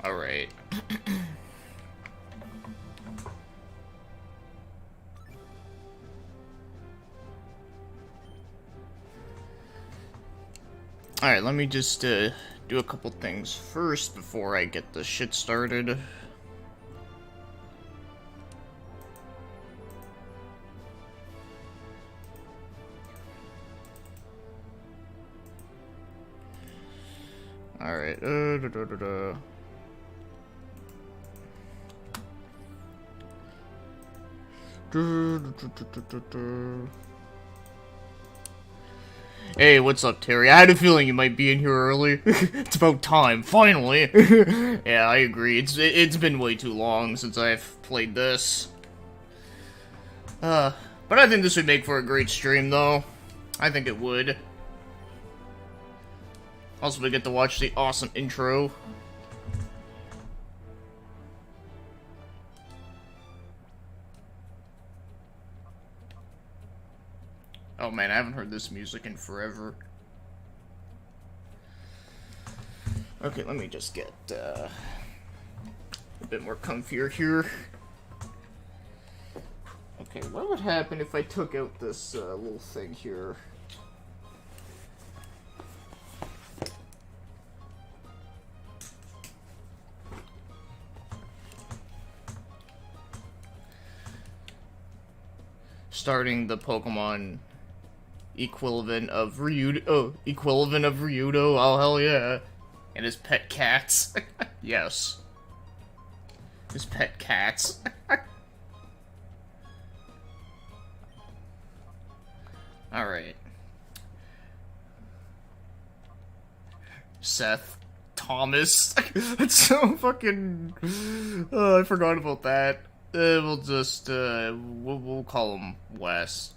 Alright. Alright, let me just do a couple things first before I get the shit started. Alright, Hey, what's up, Terry? I had a feeling you might be in here early. It's about time, finally. Yeah, I agree. It's been way too long since I've played this. But I think this would make for a great stream, though. I think it would. Also, we get to watch the awesome intro. Oh man, I haven't heard this music in forever. Okay, let me just get a bit more comfier here. Okay, what would happen if I took out this little thing here? Starting the Pokemon equivalent of Ryudo. Oh, equivalent of Ryudo. Oh, hell yeah. And his pet cats. Yes. His pet cats. Alright. Seth. Thomas. That's so fucking... Oh, I forgot about that. We'll just, we'll call him Wes.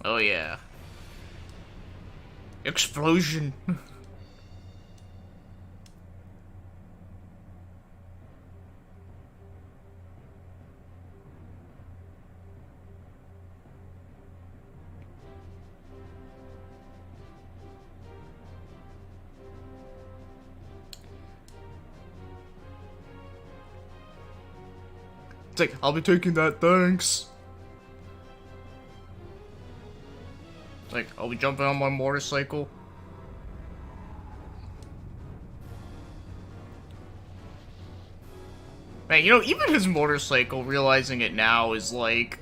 Oh yeah. Explosion. It's like, I'll be taking that, thanks. It's like, I'll be jumping on my motorcycle. Man, you know, even his motorcycle, realizing it now, is like...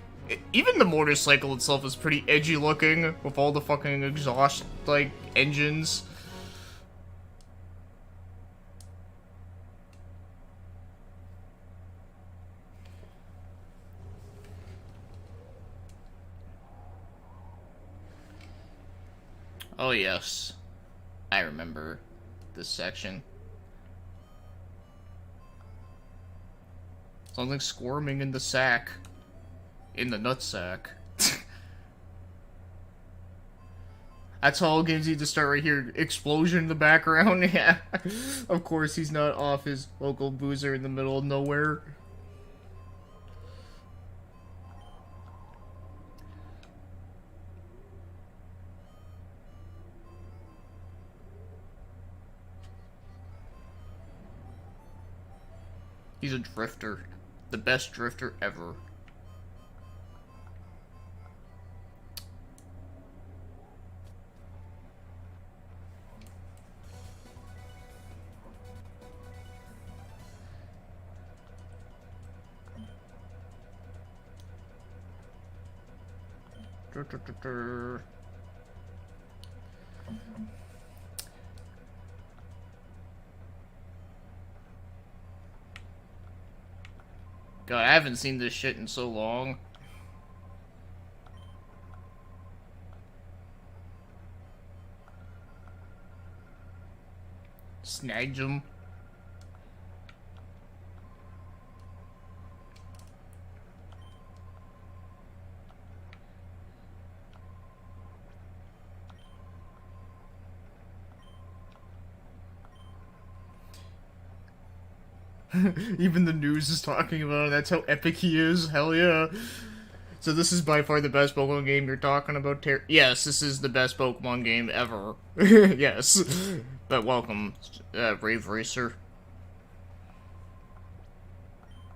Even the motorcycle itself is pretty edgy looking, with all the fucking exhaust, like, engines. Oh yes, I remember this section. Something squirming in the sack. In the nutsack. That's all games need to start right here. Explosion in the background, yeah. Of course he's not off his local boozer in the middle of nowhere. He's a drifter. The best drifter ever. God, I haven't seen this shit in so long. Snagged him. Even the news is talking about it. That's how epic he is. Hell yeah. So this is by far the best Pokemon game you're talking about, Yes, this is the best Pokemon game ever. Yes. But welcome, Rave Racer.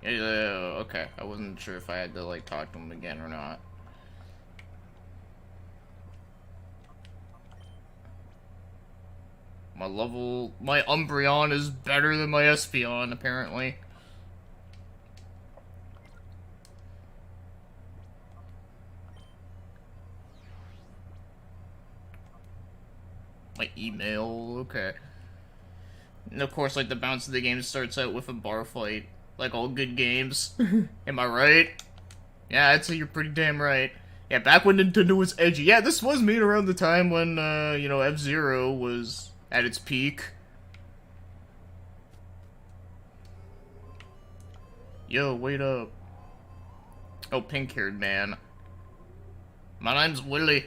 Okay. I wasn't sure if I had to, like, talk to him again or not. My Umbreon is better than my Espeon, apparently. My email, okay. And of course, like, the bounce of the game starts out with a bar fight. Like all good games. Am I right? Yeah, I'd say you're pretty damn right. Yeah, back when Nintendo was edgy. Yeah, this was made around the time when, you know, F-Zero was at its peak. Yo, wait up. Oh, pink-haired man. My name's Willie.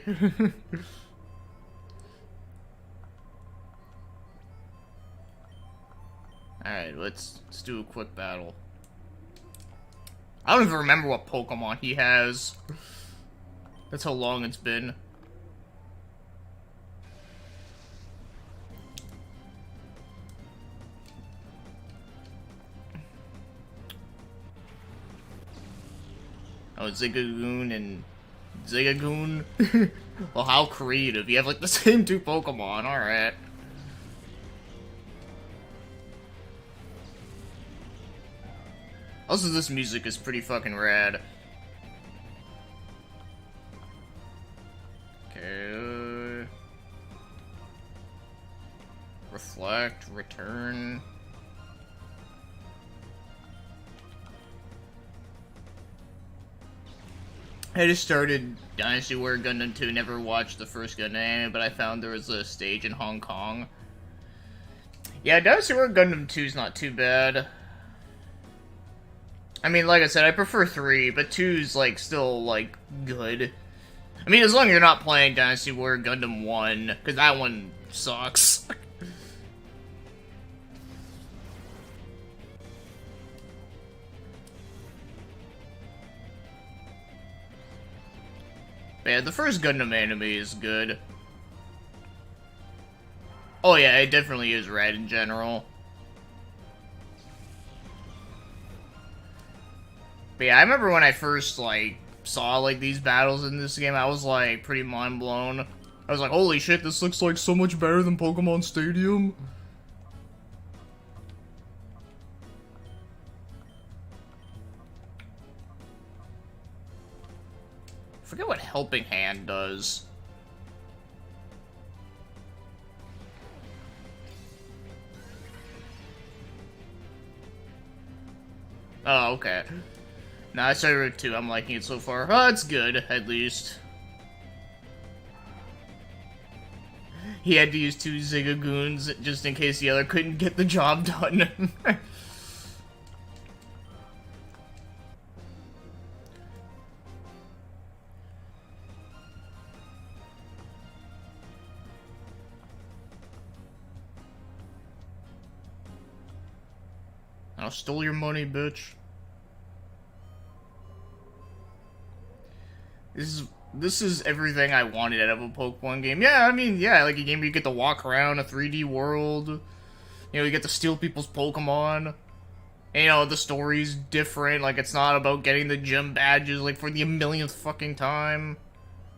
Alright, let's do a quick battle. I don't even remember what Pokemon he has. That's how long it's been. Oh, Zigagoon and Zigagoon? Well, how creative. You have, like, the same two Pokemon. Alright. Also, this music is pretty fucking rad. Okay. Reflect, return. I just started Dynasty Warrior Gundam 2, never watched the first Gundam anime, but I found there was a stage in Hong Kong. Yeah, Dynasty Warrior Gundam 2 is not too bad. I mean, like I said, I prefer 3, but 2's, like, still, like, good. I mean, as long as you're not playing Dynasty Warrior Gundam 1, because that one sucks. But yeah, the first Gundam anime is good. Oh yeah, it definitely is rad in general. But yeah, I remember when I first, like, saw, like, these battles in this game, I was, like, pretty mind-blown. I was like, holy shit, this looks like so much better than Pokemon Stadium. I forget what Helping Hand does. Oh, okay. Nah, I started Route 2. I'm liking it so far. Oh, it's good, at least. He had to use 2 Zigagoons just in case the other couldn't get the job done. I stole your money, bitch. This is everything I wanted out of a Pokemon game. Yeah, I mean, yeah, like a game where you get to walk around a 3D world. You know, you get to steal people's Pokemon. And, you know, the story's different. Like, it's not about getting the gym badges, like, for the millionth fucking time.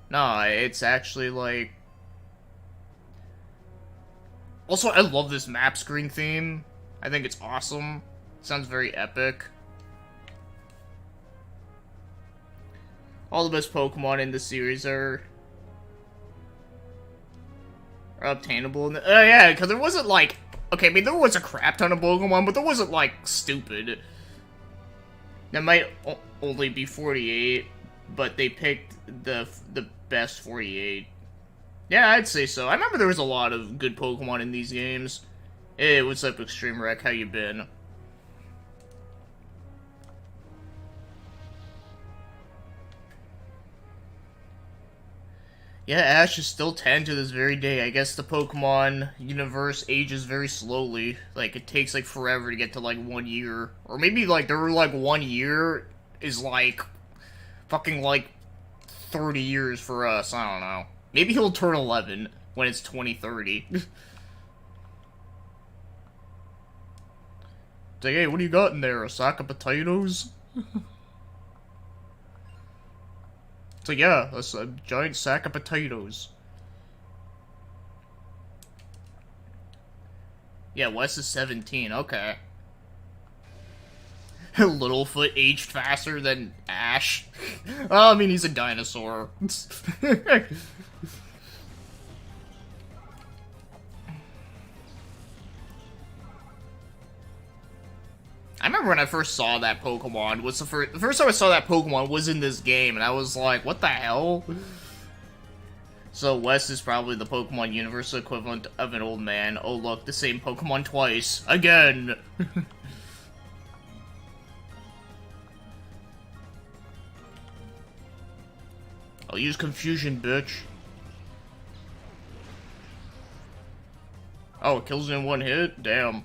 No, it's actually, like... Also, I love this map screen theme. I think it's awesome. Sounds very epic. All the best Pokemon in the series are obtainable. Yeah, because there wasn't, like... Okay, I mean, there was a crap ton of Pokemon, but there wasn't, like, stupid. There might only be 48, but they picked the best 48. Yeah, I'd say so. I remember there was a lot of good Pokemon in these games. Hey, what's up, Extreme Wreck? How you been? Yeah, Ash is still 10 to this very day. I guess the Pokemon universe ages very slowly. Like, it takes, like, forever to get to, like, 1 year. Or maybe, like, there were, like, 1 year is, like, fucking, like, 30 years for us. I don't know. Maybe he'll turn 11 when it's 2030. It's like, hey, what do you got in there? A sack of potatoes? It's like, yeah, that's a giant sack of potatoes. Yeah, Wes is 17, okay. Littlefoot aged faster than Ash. Well, I mean, he's a dinosaur. I remember when I first saw that Pokemon, was the first time I saw that Pokemon was in this game, and I was like, what the hell? So Wes is probably the Pokemon universe equivalent of an old man. Oh look, the same Pokemon twice. Again! I'll use confusion, bitch. Oh, it kills in one hit? Damn.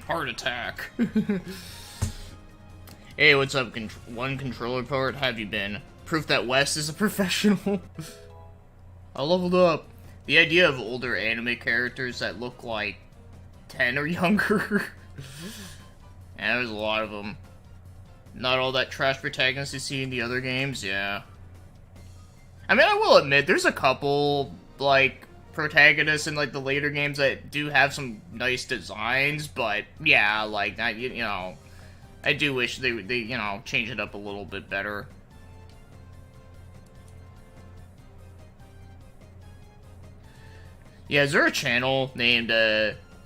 Heart attack. Hey, what's up, one controller part? Have you been? Proof that Wes is a professional. I leveled up. The idea of older anime characters that look like 10 or younger. Yeah, there's a lot of them. Not all that trash protagonists you see in the other games, yeah. I mean, I will admit, there's a couple, like, protagonists in, like, the later games that do have some nice designs, but, yeah, like, you know, I do wish they, you know, change it up a little bit better. Yeah, is there a channel named,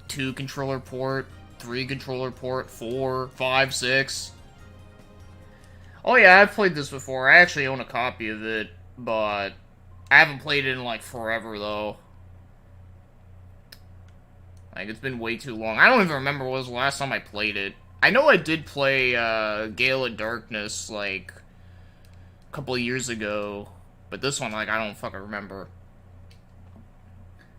2 controller port, 3 controller port, 4, 5, 6? Oh yeah, I've played this before. I actually own a copy of it, but I haven't played it in, like, forever, though. Like, it's been way too long. I don't even remember what was the last time I played it. I know I did play, Gale of Darkness, like, a couple of years ago. But this one, like, I don't fucking remember.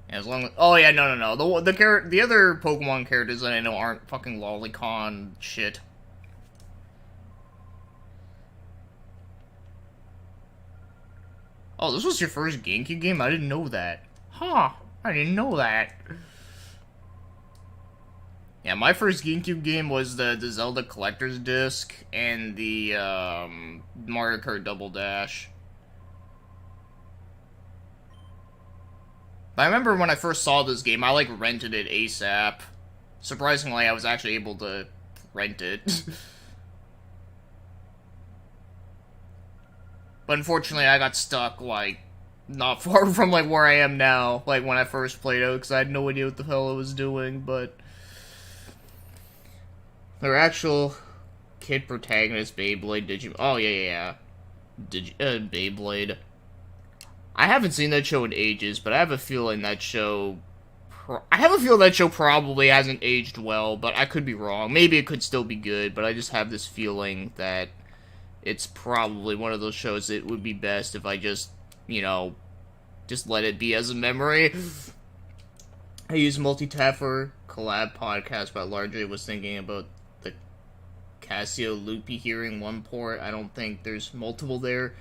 And as long as... Oh, yeah, no. The other Pokemon characters that I know aren't fucking lolicon shit. Oh, this was your first GameCube game? I didn't know that. Huh. I didn't know that. Yeah, my first GameCube game was the Zelda Collector's Disc and the Mario Kart Double Dash. But I remember when I first saw this game, I, like, rented it ASAP. Surprisingly, I was actually able to rent it. But unfortunately, I got stuck, like, not far from, like, where I am now, like, when I first played it, because I had no idea what the hell I was doing, but... Their actual kid protagonist, Beyblade, Oh, yeah. Beyblade. I haven't seen that show in ages, but I have a feeling that show... probably hasn't aged well, but I could be wrong. Maybe it could still be good, but I just have this feeling that it's probably one of those shows that would be best if I just, you know, just let it be as a memory. I use multi-tap for collab podcast, but largely was thinking about the Casio Loopy hearing one port. I don't think there's multiple there.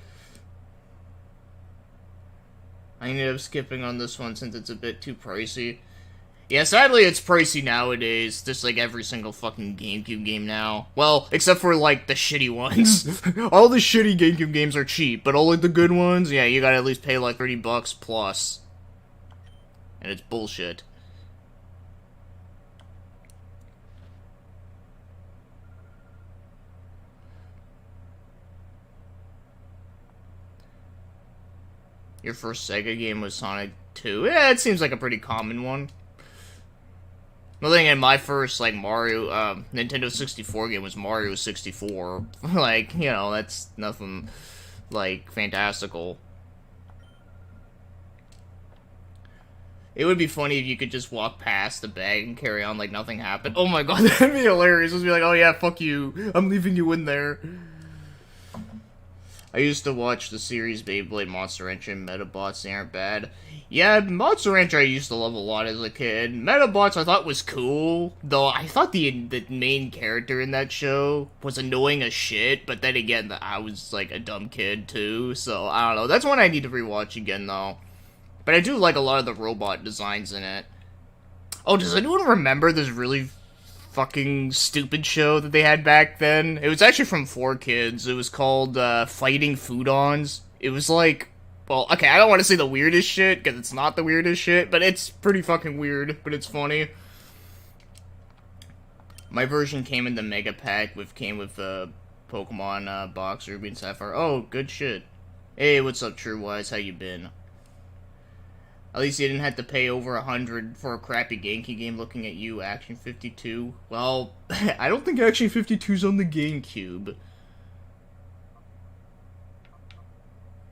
I ended up skipping on this one since it's a bit too pricey. Yeah, sadly it's pricey nowadays, just like every single fucking GameCube game now. Well, except for, like, the shitty ones. All the shitty GameCube games are cheap, but all, like, the good ones, yeah, you gotta at least pay, like, $30 plus. And it's bullshit. Your first Sega game was Sonic 2. Yeah, it seems like a pretty common one. Another thing, in my first, like, Mario, Nintendo 64 game was Mario 64. Like, you know, that's nothing, like, fantastical. It would be funny if you could just walk past the bag and carry on like nothing happened. Oh my god, that'd be hilarious. Just be like, oh yeah, fuck you. I'm leaving you in there. I used to watch the series Beyblade, Monster Rancher, and Metabots. They aren't bad. Yeah, Monster Rancher I used to love a lot as a kid. Metabots I thought was cool, though I thought the main character in that show was annoying as shit, but then again, I was like a dumb kid too, so I don't know. That's one I need to rewatch again though. But I do like a lot of the robot designs in it. Oh, does anyone remember this really fucking stupid show that they had back then? It was actually from 4Kids. It was called Fighting Foodons. It was like, well, okay, I don't want to say the weirdest shit, because it's not the weirdest shit, but it's pretty fucking weird, but it's funny. My version came in the Mega Pack, came with Pokemon box, Ruby and Sapphire. Oh, good shit. Hey, what's up, True Wise? How you been? At least you didn't have to pay over 100 for a crappy Genki game. Looking at you, Action 52. Well, I don't think Action 52's on the GameCube.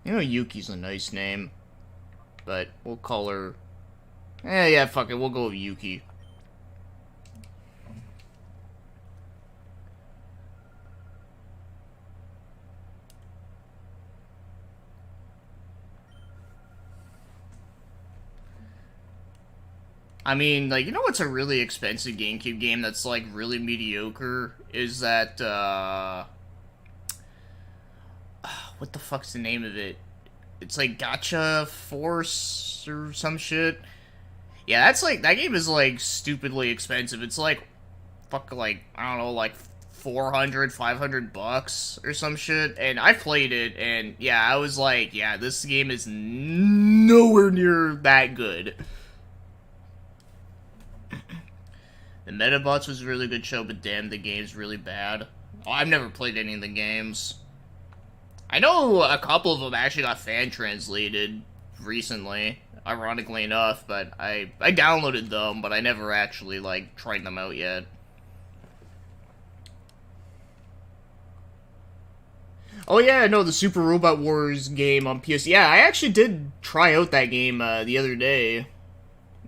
You know, Yuki's a nice name. But we'll call her... yeah, fuck it. We'll go with Yuki. I mean, like, you know what's a really expensive GameCube game that's, like, really mediocre? Is that, what the fuck's the name of it? It's like Gacha Force or some shit. Yeah, that's like, that game is, like, stupidly expensive. It's like, fuck, like, I don't know, like, 400, 500 bucks or some shit. And I played it, and yeah, I was like, yeah, this game is nowhere near that good. The Metabots was a really good show, but damn, the game's really bad. Oh, I've never played any of the games. I know a couple of them actually got fan translated recently, ironically enough, but I downloaded them, but I never actually, like, tried them out yet. Oh yeah, no, the Super Robot Wars game on PS. Yeah, I actually did try out that game the other day.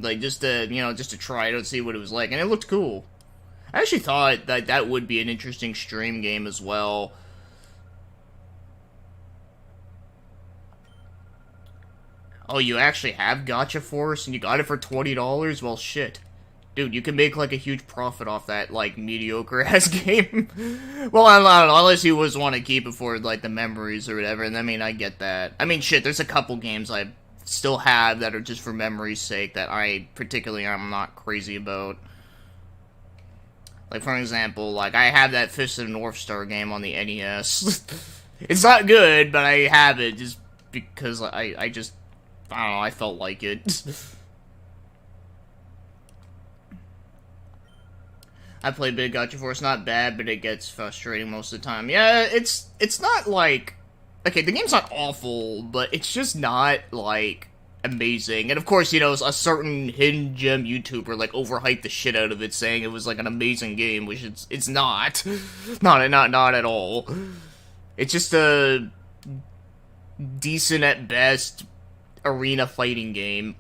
Like, just to, you know, just to try it out, see what it was like, and it looked cool. I actually thought that that would be an interesting stream game as well. Oh, you actually have Gacha Force, and you got it for $20? Well, shit. Dude, you can make, like, a huge profit off that, like, mediocre-ass game. Well, I don't know, unless you just want to keep it for, like, the memories or whatever, and I mean, I get that. I mean, shit, there's a couple games I still have that are just for memory's sake that I particularly am not crazy about. Like, for example, like, I have that Fist of the North Star game on the NES. It's not good, but I have it just because I just, I don't know, I felt like it. I play Big Gacha Force, not bad, but it gets frustrating most of the time. Yeah, it's not like... Okay, the game's not awful, but it's just not, like, amazing. And of course, you know, a certain hidden gem YouTuber, like, overhyped the shit out of it, saying it was, like, an amazing game, which it's not. Not at all. It's just a decent at best arena fighting game.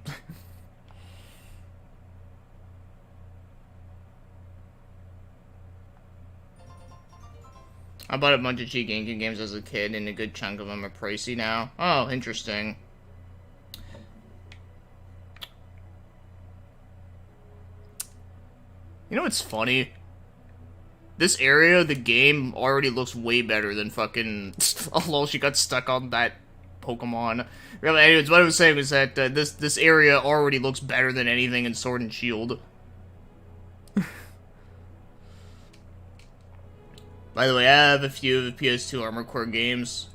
I bought a bunch of cheap GameCube games as a kid, and a good chunk of them are pricey now. Oh, interesting. You know what's funny? This area, the game, already looks way better than fucking... Oh, lol, she got stuck on that Pokemon. Really, anyways, what I was saying was that this area already looks better than anything in Sword and Shield. By the way, I have a few of the PS2 Armored Core games.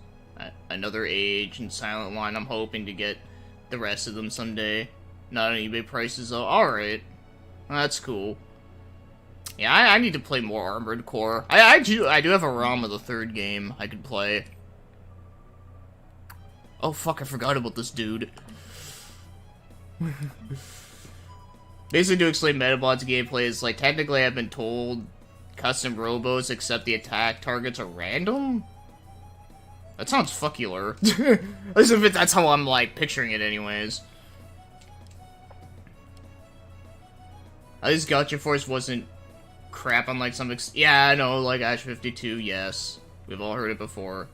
Another Age and Silent Line. I'm hoping to get the rest of them someday. Not on eBay prices, though. Alright. Well, that's cool. Yeah, I need to play more Armored Core. I do have a ROM of the third game I could play. Oh fuck, I forgot about this dude. Basically, to explain Metabot's gameplay is, like, technically I've been told custom robos except the attack targets are random? That sounds fuckular. At least if that's how I'm, like, picturing it anyways. At least Gotcha Force wasn't crap on, like, some yeah, I know, like, Ash 52, yes. We've all heard it before.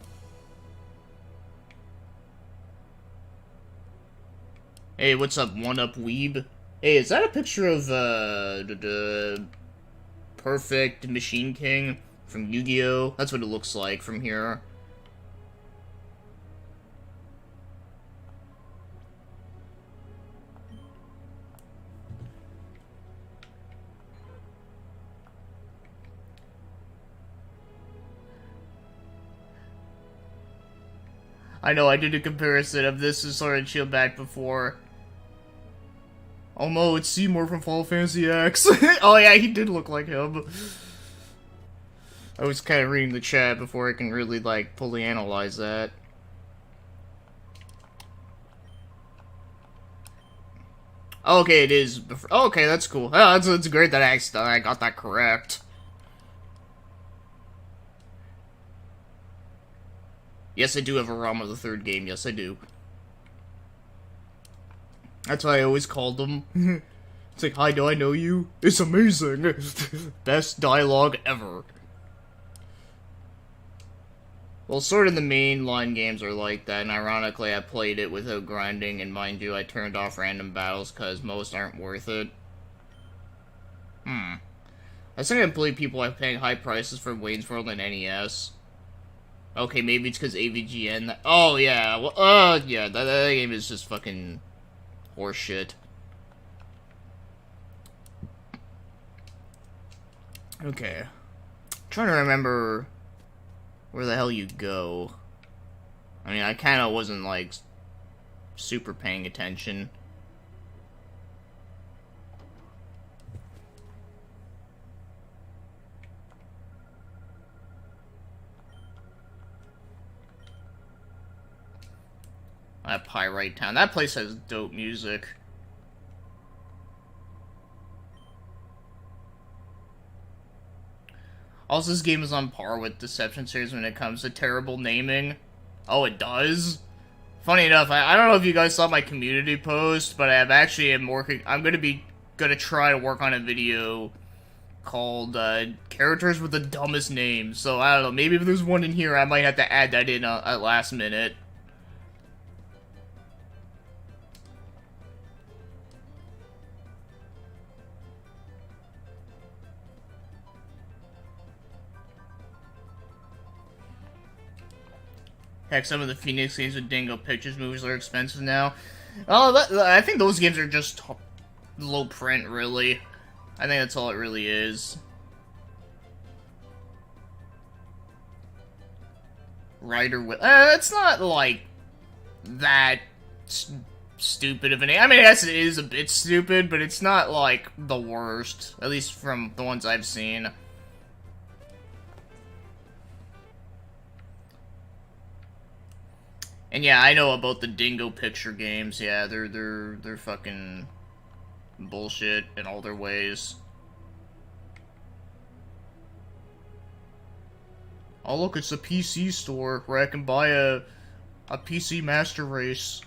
Hey, what's up, one-up weeb? Hey, is that a picture of, the Perfect Machine King from Yu-Gi-Oh? That's what it looks like from here. I know, I did a comparison of this to Sword and Shield back before. Oh no, it's Seymour from Final Fantasy X. Oh yeah, he did look like him. I was kind of reading the chat before I can really, like, fully analyze that. Okay, it is. Okay, that's cool. Oh, that's great that I got that correct. Yes, I do have a ROM of the third game. Yes, I do. That's why I always called them. It's like, hi, do I know you? It's amazing. Best dialogue ever. Well, sort of the mainline games are like that, and ironically, I played it without grinding, and mind you, I turned off random battles because most aren't worth it. I still can't believe people are paying high prices for Wayne's World and NES. Okay, maybe it's because AVGN. Oh, yeah. Well, yeah, that game is just fucking horseshit. Okay. I'm trying to remember where the hell you go. I mean, I kind of wasn't, like, super paying attention. That Pyrite Town. That place has dope music. Also, this game is on par with Deception series when it comes to terrible naming. Oh, it does? Funny enough, I don't know if you guys saw my community post, but I'm gonna try to work on a video called, Characters with the Dumbest Names. So, I don't know, maybe if there's one in here, I might have to add that in at last minute. Heck, some of the Phoenix games with Dingo Pictures movies are expensive now. Oh, I think those games are just low print, really. I think that's all it really is. Rider with... it's not, like, that stupid of a name. I mean, I guess it is a bit stupid, but it's not, like, the worst. At least from the ones I've seen. And yeah, I know about the Dingo Picture games. Yeah, they're fucking bullshit in all their ways. Oh look, it's a PC store where I can buy a PC Master Race.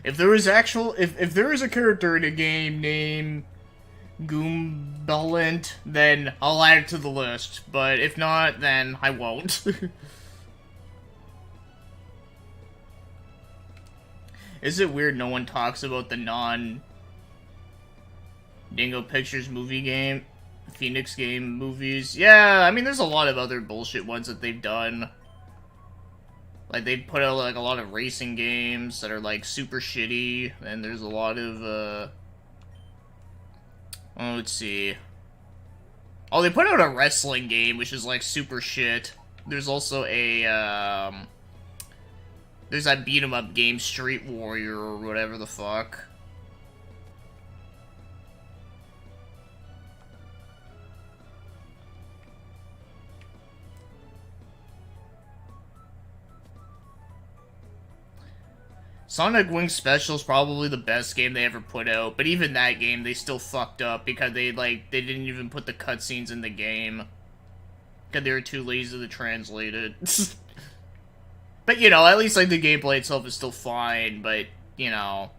If there is if there is a character in a game named Goombalent, then I'll add it to the list. But if not, then I won't. Is it weird no one talks about the non-Dingo Pictures movie game, Phoenix game movies? Yeah, I mean, there's a lot of other bullshit ones that they've done. Like, they put out, like, a lot of racing games that are, like, super shitty, and there's a lot of, well, let's see. Oh, they put out a wrestling game, which is, like, super shit. There's also a, there's that beat-em-up game, Street Warrior, or whatever the fuck. Sonic Wings Special is probably the best game they ever put out, but even that game, they still fucked up because they didn't even put the cutscenes in the game. Because they were too lazy to translate it. But, you know, at least, like, the gameplay itself is still fine, but, you know,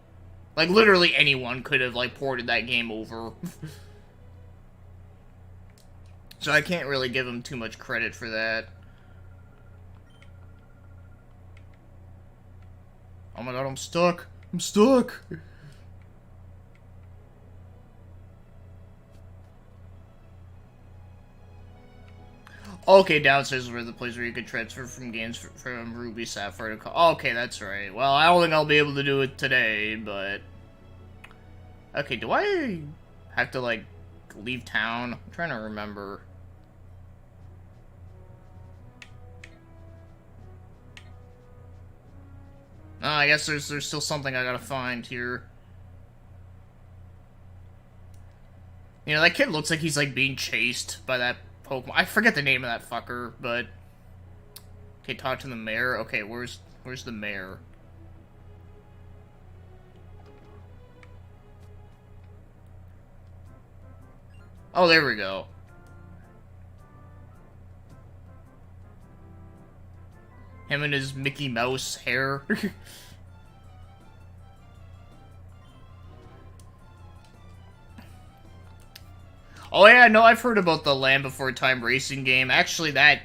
like, literally anyone could have, like, ported that game over. So I can't really give them too much credit for that. Oh my god, I'm stuck. I'm stuck. Okay, downstairs is where the place where you could transfer from games from Ruby Sapphire to... Okay, that's right. Well, I don't think I'll be able to do it today, but... Okay, do I have to, like, leave town? I'm trying to remember. I guess there's still something I gotta find here. You know, that kid looks like he's, like, being chased by that Pokemon. I forget the name of that fucker, but... Okay, talk to the mayor. Okay, where's the mayor? Oh, there we go. Him and his Mickey Mouse hair. Oh yeah, no, I've heard about the Land Before Time racing game. Actually, that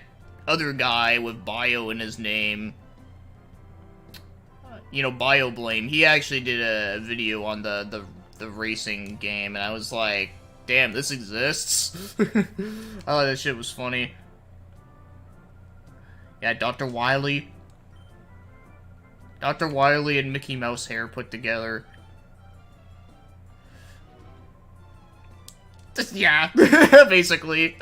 other guy with Bio in his name, you know, BioBlame, he actually did a video on the racing game, and I was like, damn, this exists? I thought that shit was funny. Yeah, Dr. Wily. Dr. Wily and Mickey Mouse hair put together. Yeah, basically.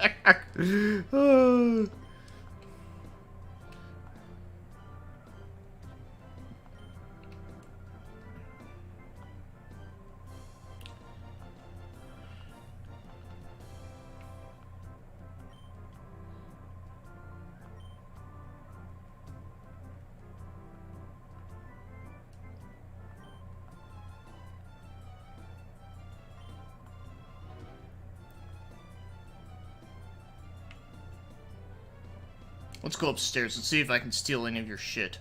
Let's go upstairs and see if I can steal any of your shit.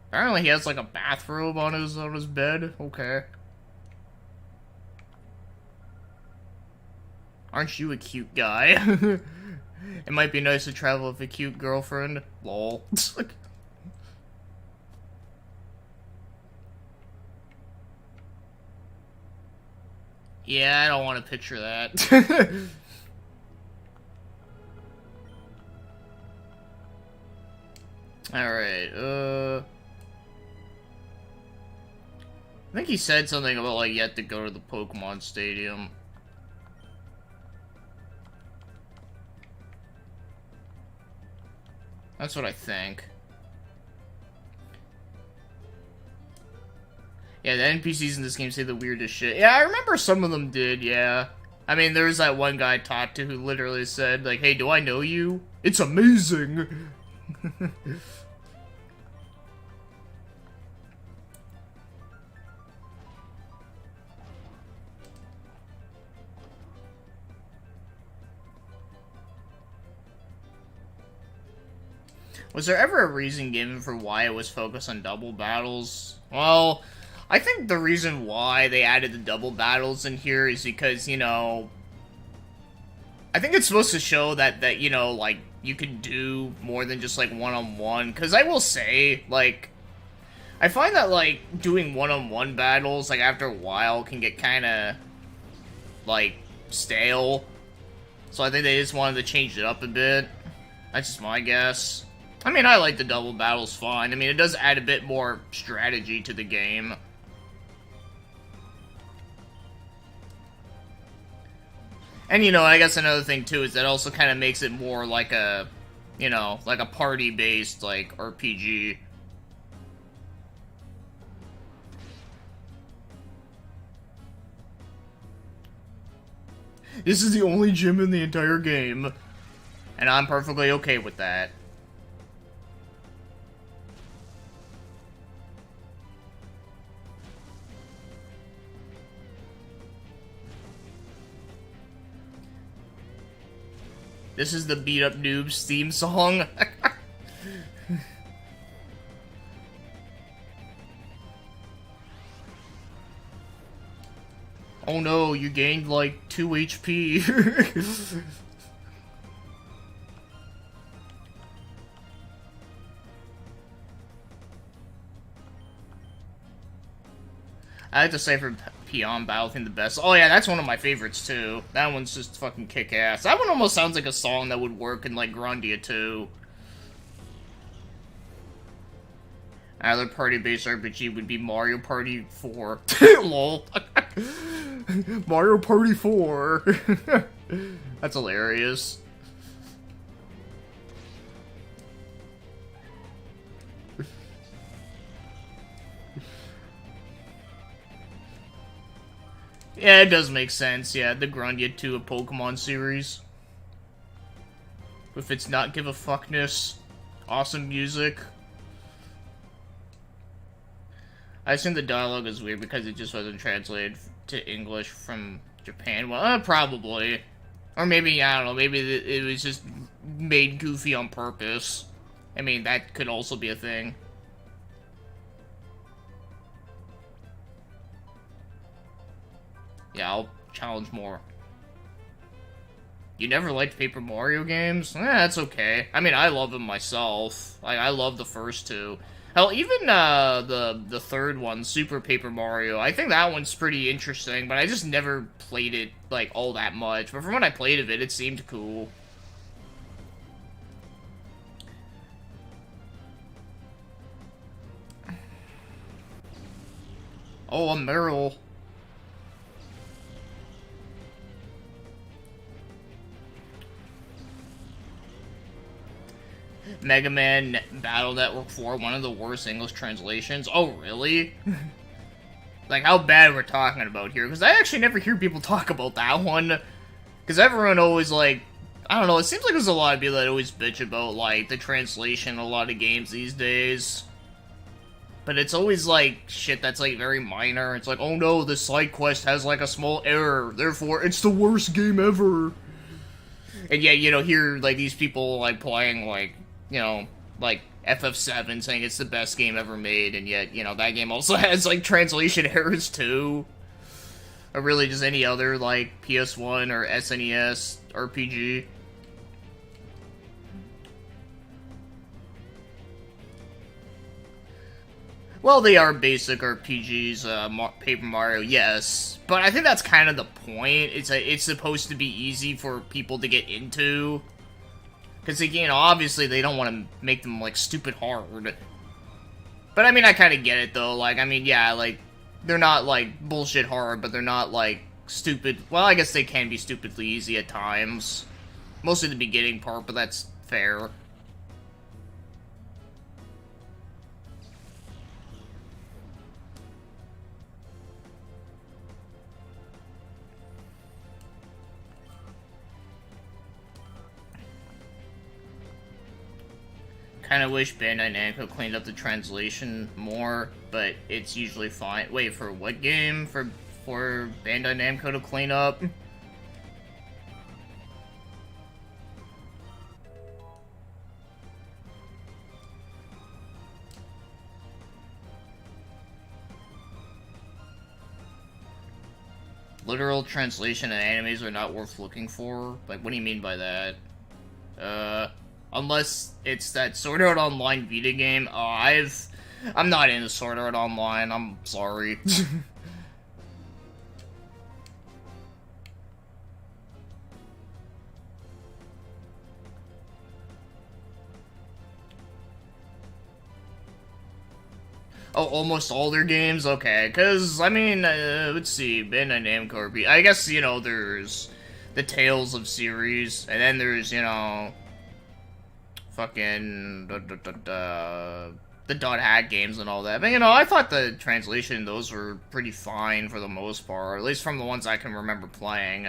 Apparently he has like a bathrobe on his bed. Okay. Aren't you a cute guy? It might be nice to travel with a cute girlfriend. Lol. Yeah, I don't want to picture that. Alright, I think he said something about, like, you have to go to the Pokemon Stadium. That's what I think. Yeah, the NPCs in this game say the weirdest shit. Yeah, I remember some of them did, yeah. I mean, there was that one guy I talked to who literally said, like, hey, do I know you? It's amazing! Was there ever a reason given for why it was focused on double battles? Well, I think the reason why they added the double battles in here is because, you know, I think it's supposed to show that you know, like, you can do more than just, like, one-on-one. Because I will say, like, I find that, like, doing one-on-one battles, like, after a while can get kind of, like, stale. So I think they just wanted to change it up a bit. That's just my guess. I mean, I like the double battles fine. I mean, it does add a bit more strategy to the game. And, you know, I guess another thing, too, is that also kind of makes it more like a, you know, like a party-based, like, RPG. This is the only gym in the entire game. And I'm perfectly okay with that. This is the Beat Up Noobs theme song. Oh no, you gained like 2 HP. I have to say for Peon Battle, I think the best. Oh yeah, that's one of my favorites too. That one's just fucking kick-ass. That one almost sounds like a song that would work in like Grandia too. Another party-based RPG would be Mario Party 4. Lol. Mario Party 4. That's hilarious. Yeah, it does make sense, yeah, the Grandia 2 of Pokemon series. If it's not give a fuckness, awesome music. I assume the dialogue is weird because it just wasn't translated to English from Japan. Well, probably. Or maybe, I don't know, maybe it was just made goofy on purpose. I mean, that could also be a thing. Yeah, I'll challenge more. You never liked Paper Mario games? That's okay. I mean, I love them myself. I love the first two. Hell, even the third one, Super Paper Mario, I think that one's pretty interesting, but I just never played it, like, all that much. But from when I played of it, it seemed cool. Oh, I'm Meryl. Mega Man Battle Network 4, one of the worst English translations. Oh, really? Like, how bad we're talking about here? Because I actually never hear people talk about that one. Because everyone always, like, I don't know, it seems like there's a lot of people that always bitch about, like, the translation of a lot of games these days. But it's always, like, shit that's, like, very minor. It's like, oh no, this side quest has, like, a small error. Therefore, it's the worst game ever. And yet, you know, here, like, these people, like, playing, like, you know, like, FF7 saying it's the best game ever made, and yet, you know, that game also has, like, translation errors, too. Or really just any other, like, PS1 or SNES RPG. Well, they are basic RPGs, Paper Mario, yes. But I think that's kind of the point. It's supposed to be easy for people to get into. Because, you know, obviously they don't want to make them, like, stupid hard. But, I mean, I kind of get it, though. Like, I mean, yeah, like, they're not, like, bullshit hard, but they're not, like, stupid. Well, I guess they can be stupidly easy at times. Mostly the beginning part, but that's fair. Kind of wish Bandai Namco cleaned up the translation more, but it's usually fine. Wait, for what game? For Bandai Namco to clean up? Literal translation and animes are not worth looking for? Like, what do you mean by that? Unless it's that Sword Art Online Vita game. Oh, I'm not into Sword Art Online, I'm sorry. Oh, almost all their games? Okay, because, I mean, let's see, Bandai Namco, I guess, you know, there's the Tales of series, and then there's, you know, fucking the dot hack games and all that. But, you know, I thought the translation in those were pretty fine for the most part, at least from the ones I can remember playing.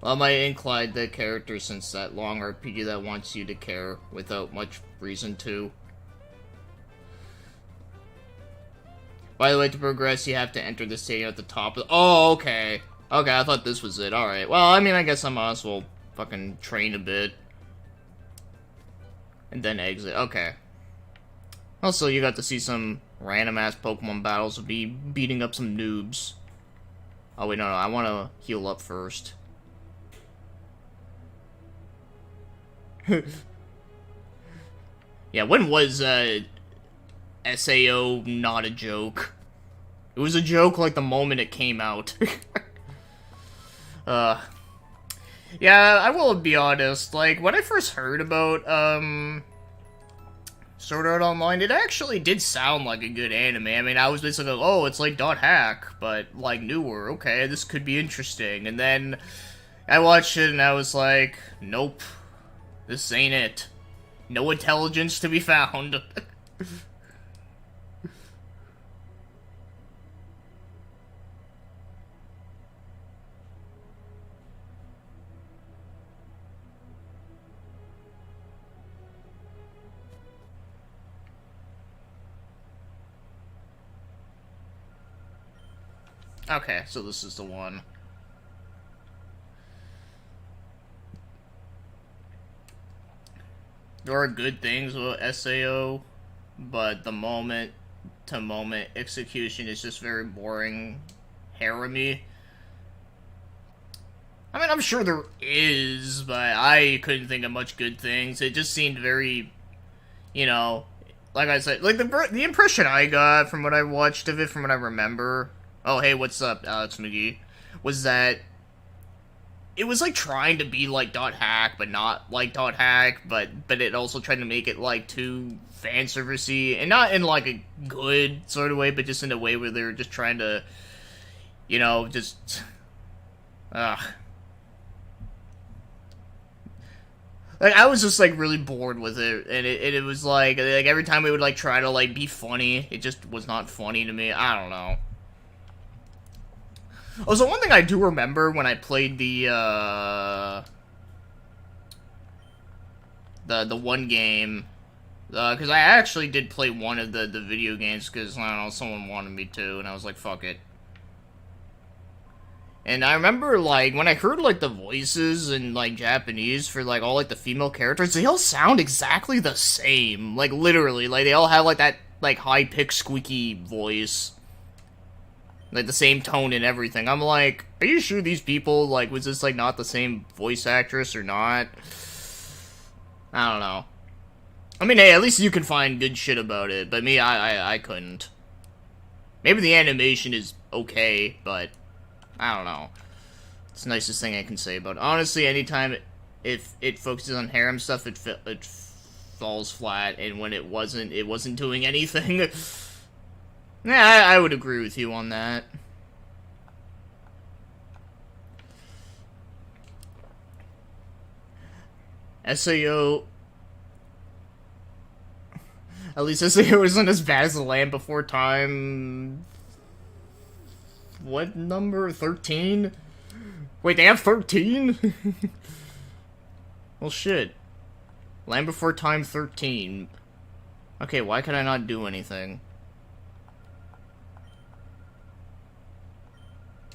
Well, I might incline the character since that long RPG that wants you to care without much reason to. By the way, to progress, you have to enter the stadium at the top of... Oh, okay. Okay, I thought this was it. Alright. Well, I mean, I guess I might as well fucking train a bit. And then exit. Okay. Also, you got to see some random-ass Pokemon battles of me beating up some noobs. Oh, wait, no, I want to heal up first. Yeah, when was, SAO not a joke? It was a joke, like, the moment it came out. Yeah, I will be honest, like, when I first heard about, Sword Art Online, it actually did sound like a good anime. I mean, I was basically like, oh, it's like Dot Hack, but, like, newer. Okay, this could be interesting. And then I watched it, and I was like, nope. This ain't it. No intelligence to be found. Okay, so this is the one. There are good things with SAO, but the moment-to-moment execution is just very boring, harem-y. I mean, I'm sure there is, but I couldn't think of much good things. It just seemed very, you know, like I said, like the impression I got from what I watched of it, from what I remember. Oh, hey, what's up, Alex McGee? Was that it was like trying to be like Dot Hack, but not like Dot Hack, but it also tried to make it like too fan servicey, and not in like a good sort of way, but just in a way where they were just trying to, you know, just like I was just like really bored with it, and it was like every time we would like try to like be funny, it just was not funny to me. I don't know. Oh, so one thing I do remember when I played the one game, because I actually did play one of the video games, because, I don't know, someone wanted me to, and I was like, fuck it. And I remember, like, when I heard, like, the voices in, like, Japanese for, like, all, like, the female characters, they all sound exactly the same. Like, literally. Like, they all have, like, that, like, high-pitched, squeaky voice. Like, the same tone and everything. I'm like, are you sure these people, like, was this, like, not the same voice actress or not? I don't know. I mean, hey, at least you can find good shit about it, but me, I couldn't. Maybe the animation is okay, but I don't know. It's the nicest thing I can say about it. Honestly, anytime if it focuses on harem stuff, it falls flat, and when it wasn't doing anything. Yeah, I would agree with you on that. SAO... At least SAO isn't as bad as The Land Before Time... What number? 13? Wait, they have 13? Well, shit. Land Before Time 13. Okay, why could I not do anything?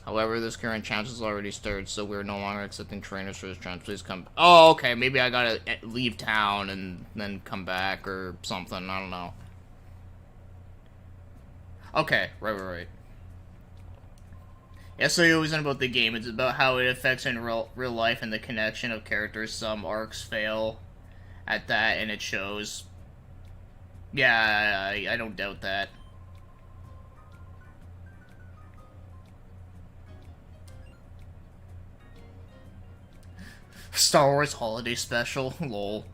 However, this current challenge has already started, so we're no longer accepting trainers for this challenge. Please come... Oh, okay, maybe I gotta leave town and then come back or something. I don't know. Okay, right. SAO isn't about the game, it's about how it affects in real life and the connection of characters. Some arcs fail at that, and it shows. Yeah, I don't doubt that. Star Wars Holiday Special, lol.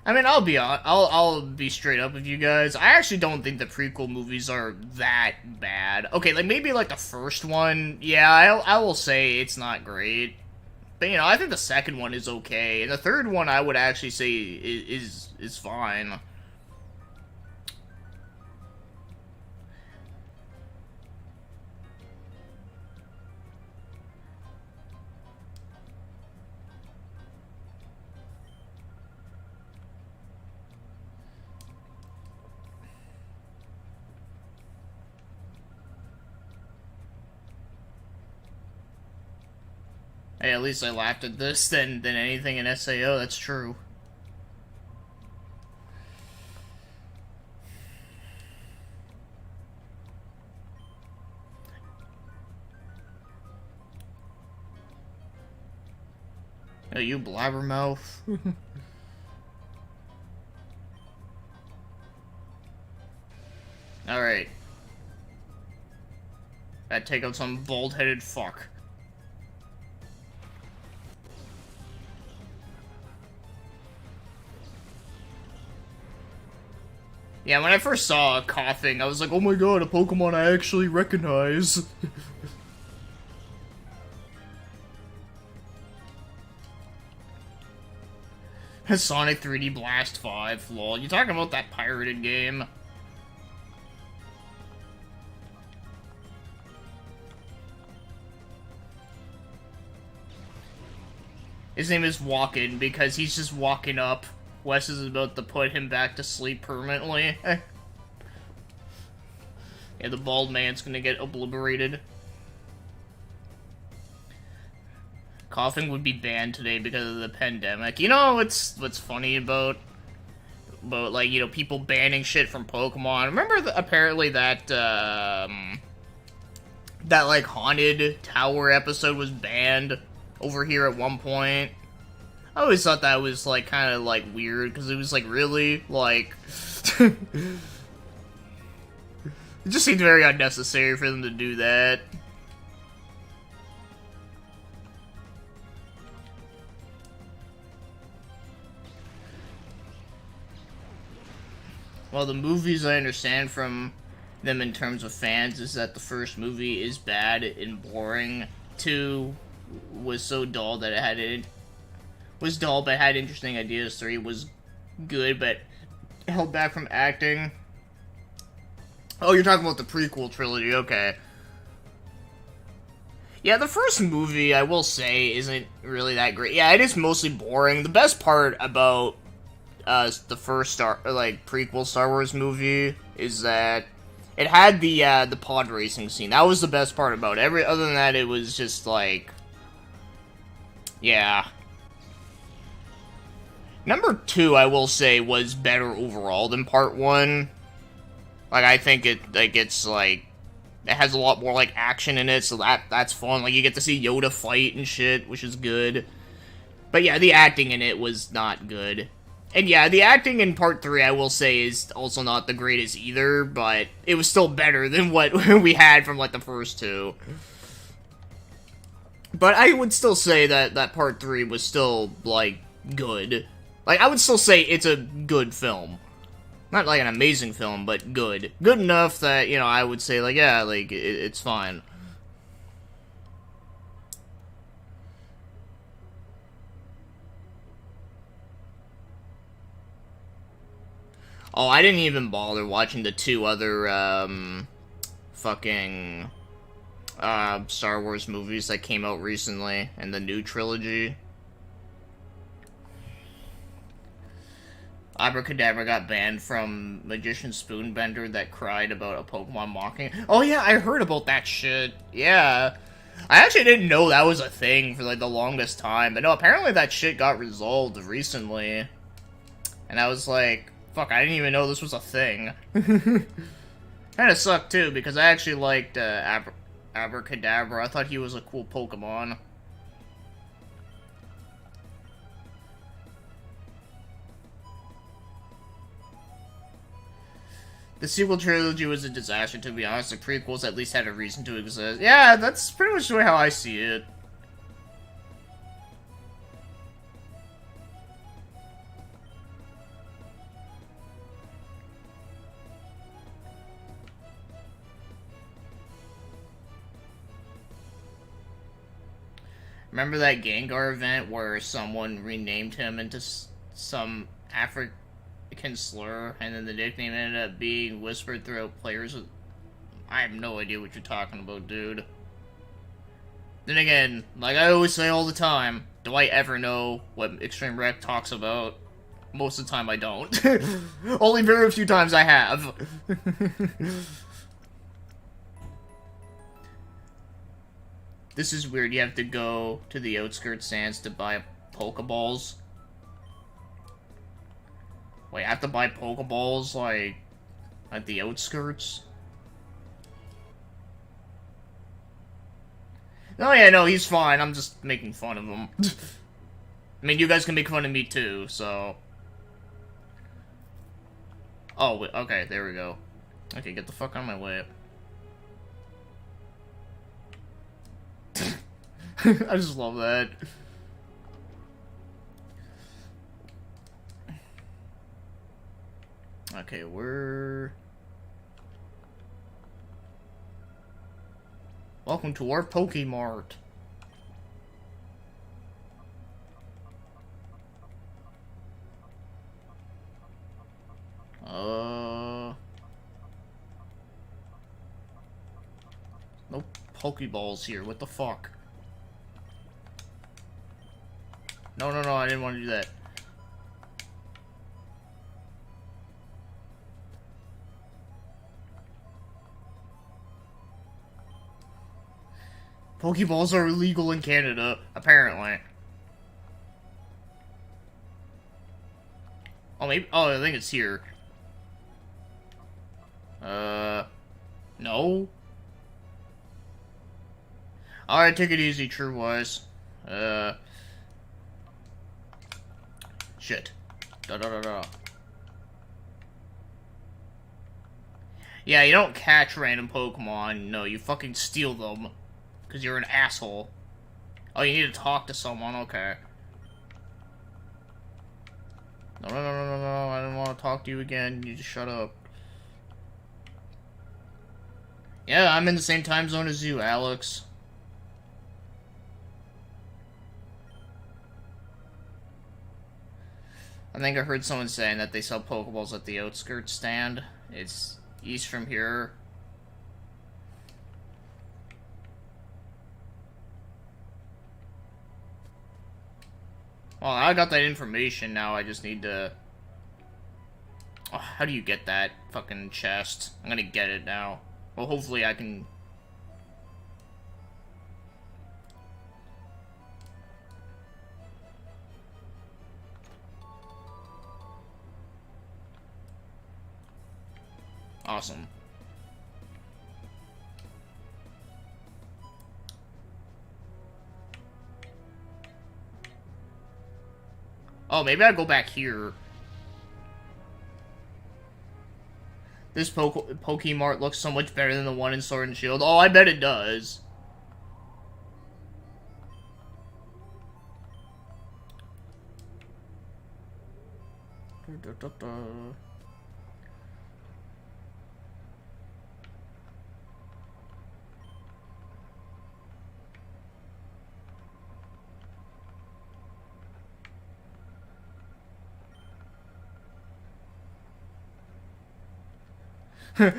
I mean, I'll be straight up with you guys. I actually don't think the prequel movies are that bad. Okay, like maybe like the first one, yeah, I will say it's not great. But you know, I think the second one is okay, and the third one I would actually say is fine. Hey, at least I laughed at this than anything in SAO. That's true. Oh, you blabbermouth. Alright. Gotta take out some bald-headed fuck. Yeah, when I first saw coughing, I was like, oh my god, a Pokemon I actually recognize. Sonic 3D Blast 5, lol. You talking about that pirated game? His name is Walkin' because he's just walking up. Wes is about to put him back to sleep permanently. Yeah, the bald man's gonna get obliterated. Coughing would be banned today because of the pandemic. You know what's funny about like, you know, people banning shit from Pokemon? Remember apparently that that like haunted tower episode was banned over here at one point. I always thought that was like kind of like weird because it was like really like it just seemed very unnecessary for them to do that. Well, the movies I understand from them in terms of fans is that the first movie is bad and boring. 2 was so dull that it was dull but had interesting ideas. 3 was good but held back from acting. Oh, you're talking about the prequel trilogy, okay. Yeah, the first movie, I will say, isn't really that great. Yeah, it is mostly boring. The best part about the first prequel Star Wars movie is that it had the pod racing scene. That was the best part about it. Other than that, it was just like, yeah. Number 2, I will say, was better overall than part 1. Like, I think it has a lot more, like, action in it, so that's fun. Like, you get to see Yoda fight and shit, which is good. But yeah, the acting in it was not good. And yeah, the acting in part 3, I will say, is also not the greatest either, but it was still better than what we had from, like, the first 2. But I would still say that part 3 was still, like, good. Like, I would still say it's a good film. Not, like, an amazing film, but good. Good enough that, you know, I would say, like, yeah, like, it's fine. Oh, I didn't even bother watching the 2 other, fucking, Star Wars movies that came out recently in the new trilogy. Abracadabra got banned from Magician Spoonbender that cried about a Pokemon mocking. Oh yeah, I heard about that shit. Yeah. I actually didn't know that was a thing for, like, the longest time. But no, apparently that shit got resolved recently. And I was like, fuck, I didn't even know this was a thing. Kinda sucked, too, because I actually liked, Abracadabra. I thought he was a cool Pokemon. The sequel trilogy was a disaster, to be honest. The prequels at least had a reason to exist. Yeah, that's pretty much the way how I see it. Remember that Gengar event where someone renamed him into some African slur, and then the nickname ended up being whispered throughout players? I have no idea what you're talking about, dude. Then again, like I always say all the time, do I ever know what Extreme Rec talks about? Most of the time I don't. Only very few times I have. This is weird, you have to go to the outskirts stands to buy Pokeballs. Wait, I have to buy Pokeballs, like, at the outskirts? Oh yeah, no, he's fine, I'm just making fun of him. I mean, you guys can make fun of me too, so... Oh, wait, okay, there we go. Okay, get the fuck out of my way. I just love that. Okay, welcome to our Pokemart. No Pokeballs here, what the fuck? No, I didn't want to do that. Pokeballs are illegal in Canada, apparently. Oh, maybe. Oh, I think it's here. No. Alright, take it easy, True Wise. Shit. Yeah, you don't catch random Pokemon. No, you fucking steal them. Because you're an asshole. Oh, you need to talk to someone? Okay. No, I don't want to talk to you again. You just shut up. Yeah, I'm in the same time zone as you, Alex. I think I heard someone saying that they sell Pokeballs at the outskirts stand. It's east from here. Well, I got that information now, I just need to... Oh, how do you get that fucking chest? I'm gonna get it now. Well, hopefully I can... Awesome. Oh, maybe I'll go back here. This Pokemart looks so much better than the one in Sword and Shield. Oh, I bet it does.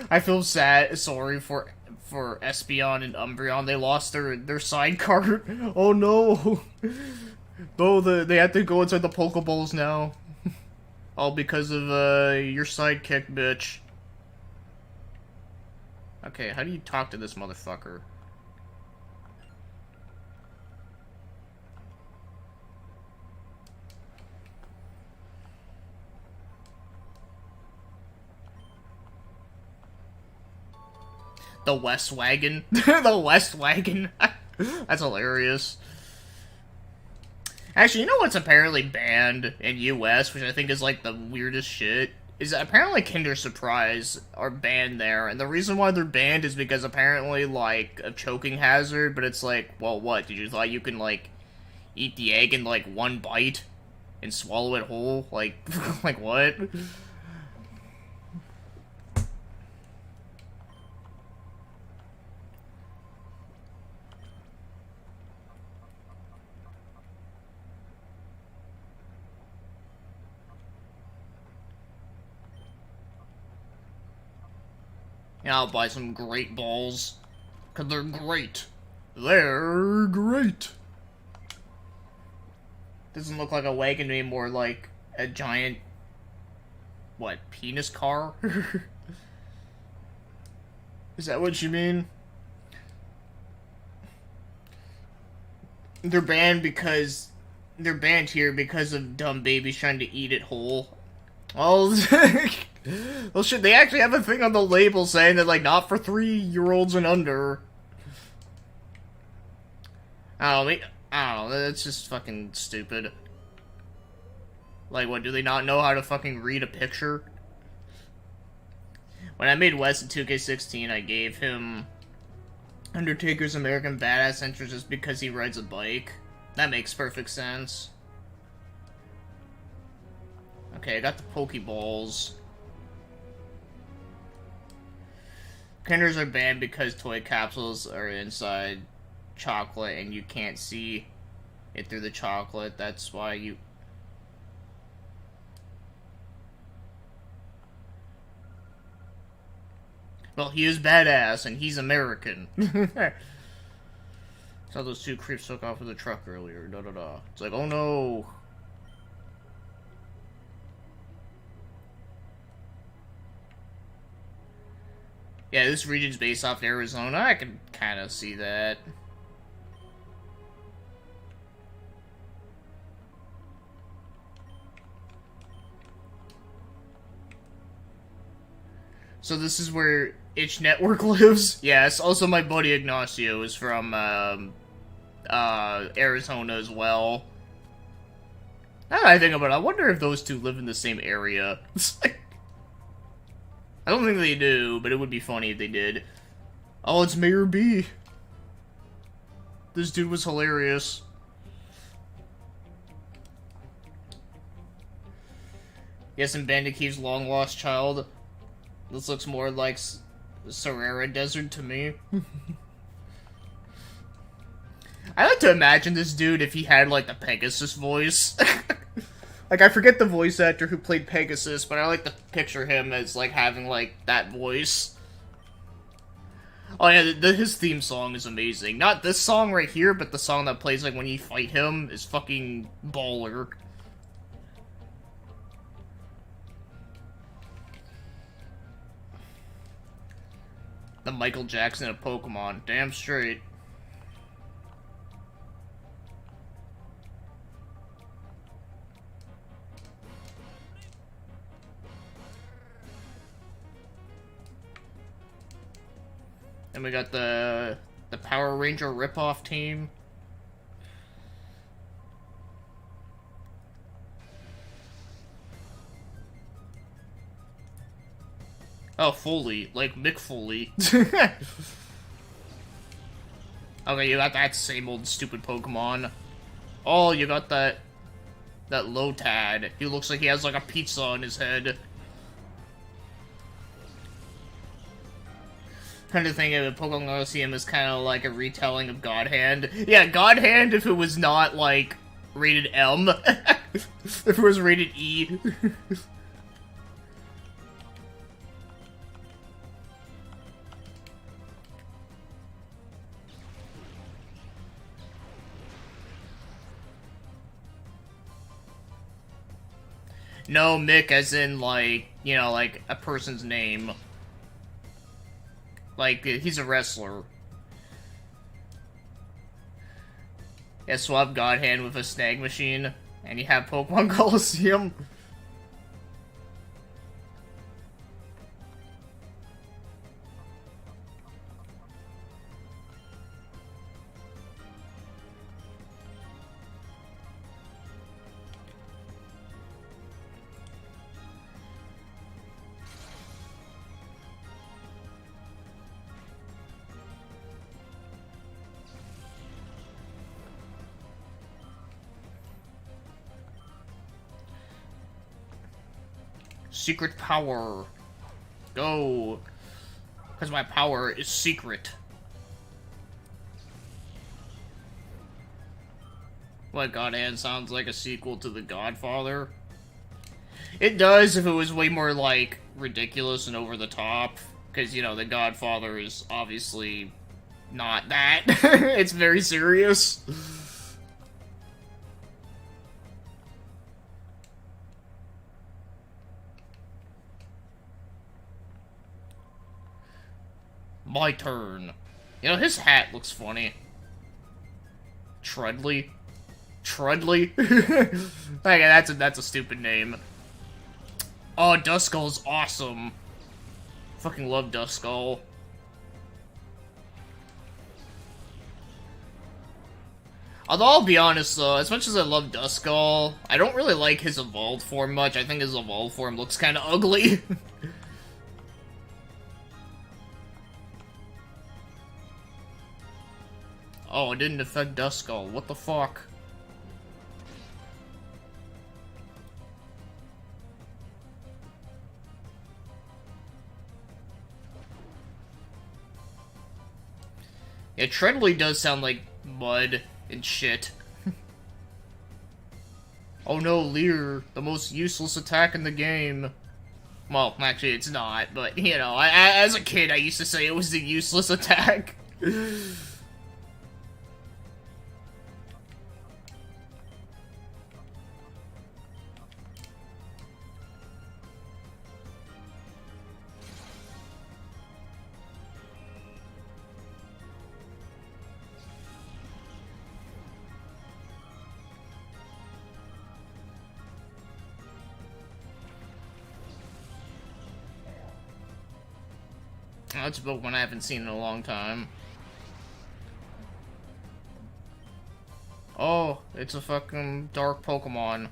I feel sorry for Espeon and Umbreon. They lost their sidecar. Oh no! Oh, they have to go inside the Pokeballs now. All because of your sidekick, bitch. Okay, how do you talk to this motherfucker? The West Wagon. The West Wagon. That's hilarious. Actually, you know what's apparently banned in US, which I think is like the weirdest shit? Is that apparently Kinder Surprise are banned there, and the reason why they're banned is because apparently, like, a choking hazard, but it's like, well, what? Did you thought you can, like, eat the egg in, like, one bite and swallow it whole? Like, like, what? Yeah, I'll buy some great balls. Cause they're great. They're great. Doesn't look like a wagon anymore, like a giant, what, penis car? Is that what you mean? They're banned here because of dumb babies trying to eat it whole. Well, well, shit, they actually have a thing on the label saying that, like, not for 3-year-olds and under. I don't know, that's just fucking stupid. Like, what, do they not know how to fucking read a picture? When I made Wes in 2K16, I gave him Undertaker's American Badass entrance just because he rides a bike. That makes perfect sense. Okay, I got the Pokeballs. Kinders are banned because toy capsules are inside chocolate and you can't see it through the chocolate. That's why you... Well, he is badass and he's American. Saw those two creeps took off with the truck earlier. Da da da. It's like, oh no. Yeah, this region's based off Arizona. I can kind of see that. So this is where Itch Network lives? Yes, also my buddy Ignacio is from, Arizona as well. Now that I think about it, I wonder if those two live in the same area. I don't think they do, but it would be funny if they did. Oh, it's Mayor B. This dude was hilarious. Yes, and Bandicoo's long-lost child. This looks more like Sahara Desert to me. I like to imagine this dude if he had, like, the Pegasus voice. Like, I forget the voice actor who played Pegasus, but I like to picture him as, like, having, like, that voice. Oh yeah, his theme song is amazing. Not this song right here, but the song that plays, like, when you fight him is fucking baller. The Michael Jackson of Pokemon. Damn straight. And we got the Power Ranger ripoff team. Oh, Foley. Like Mick Foley. Okay, you got that same old stupid Pokemon. Oh, you got that Lotad. He looks like he has like a pizza on his head. Kind of think of Pokemon Colosseum as kind of like a retelling of God Hand. Yeah, God Hand if it was not like rated M. If it was rated E. No, Mick as in, like, you know, like, a person's name. Like, he's a wrestler. Yeah, swap God Hand with a snag machine, and you have Pokemon Colosseum. Secret power. Go. Because my power is secret. What, God Hand sounds like a sequel to The Godfather? It does if it was way more, like, ridiculous and over the top. Because, you know, The Godfather is obviously not that. It's very serious. My turn. You know, his hat looks funny. Trudley? Trudley? Okay, that's a stupid name. Oh, Duskull's awesome. Fucking love Duskull. Although, I'll be honest though, as much as I love Duskull, I don't really like his evolved form much. I think his evolved form looks kinda ugly. Oh, it didn't affect Duskull. What the fuck? Yeah, Treadley does sound like mud and shit. Oh no, Leer, the most useless attack in the game. Well, actually it's not, but, you know, as a kid I used to say it was the useless attack. That's a Pokemon I haven't seen in a long time. Oh, it's a fucking dark Pokemon.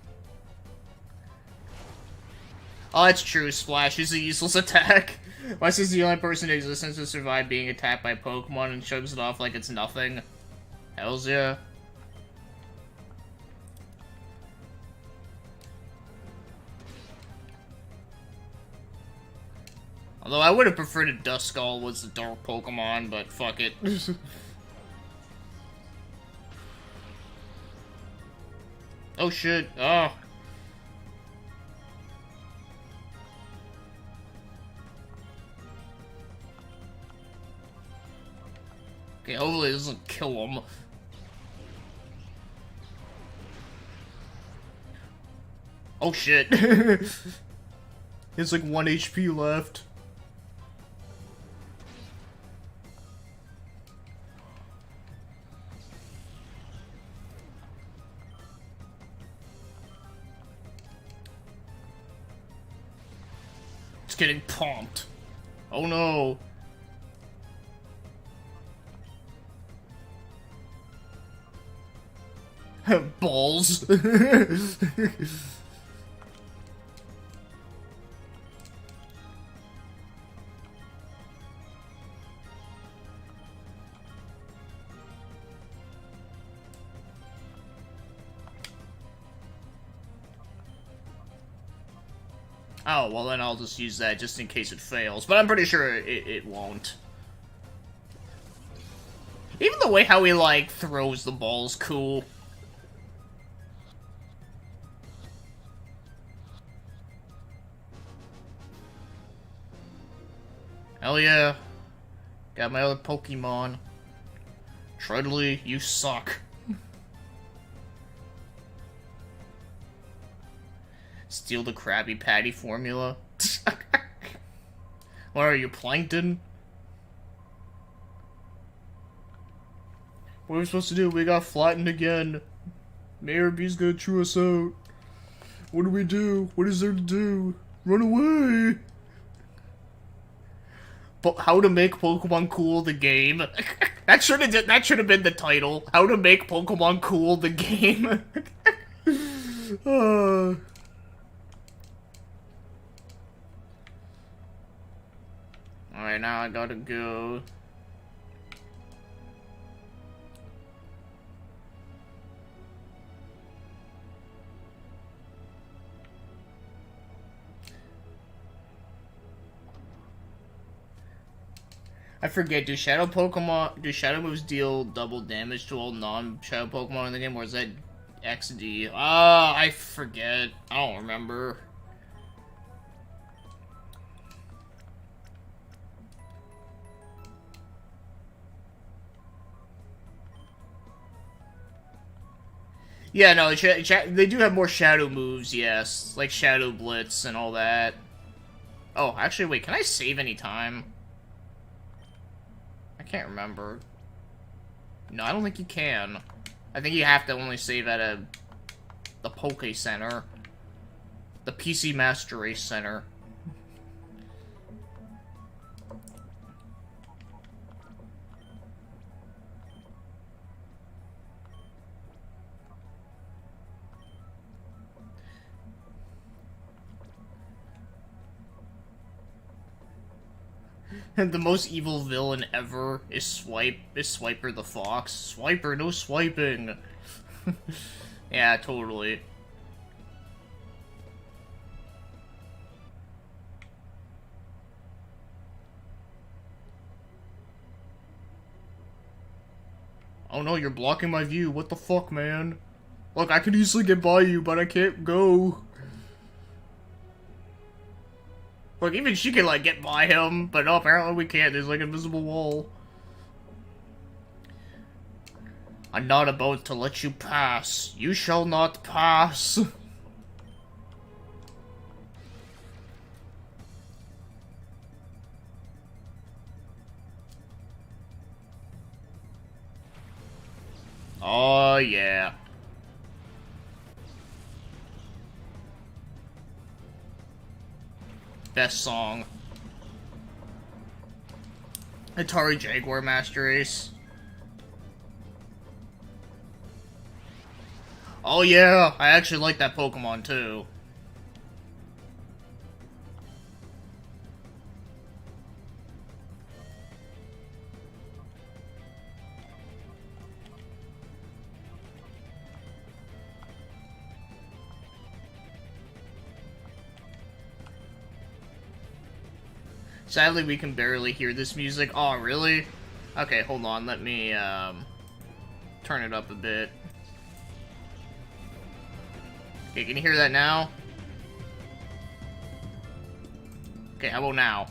Oh, that's true. Splash is a useless attack. West is the only person in existence to survive being attacked by Pokemon and shrugs it off like it's nothing. Hells yeah. Although I would have preferred if Duskull was the dark Pokemon, but fuck it. Oh shit. Oh. Okay, hopefully it doesn't kill him. Oh shit. It's like 1 HP left. It's getting pumped. Oh no. Balls. Oh, well then I'll just use that just in case it fails, but I'm pretty sure it won't. Even the way how he, like, throws the ball's cool. Hell yeah. Got my other Pokemon. Trudley, you suck. Steal the Krabby Patty formula. What are you, Plankton? What are we supposed to do? We got flattened again. Mayor B's gonna chew us out. What do we do? What is there to do? Run away! But how to make Pokemon cool the game. That should have been the title. How to make Pokemon cool the game. Alright, now I gotta go. I forget, do shadow moves deal double damage to all non-shadow Pokemon in the game, or is that XD? I forget. I don't remember. Yeah, no, they do have more shadow moves, yes. Like Shadow Blitz and all that. Oh, actually, wait, can I save any time? I can't remember. No, I don't think you can. I think you have to only save at the Poke Center. The PC Master Race Center. The most evil villain ever is Swiper the Fox. Swiper, no swiping. Yeah, totally. Oh no, you're blocking my view. What the fuck, man? Look, I could easily get by you, but I can't go. Look, even she can, like, get by him, but no, apparently we can't. There's, like, an invisible wall. I'm not about to let you pass. You shall not pass. Oh, yeah. Best song. Atari Jaguar Master Race. Oh yeah, I actually like that Pokemon too. Sadly, we can barely hear this music. Oh, really? Okay, hold on. Let me, turn it up a bit. Okay, can you hear that now? Okay, how about now?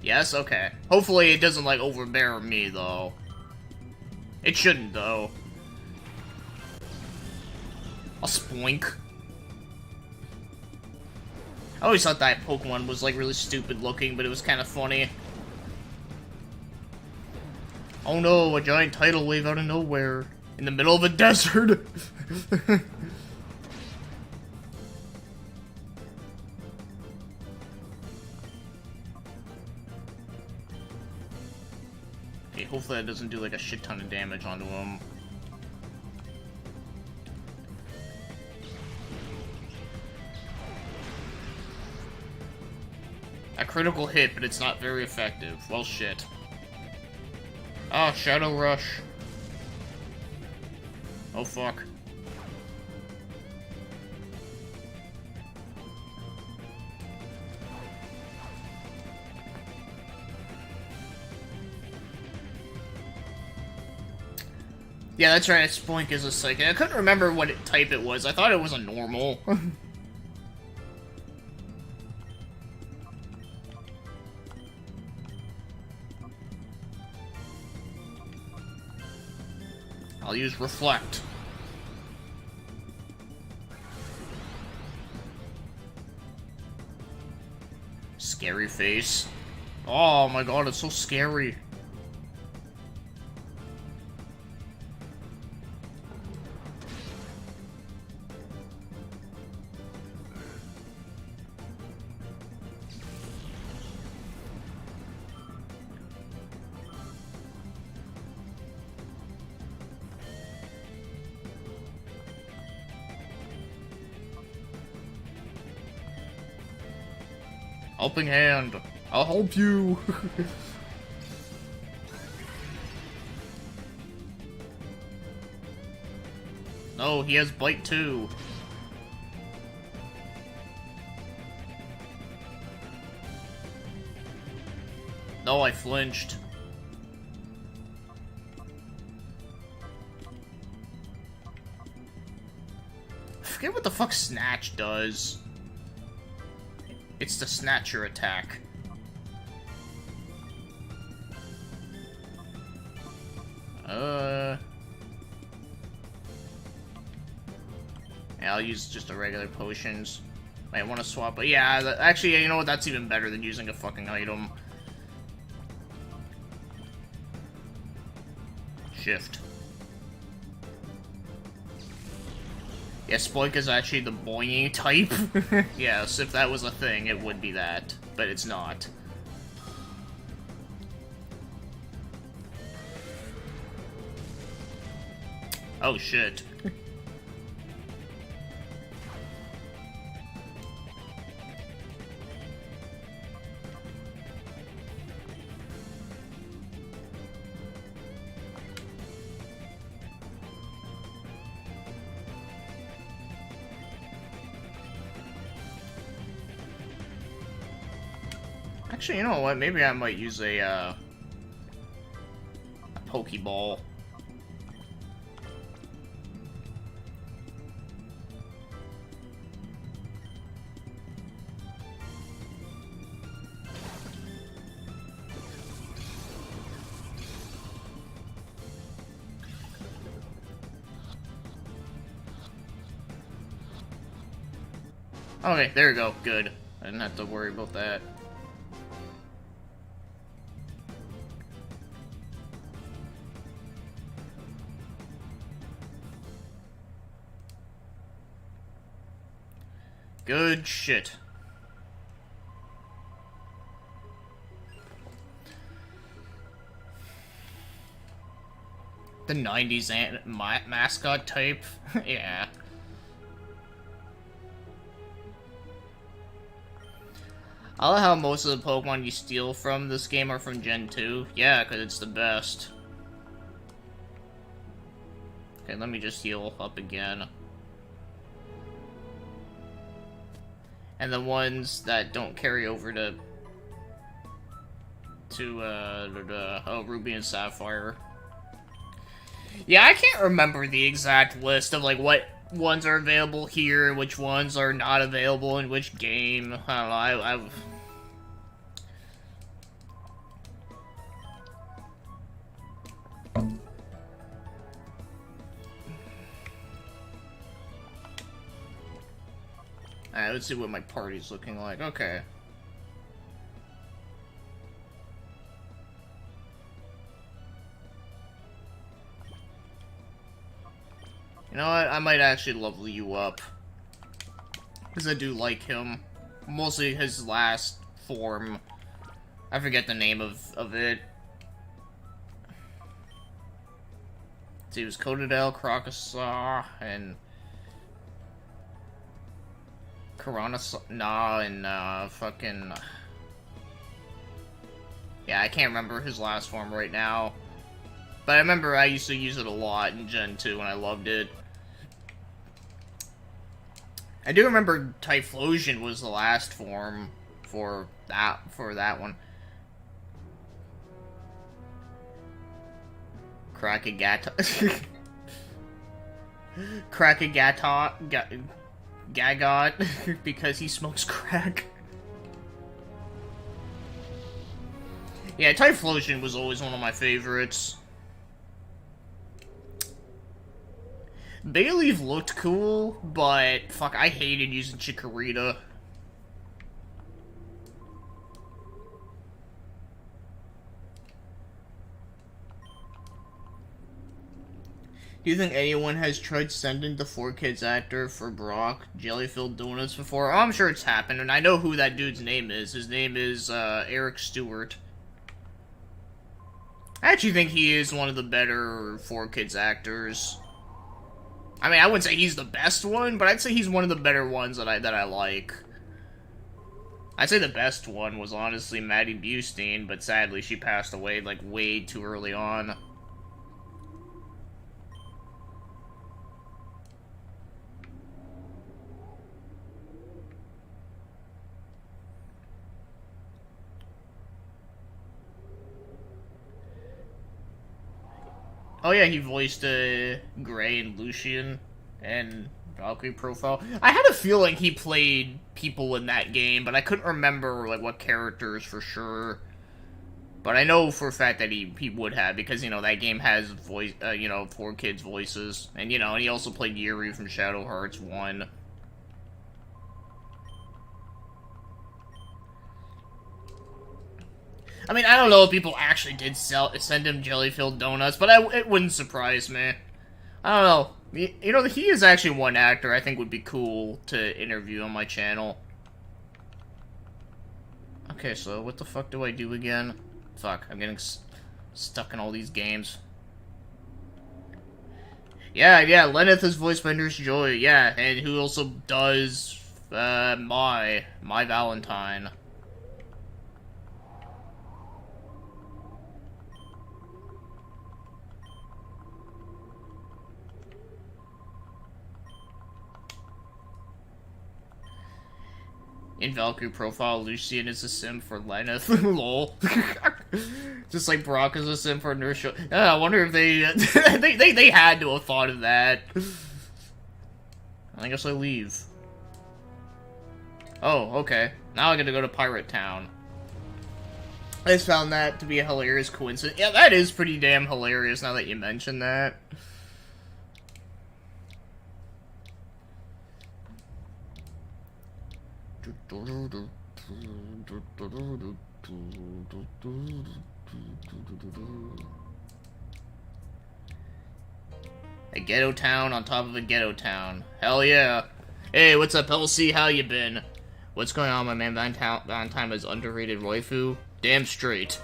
Yes? Okay. Hopefully it doesn't, like, overbear me, though. It shouldn't, though. A spoink. I always thought that Pokemon was, like, really stupid looking, but it was kind of funny. Oh no, a giant tidal wave out of nowhere. In the middle of a desert! Okay, hopefully that doesn't do, like, a shit ton of damage onto him. A critical hit, but it's not very effective. Well, shit. Ah, Shadow Rush. Oh, fuck. Yeah, that's right, Spoink is a psychic. I couldn't remember what type it was. I thought it was a normal. I'll use Reflect. Scary face. Oh my god, it's so scary. Helping hand. I'll help you. No, he has bite too. No, I flinched. I forget what the fuck Snatch does. It's the Snatcher attack. Yeah, I'll use just the regular potions. Might want to swap, but yeah, actually, you know what? That's even better than using a fucking item. Shift. Yeah, Spoink is actually the boinging type. Yes, if that was a thing, it would be that, but it's not. Oh shit. Actually, you know what? Maybe I might use a Pokeball. Okay, there we go. Good. I didn't have to worry about that. Good shit. The 90s mascot type? Yeah. I love how most of the Pokemon you steal from this game are from Gen 2. Yeah, because it's the best. Okay, let me just heal up again. And the ones that don't carry over to Ruby and Sapphire. Yeah, I can't remember the exact list of, like, what ones are available here, which ones are not available in which game. I don't know, Alright, let's see what my party's looking like. Okay. You know what? I might actually level you up. Because I do like him. Mostly his last form. I forget the name of it. So he was Cotodile, Crocosaw, and Corona, and fucking... Yeah, I can't remember his last form right now. But I remember I used to use it a lot in Gen 2 and I loved it. I do remember Typhlosion was the last form for that one. Gagot, because he smokes crack. Yeah, Typhlosion was always one of my favorites. Bayleaf looked cool, but fuck, I hated using Chikorita. Do you think anyone has tried sending the 4Kids actor for Brock jelly-filled donuts before? Oh, I'm sure it's happened, and I know who that dude's name is. His name is, Eric Stewart. I actually think he is one of the better 4Kids actors. I mean, I wouldn't say he's the best one, but I'd say he's one of the better ones that I like. I'd say the best one was honestly Maddie Bustine, but sadly she passed away, like, way too early on. Oh yeah, he voiced Gray and Lucian and Valkyrie Profile. I had a feeling he played people in that game, but I couldn't remember like what characters for sure. But I know for a fact that he would have, because, that game has voice, 4 kids' voices. And, and he also played Yuri from Shadow Hearts 1. I mean, I don't know if people actually did send him jelly-filled donuts, but it wouldn't surprise me. I don't know. He is actually one actor I think would be cool to interview on my channel. Okay, so what the fuck do I do again? Fuck, I'm getting stuck in all these games. Yeah, Lenneth is voiced by Nurse Joy, yeah, and who also does, my Valentine. In Valkyrie profile, Lucian is a sim for Lenneth. Lol. Just like Brock is a sim for Nurse. I wonder if they they had to have thought of that. I guess I leave. Oh, okay. Now I gotta go to Pirate Town. I just found that to be a hilarious coincidence. Yeah, that is pretty damn hilarious now that you mention that. A ghetto town on top of a ghetto town. Hell yeah. Hey, what's up, LC? How you been? What's going on, my man? Valentine is underrated waifu? Damn straight.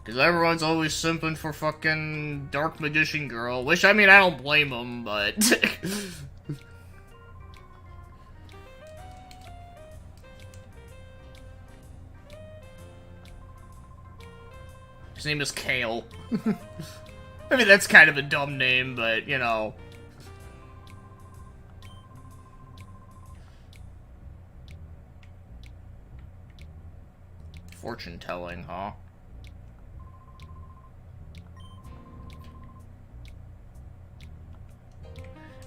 Because everyone's always simping for fucking Dark Magician Girl. Which, I mean, I don't blame them, but... His name is Kale. I mean, that's kind of a dumb name, but, Fortune telling, huh?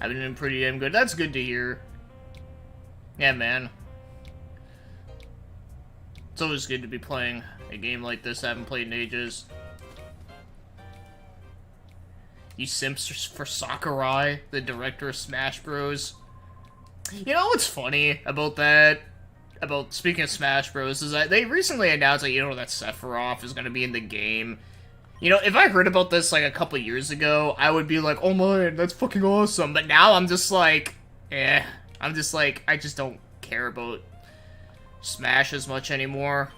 I've been doing pretty damn good. That's good to hear. Yeah, man. It's always good to be playing a game like this I haven't played in ages. You simps for Sakurai, the director of Smash Bros. You know what's funny about that? Speaking of Smash Bros, is that they recently announced that, that Sephiroth is going to be in the game. If I heard about this, like, a couple years ago, I would be like, oh man, that's fucking awesome. But now I'm just like, I'm just like, I just don't care about Smash as much anymore.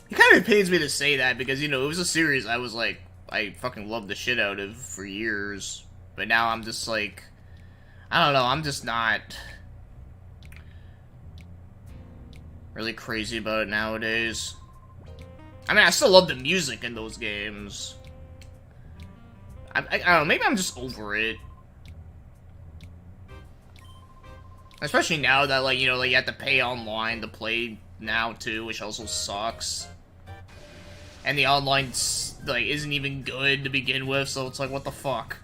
It kind of pains me to say that, because, it was a series I was like, I fucking loved the shit out of for years. But now I'm just like, I don't know, I'm just not really crazy about it nowadays. I mean, I still love the music in those games. I don't know, maybe I'm just over it. Especially now that, like, you have to pay online to play now, too, which also sucks. And the online, like, isn't even good to begin with, so it's like, what the fuck?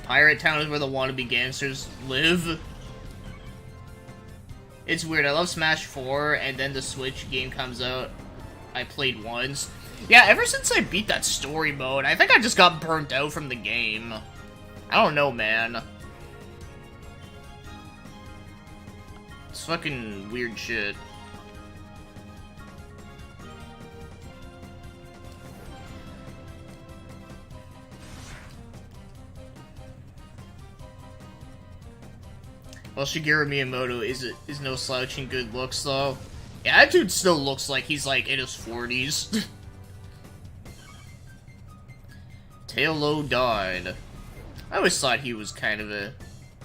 Pirate Town is where the wannabe gangsters live. It's weird, I love Smash 4, and then the Switch game comes out. I played once. Yeah, ever since I beat that story mode, I think I just got burnt out from the game. I don't know, man. It's fucking weird shit. Well, Shigeru Miyamoto is no slouch in good looks, though. Yeah, that dude still looks like he's, like, in his 40s. Tailo died. I always thought he was kind of a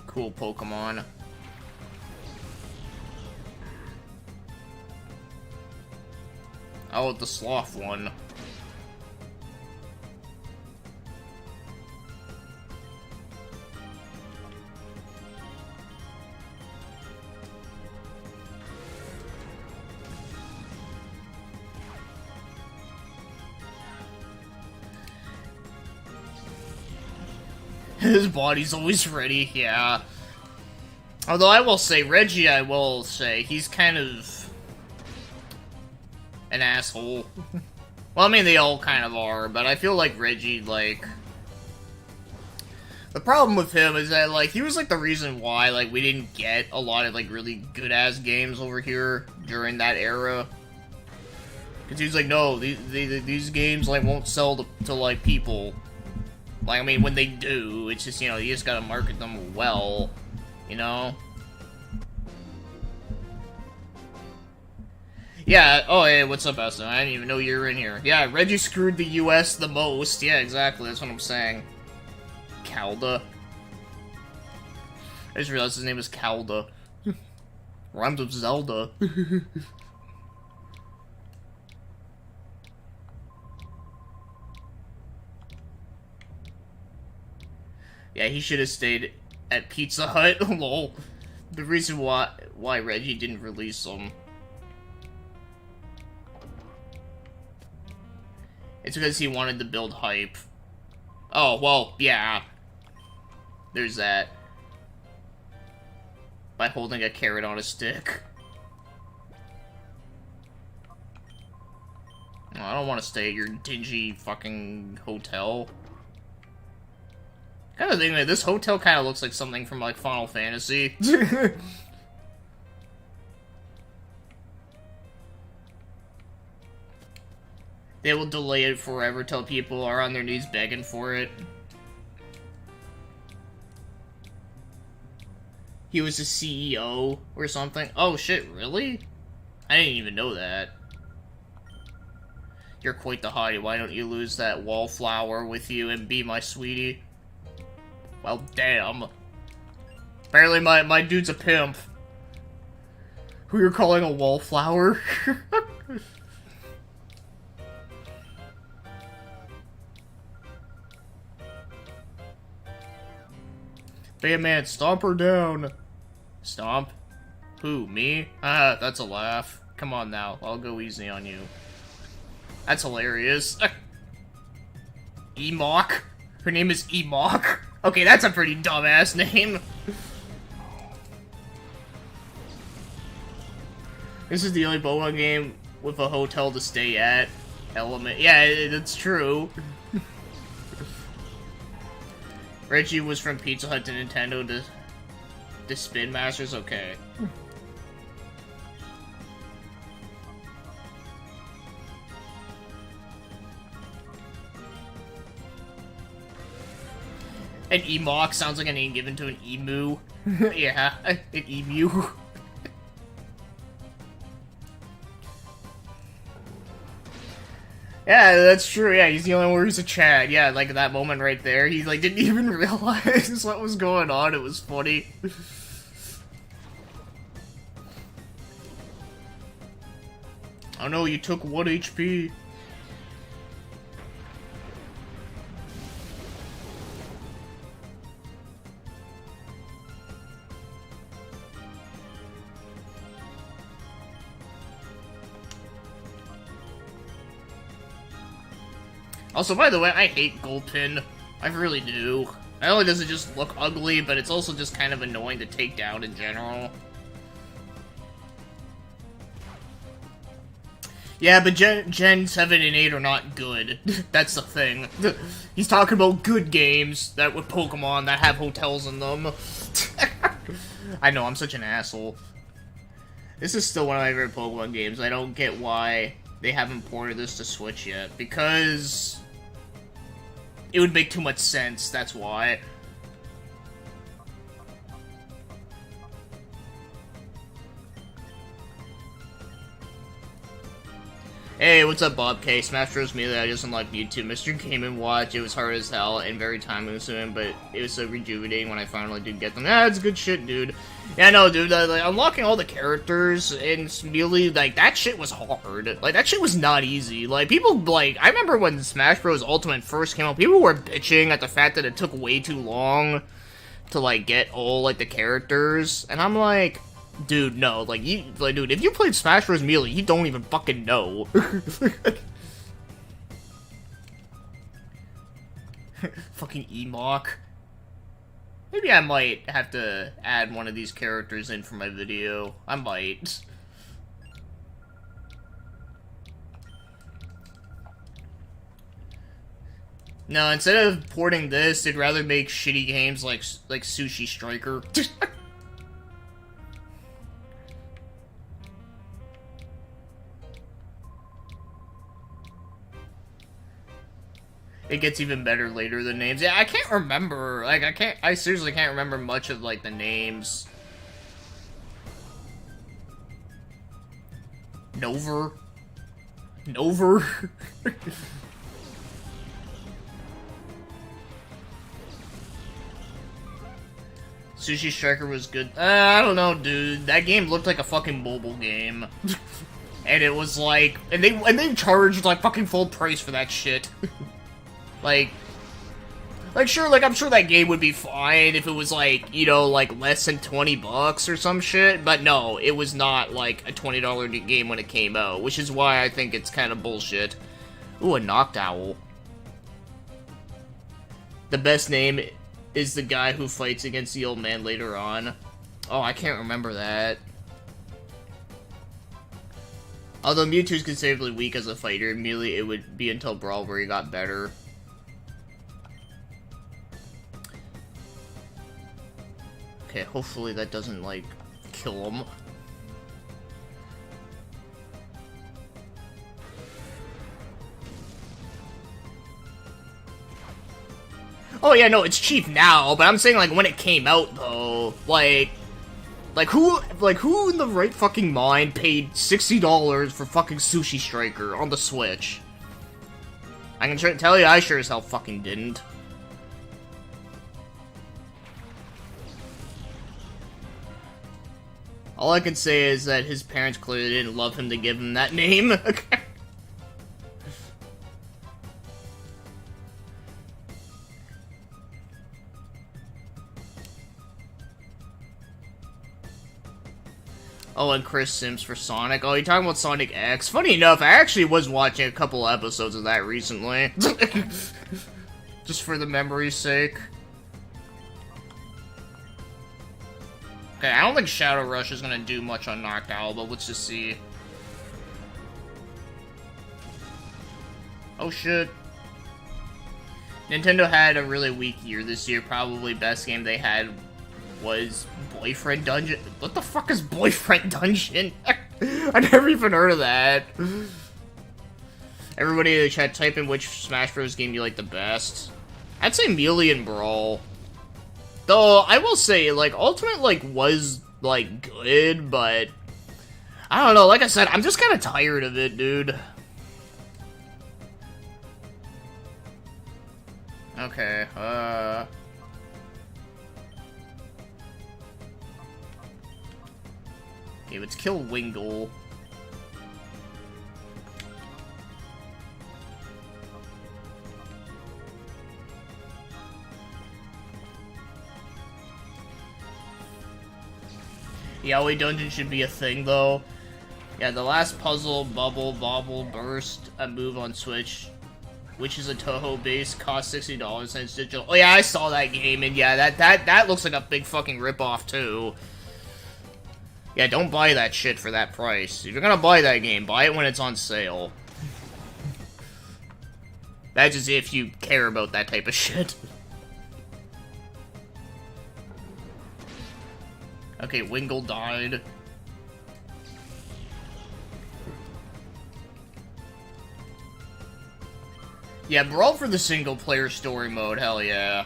cool Pokemon. Oh, the sloth one. His body's always ready, yeah. Although I will say, Reggie, he's kind of an asshole. Well, I mean, they all kind of are, but I feel like Reggie, like... The problem with him is that, like, he was, like, the reason why, like, we didn't get a lot of, like, really good-ass games over here during that era. Because he was like, no, these games, like, won't sell to, like, people. Like, I mean, when they do, it's just, you know, you just gotta market them well, you know? Yeah, oh, hey, what's up, Aston? I didn't even know you were in here. Yeah, Reggie screwed the US the most. Yeah, exactly, that's what I'm saying. Calda. I just realized his name is Calda. Rhymes with Zelda. Yeah, he should have stayed at Pizza Hut. Lol. The reason why Reggie didn't release them. It's because he wanted to build hype. Oh, well, yeah. There's that. By holding a carrot on a stick. Oh, I don't want to stay at your dingy fucking hotel. Kind of think that this hotel kind of looks like something from, like, Final Fantasy. They will delay it forever till people are on their knees begging for it. He was a CEO or something. Oh shit, really? I didn't even know that. You're quite the hottie. Why don't you lose that wallflower with you and be my sweetie? Well, damn. Apparently my dude's a pimp. Who you're calling a wallflower? Man, stomp her down. Stomp? Who, me? Ah, that's a laugh. Come on now, I'll go easy on you. That's hilarious. Emok? Her name is Emok? Okay, that's a pretty dumbass name. This is the only Pokemon game with a hotel to stay at. Element. Yeah, that's true. Reggie was from Pizza Hut to Nintendo to Spin Masters? Okay. An Emok sounds like a name given to an emu. Yeah, an emu. Yeah, that's true. Yeah, he's the only one who's a Chad. Yeah, like that moment right there, he like didn't even realize what was going on. It was funny. Oh no, you took 1 HP. Also, by the way, I hate Gulpin. I really do. Not only does it just look ugly, but it's also just kind of annoying to take down in general. Yeah, but Gen 7 and 8 are not good. That's the thing. He's talking about good games that with Pokemon that have hotels in them. I know, I'm such an asshole. This is still one of my favorite Pokemon games. I don't get why they haven't ported this to Switch yet. Because it would make too much sense, that's why. Hey, what's up, Bob K? Smash Bros. Melee, I just unlocked YouTube. Mr. Game & Watch, it was hard as hell and very time-consuming, but it was so rejuvenating when I finally did get them. Ah, it's good shit, dude. Yeah, no, dude, like, unlocking all the characters in Melee, like, that shit was hard. Like, that shit was not easy. Like, people, like, I remember when Smash Bros. Ultimate first came out, people were bitching at the fact that it took way too long to, like, get all, like, the characters, and I'm like, dude, no, like, dude, if you played Smash Bros. Melee, you don't even fucking know. Fucking Emok. Maybe I might have to add one of these characters in for my video. I might. No, instead of porting this, they'd rather make shitty games like Sushi Striker. It gets even better later, the names. Yeah, I can't remember. Like, I seriously can't remember much of, like, the names. Nover? Sushi Striker was good. I don't know, dude. That game looked like a fucking mobile game. And it was like... And they charged, like, fucking full price for that shit. Like, sure, like, I'm sure that game would be fine if it was, like, you know, like, less than 20 bucks or some shit, but no, it was not, like, a $20 game when it came out, which is why I think it's kind of bullshit. Ooh, a Knocked Owl. The best name is the guy who fights against the old man later on. Oh, I can't remember that. Although Mewtwo's considerably weak as a fighter, immediately it would be until Brawl where he got better. Okay, hopefully that doesn't, like, kill him. Oh yeah, no, it's cheap now, but I'm saying, like, when it came out, though, like who in the right fucking mind paid $60 for fucking Sushi Striker on the Switch? I can tell you, I sure as hell fucking didn't. All I can say is that his parents clearly didn't love him to give him that name. Oh, and Chris Sims for Sonic. Oh, you're talking about Sonic X? Funny enough, I actually was watching a couple episodes of that recently. Just for the memory's sake. Okay, I don't think Shadow Rush is gonna do much on Knocked Owl, but let's just see. Oh shit. Nintendo had a really weak year this year. Probably best game they had was Boyfriend Dungeon. What the fuck is Boyfriend Dungeon? I never even heard of that. Everybody in the chat, type in which Smash Bros. Game you like the best. I'd say Melee and Brawl. Though, I will say, like, Ultimate, like, was, like, good, but... I don't know, like I said, I'm just kind of tired of it, dude. Okay, okay, let's kill Wingull. Yaoi Dungeon should be a thing, though. Yeah, the last puzzle, Bubble, Bobble, Burst, a move on Switch, which is a Toho base, cost $60 and it's digital. Oh yeah, I saw that game, and yeah, that looks like a big fucking ripoff, too. Yeah, don't buy that shit for that price. If you're gonna buy that game, buy it when it's on sale. That's just if you care about that type of shit. Okay, Wingull died. Yeah, Brawl for the single-player story mode, hell yeah.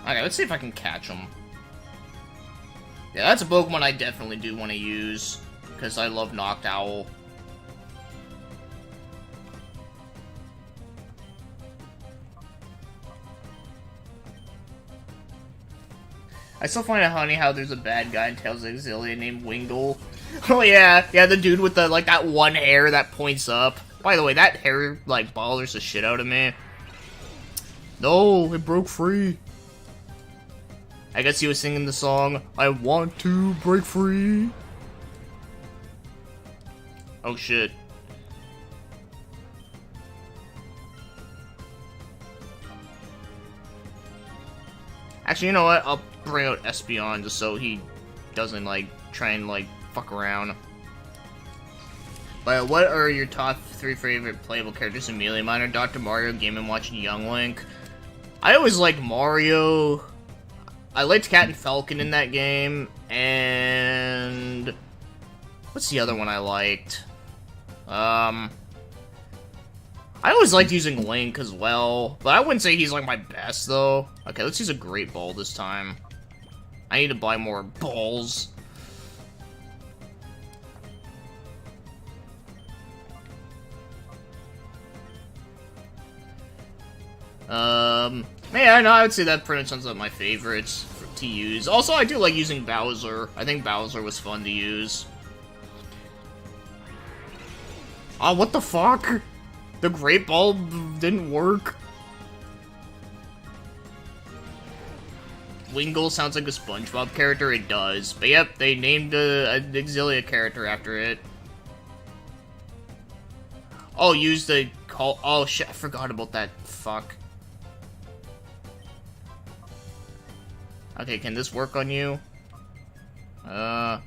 Okay, let's see if I can catch him. Yeah, that's a Pokemon I definitely do want to use, because I love Knocked Owl. I still find it funny how there's a bad guy in Tales of Exilium named Wingull. Oh yeah, yeah, the dude with the, like, that one hair that points up. By the way, that hair, like, bothers the shit out of me. No, it broke free. I guess he was singing the song, I want to break free. Oh shit. Actually, you know what? I'll bring out Espeon just so he doesn't, like, try and, like, fuck around. But what are your top 3 favorite playable characters in Melee? Mine are Dr. Mario, Game & Watch, and Young Link. I always liked Mario. I liked Cat and Falcon in that game. And... what's the other one I liked? I always liked using Link as well. But I wouldn't say he's, like, my best, though. Okay, let's use a Great Ball this time. I need to buy more balls. Yeah, no, I would say that pretty much sums up my favorites to use. Also, I do like using Bowser. I think Bowser was fun to use. Oh, what the fuck? The Great Ball didn't work. Wingull sounds like a SpongeBob character. It does. But yep, they named an Exilia character after it. Oh, use the call. Oh shit, I forgot about that. Fuck. Okay, can this work on you? I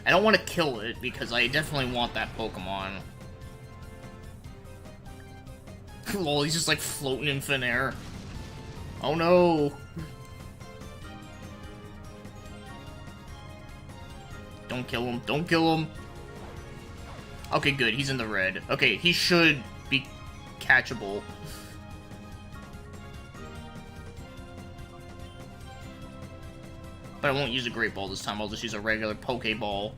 don't want to kill it, because I definitely want that Pokemon. Lol, he's just like floating in thin air. Oh no! Don't kill him, don't kill him! Okay, good, he's in the red. Okay, he should be catchable. But I won't use a Great Ball this time, I'll just use a regular Pokeball.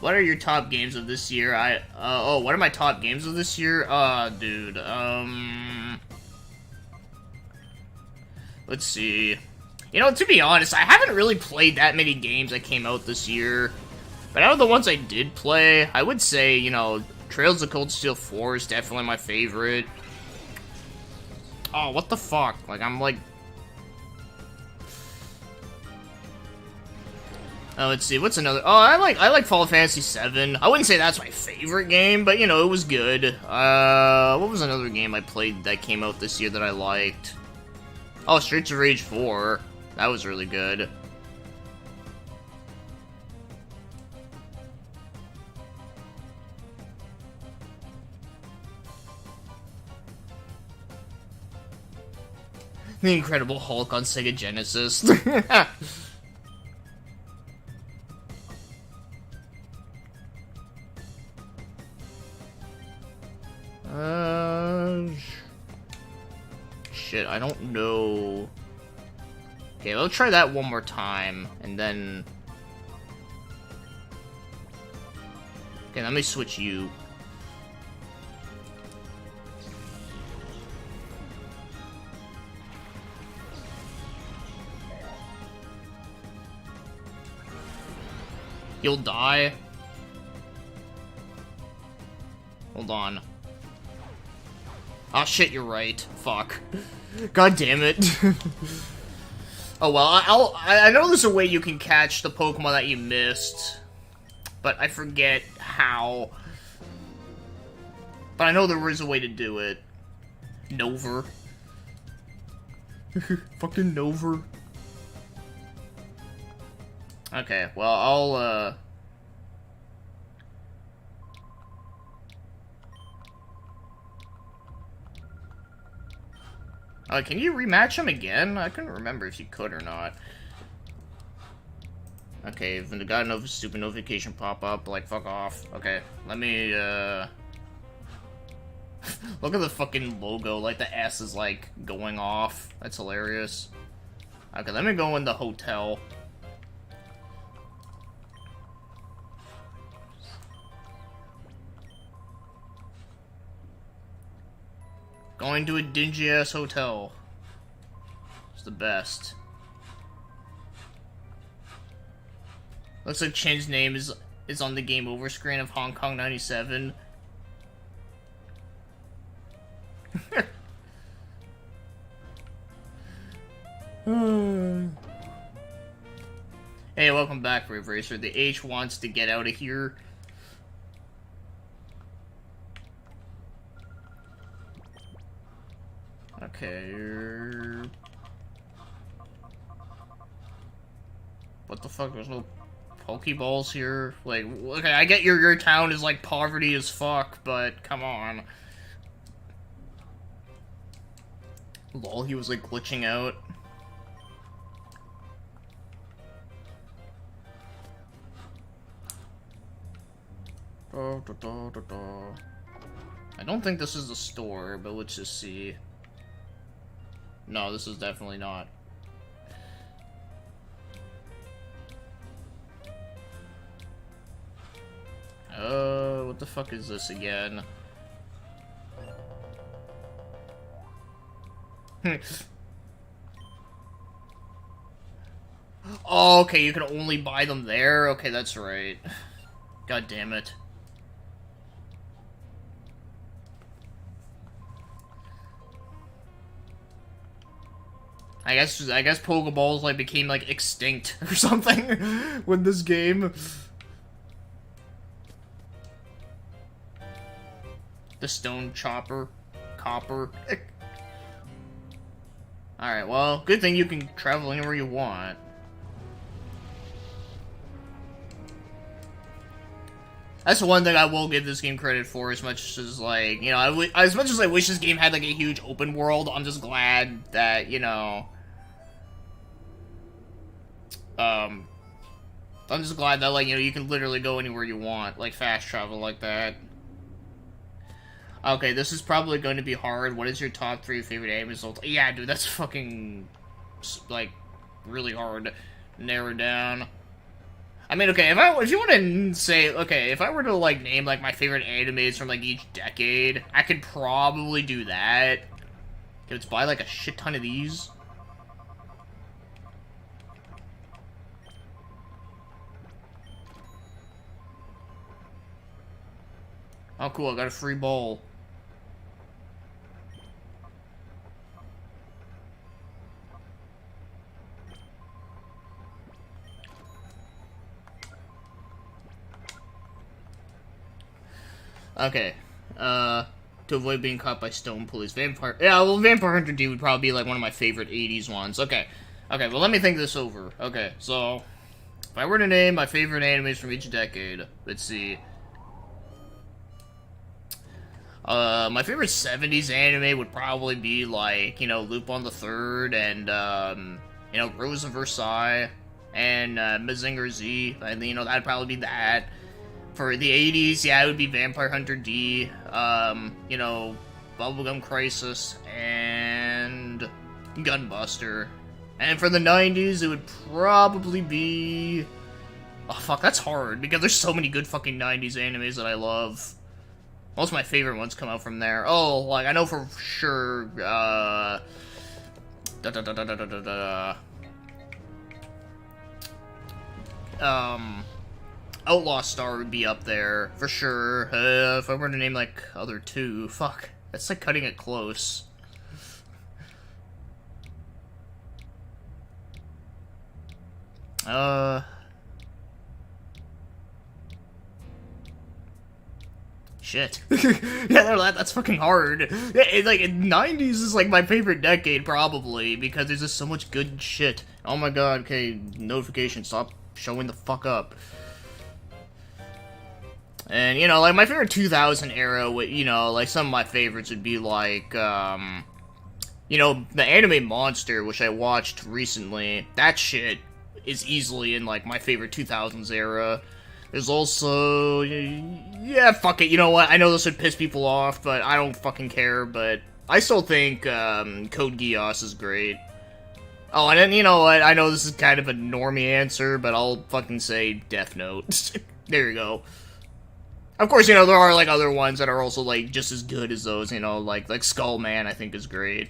What are your top games of this year? Oh, what are my top games of this year? Dude, let's see. You know, to be honest, I haven't really played that many games that came out this year. But out of the ones I did play, I would say, you know, Trails of Cold Steel 4 is definitely my favorite. Oh, what the fuck? Like, I'm like... Oh, let's see, what's another... Oh, I like Final Fantasy 7. I wouldn't say that's my favorite game, but, you know, it was good. What was another game I played that came out this year that I liked? Oh, Streets of Rage 4. That was really good. The Incredible Hulk on Sega Genesis. Shit, I don't know. Okay, let's try that one more time, and then... Okay, let me switch you. You'll die? Hold on. Oh shit, you're right. Fuck. God damn it. Oh well, I know there's a way you can catch the Pokemon that you missed, but I forget how. But I know there is a way to do it. Nover. Fucking Nover. Okay, well, I'll, can you rematch him again? I couldn't remember if you could or not. Okay, if I got a stupid notification pop up, like, fuck off. Okay, let me, look at the fucking logo, like, the S is, like, going off. That's hilarious. Okay, let me go in the hotel. Going to a dingy-ass hotel. It's the best. Looks like Chen's name is on the game over screen of Hong Kong 97. Hey, welcome back, Brave Racer. The H wants to get out of here. Okay. What the fuck? There's no Pokeballs here? Like, okay, I get your town is like poverty as fuck, but come on. Lol, he was like glitching out. I don't think this is the store, but let's just see. No, this is definitely not. What the fuck is this again? Oh, okay, you can only buy them there? Okay, that's right. God damn it. I guess Pokeballs like became like extinct or something with this game. The stone chopper, copper. Alright, well, good thing you can travel anywhere you want. That's the one thing I will give this game credit for, as much as, like, you know, as much as I wish this game had, like, a huge open world, I'm just glad that, you know, I'm just glad that, like, you know, you can literally go anywhere you want, like, fast travel like that. Okay, this is probably going to be hard. What is your top 3 favorite anime results? Yeah, dude, that's fucking, like, really hard to narrow down. I mean, okay, if you want to say, okay, if I were to, like, name, like, my favorite animes from, like, each decade, I could probably do that. Okay, let's buy, like, a shit ton of these. Oh, cool, I got a free bowl. Okay, to avoid being caught by stone police. Vampire, yeah, well, Vampire Hunter D would probably be, like, one of my favorite 80s ones. Okay, well, let me think this over. Okay, so, if I were to name my favorite animes from each decade, let's see. My favorite 70s anime would probably be, like, you know, Lupin the Third, and, you know, Rose of Versailles, and, Mazinger Z, and, you know, that'd probably be that. For the 80s, yeah, it would be Vampire Hunter D, you know, Bubblegum Crisis, and Gunbuster. And for the 90s, it would probably be... Oh, fuck, that's hard, because there's so many good fucking 90s animes that I love. Most of my favorite ones come out from there. Oh, like, I know for sure, Outlaw Star would be up there, for sure. If I were to name, like, other two, fuck. That's, like, cutting it close. Shit. Yeah, that's fucking hard. Like, 90s is, like, my favorite decade, probably, because there's just so much good shit. Oh my god, okay, notification, stop showing the fuck up. And, you know, like, my favorite 2000 era, you know, like, some of my favorites would be, like, you know, the anime Monster, which I watched recently. That shit is easily in, like, my favorite 2000s era. There's also... Yeah, fuck it, you know what? I know this would piss people off, but I don't fucking care, but I still think, Code Geass is great. Oh, and then, you know what? I know this is kind of a normie answer, but I'll fucking say Death Note. There you go. Of course, you know, there are, like, other ones that are also, like, just as good as those, you know, like Skullman, I think, is great.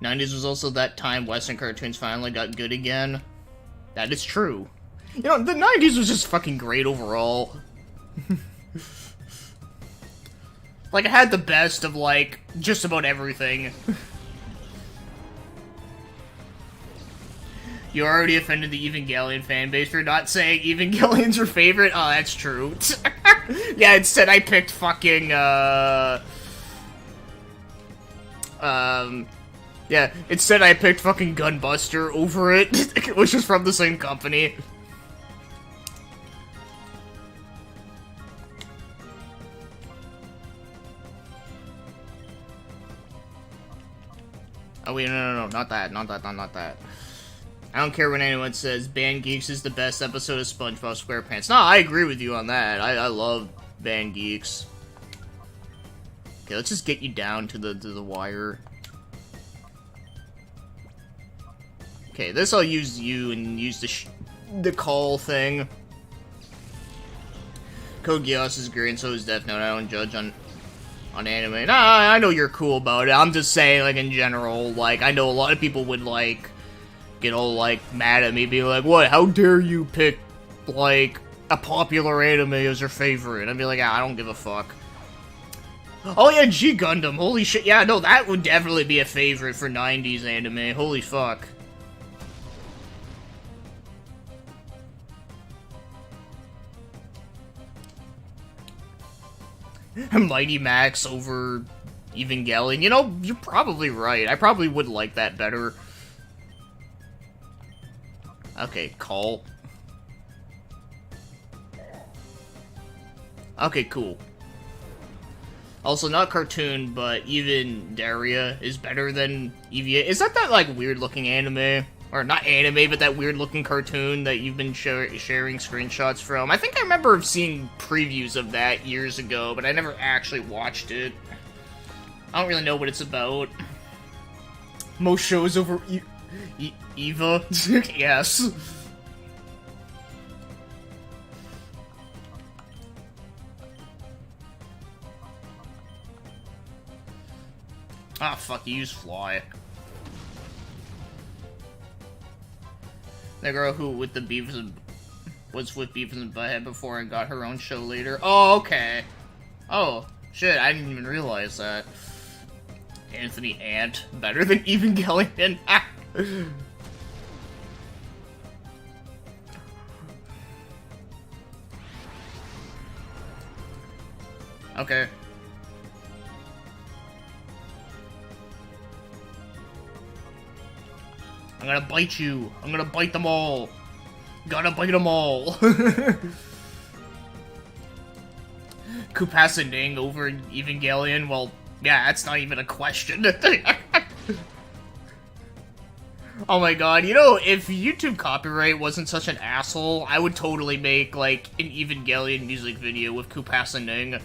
90s was also that time Western cartoons finally got good again. That is true. You know, the 90s was just fucking great overall. Like, it had the best of, like, just about everything. You already offended the Evangelion fan base for not saying Evangelion's your favorite? Oh, that's true. Yeah, instead I picked fucking, yeah, instead I picked fucking Gunbuster over it, which is from the same company. Oh wait, no, not that. I don't care when anyone says Band Geeks is the best episode of SpongeBob SquarePants. No, I agree with you on that. I love Band Geeks. Okay, let's just get you down to the wire. Okay, this I'll use you and use the call thing. Code Geass is great and so is Death Note. I don't judge on anime. Nah, I know you're cool about it. I'm just saying, like, in general, like, I know a lot of people would, like, get all, like, mad at me, being like, what, how dare you pick, like, a popular anime as your favorite? I'd be like, I don't give a fuck. Oh yeah, G Gundam, holy shit, yeah, no, that would definitely be a favorite for 90s anime, holy fuck. Mighty Max over Evangelion. You know, you're probably right. I probably would like that better. Okay, call. Okay, cool. Also, not cartoon, but even Daria is better than EVA. Is that like, weird-looking anime? Or not anime, but that weird-looking cartoon that you've been sharing screenshots from. I think I remember seeing previews of that years ago, but I never actually watched it. I don't really know what it's about. Most shows over Eva? Yes. Ah, fuck, you use Fly. The girl who with the Beavis and was with Beavis and Butthead before and got her own show later. Oh, okay. Oh, shit, I didn't even realize that. Anthony Ant, better than Evangelion. Okay. I'm gonna bite you. I'm gonna bite them all. Gotta bite them all. Kupasanding over Evangelion? Well, yeah, that's not even a question. Oh my god, you know, if YouTube copyright wasn't such an asshole, I would totally make, like, an Evangelion music video with Kupasanding.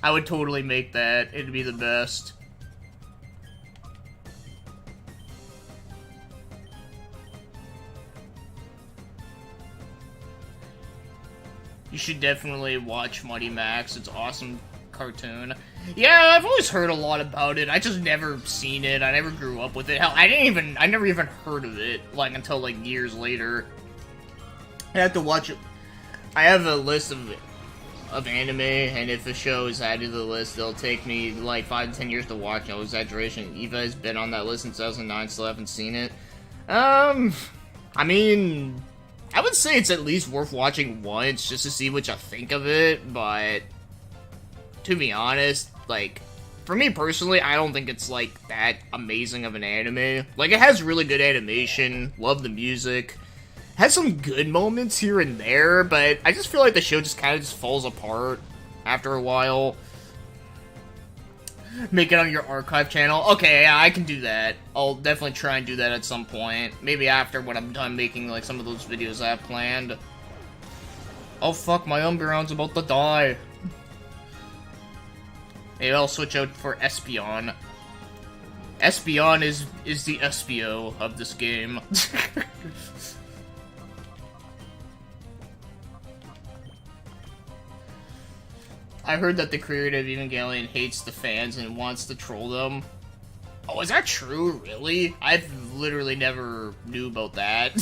I would totally make that. It'd be the best. You should definitely watch Mighty Max. It's an awesome cartoon. Yeah, I've always heard a lot about it. I just never seen it. I never grew up with it. Hell, I never even heard of it, like, until, like, years later. I have to watch it. I have a list of anime, and if a show is added to the list, it'll take me, like, 5 to 10 years to watch. No exaggeration. Eva has been on that list since 2009, still haven't seen it. I mean, I would say it's at least worth watching once, just to see what you think of it, but to be honest, like, for me personally, I don't think it's, like, that amazing of an anime. Like, it has really good animation, love the music, has some good moments here and there, but I just feel like the show just kind of just falls apart after a while. Make it on your archive channel. Okay, yeah, I can do that. I'll definitely try and do that at some point. Maybe after when I'm done making, like, some of those videos I have planned. Oh, fuck, my Umbreon's about to die. Maybe I'll switch out for Espeon. Espeon is the Espio of this game. I heard that the creator of Evangelion hates the fans and wants to troll them. Oh, is that true? Really? I've literally never knew about that.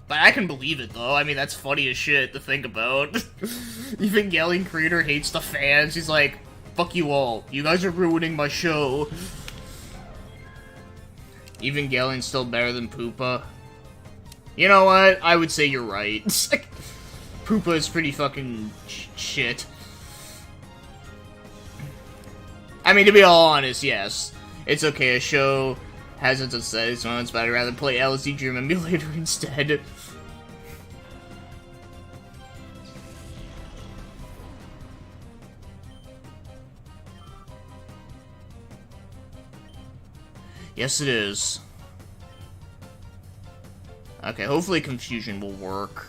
But I can believe it, though. I mean, that's funny as shit to think about. Evangelion creator hates the fans. He's like, fuck you all. You guys are ruining my show. Evangelion's still better than Poopa. You know what? I would say you're right. Poopa is pretty fucking shit. I mean, to be all honest, yes. It's okay, a show has its aesthetics moments, but I'd rather play LSD Dream Emulator instead. Yes, it is. Okay, hopefully Confusion will work.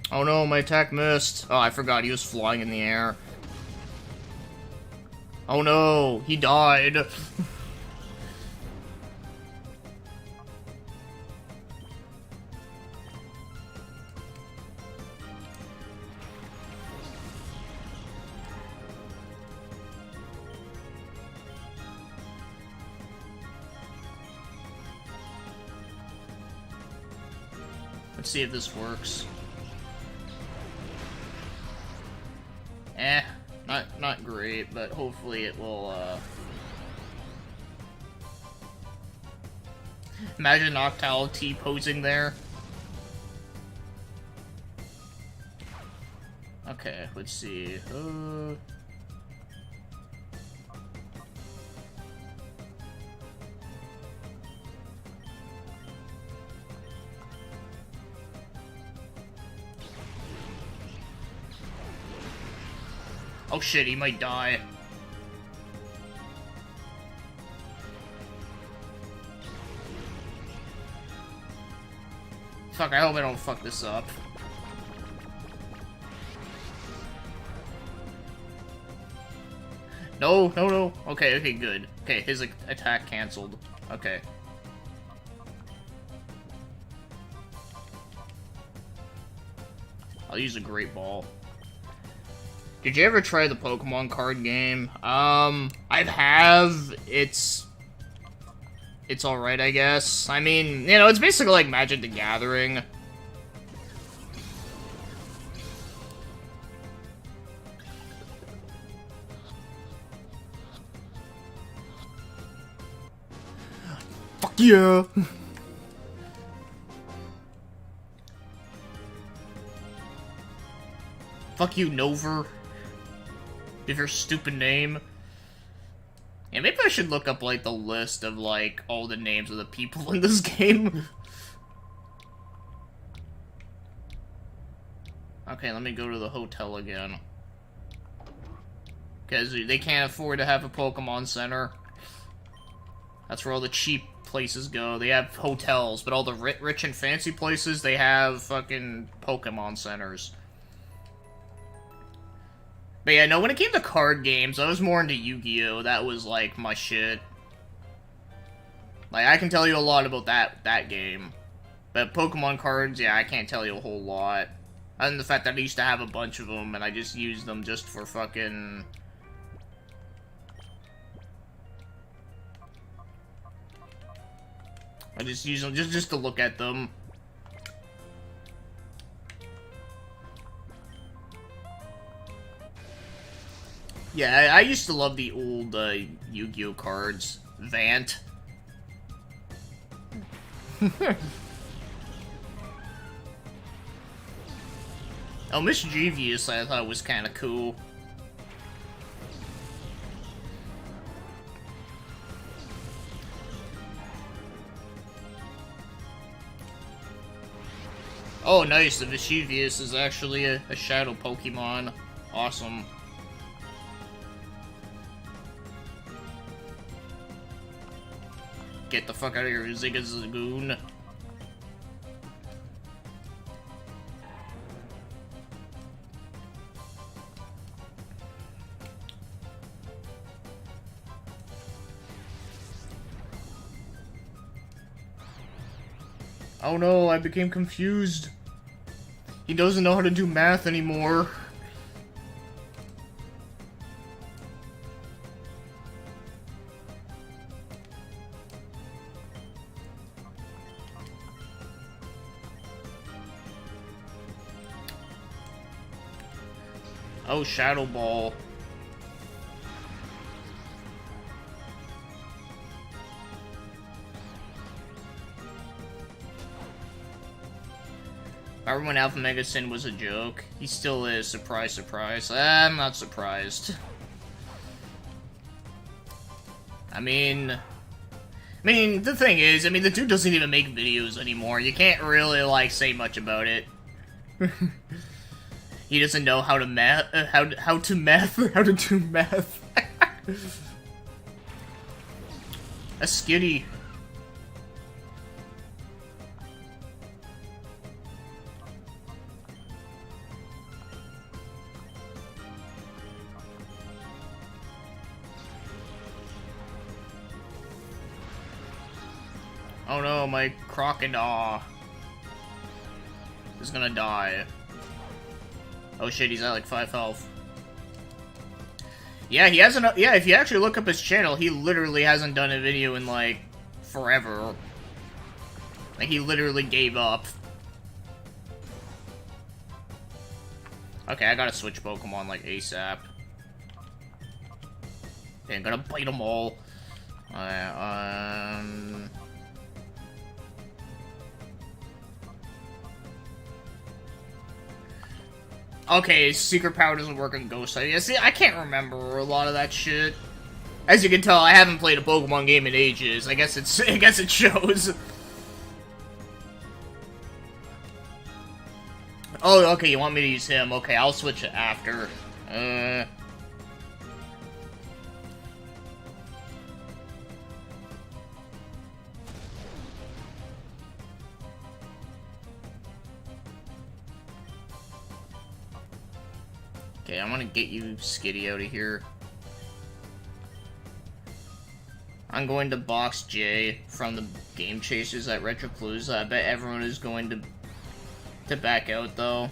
Oh no, my attack missed. Oh, I forgot he was flying in the air. Oh no, he died. Let's see if this works. Not great, but hopefully it will, Imagine Noctowl T-posing there. Okay, let's see. Oh shit, he might die. Fuck, I hope I don't fuck this up. No, no, no. Okay, okay, good. Okay, his attack canceled. Okay. I'll use a Great Ball. Did you ever try the Pokemon card game? I have. It's alright, I guess. I mean, you know, it's basically like Magic the Gathering. Fuck yeah! Fuck you, Nover. With your stupid name. Yeah, maybe I should look up, like, the list of, like, all the names of the people in this game. Okay, let me go to the hotel again. Because they can't afford to have a Pokemon Center. That's where all the cheap places go. They have hotels, but all the rich and fancy places, they have fucking Pokemon Centers. But yeah, no, when it came to card games, I was more into Yu-Gi-Oh! That was, like, my shit. Like, I can tell you a lot about that game. But Pokemon cards, yeah, I can't tell you a whole lot. Other than the fact that I used to have a bunch of them, and I just used them just for fucking... I just use them just to look at them. Yeah, I used to love the old Yu-Gi-Oh cards. Vant. Oh, Mischievous I thought was kind of cool. Oh, nice. The Mischievous is actually a shadow Pokemon. Awesome. Get the fuck out of here, Zigzagoon. Oh no, I became confused. He doesn't know how to do math anymore. Oh, Shadow Ball. Remember when Alpha Mega Sin was a joke? He still is. Surprise, surprise. I'm not surprised. I mean, the thing is, the dude doesn't even make videos anymore. You can't really, like, say much about it. He doesn't know how to how to do math. A skitty. Oh no, my crocodile is gonna die. Oh shit, he's at like 5 health. Yeah, he hasn't. Yeah, if you actually look up his channel, he literally hasn't done a video in like forever. Like, he literally gave up. Okay, I gotta switch Pokemon like ASAP. Okay, I'm gonna bite them all. Okay, secret power doesn't work on Ghost Type. Yeah, see, I can't remember a lot of that shit. As you can tell, I haven't played a Pokemon game in ages. I guess it shows. Oh, okay, you want me to use him? Okay, I'll switch it after. Okay, I'm gonna get you, Skitty, out of here. I'm going to box J from the Game Chasers at Retropalooza. I bet everyone is going to back out, though.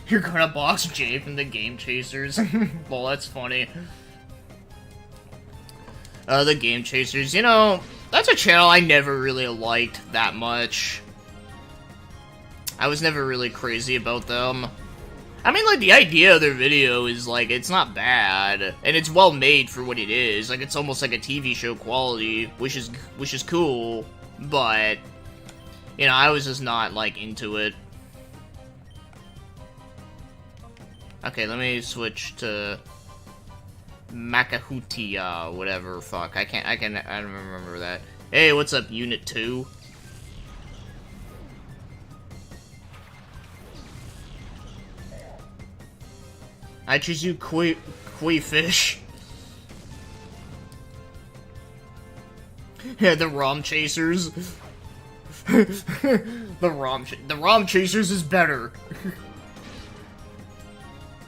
You're gonna box J from the Game Chasers? Well, that's funny. The Game Chasers, you know, that's a channel I never really liked that much. I was never really crazy about them. I mean, like, the idea of their video is, like, it's not bad, and it's well made for what it is. Like, it's almost like a TV show quality, which is cool, but, you know, I was just not, like, into it. Okay, let me switch to Makahutia, whatever, fuck. I don't remember that. Hey, what's up, Unit 2? I choose you, Koi Fish. Yeah, the ROM Chasers. the ROM Chasers is better.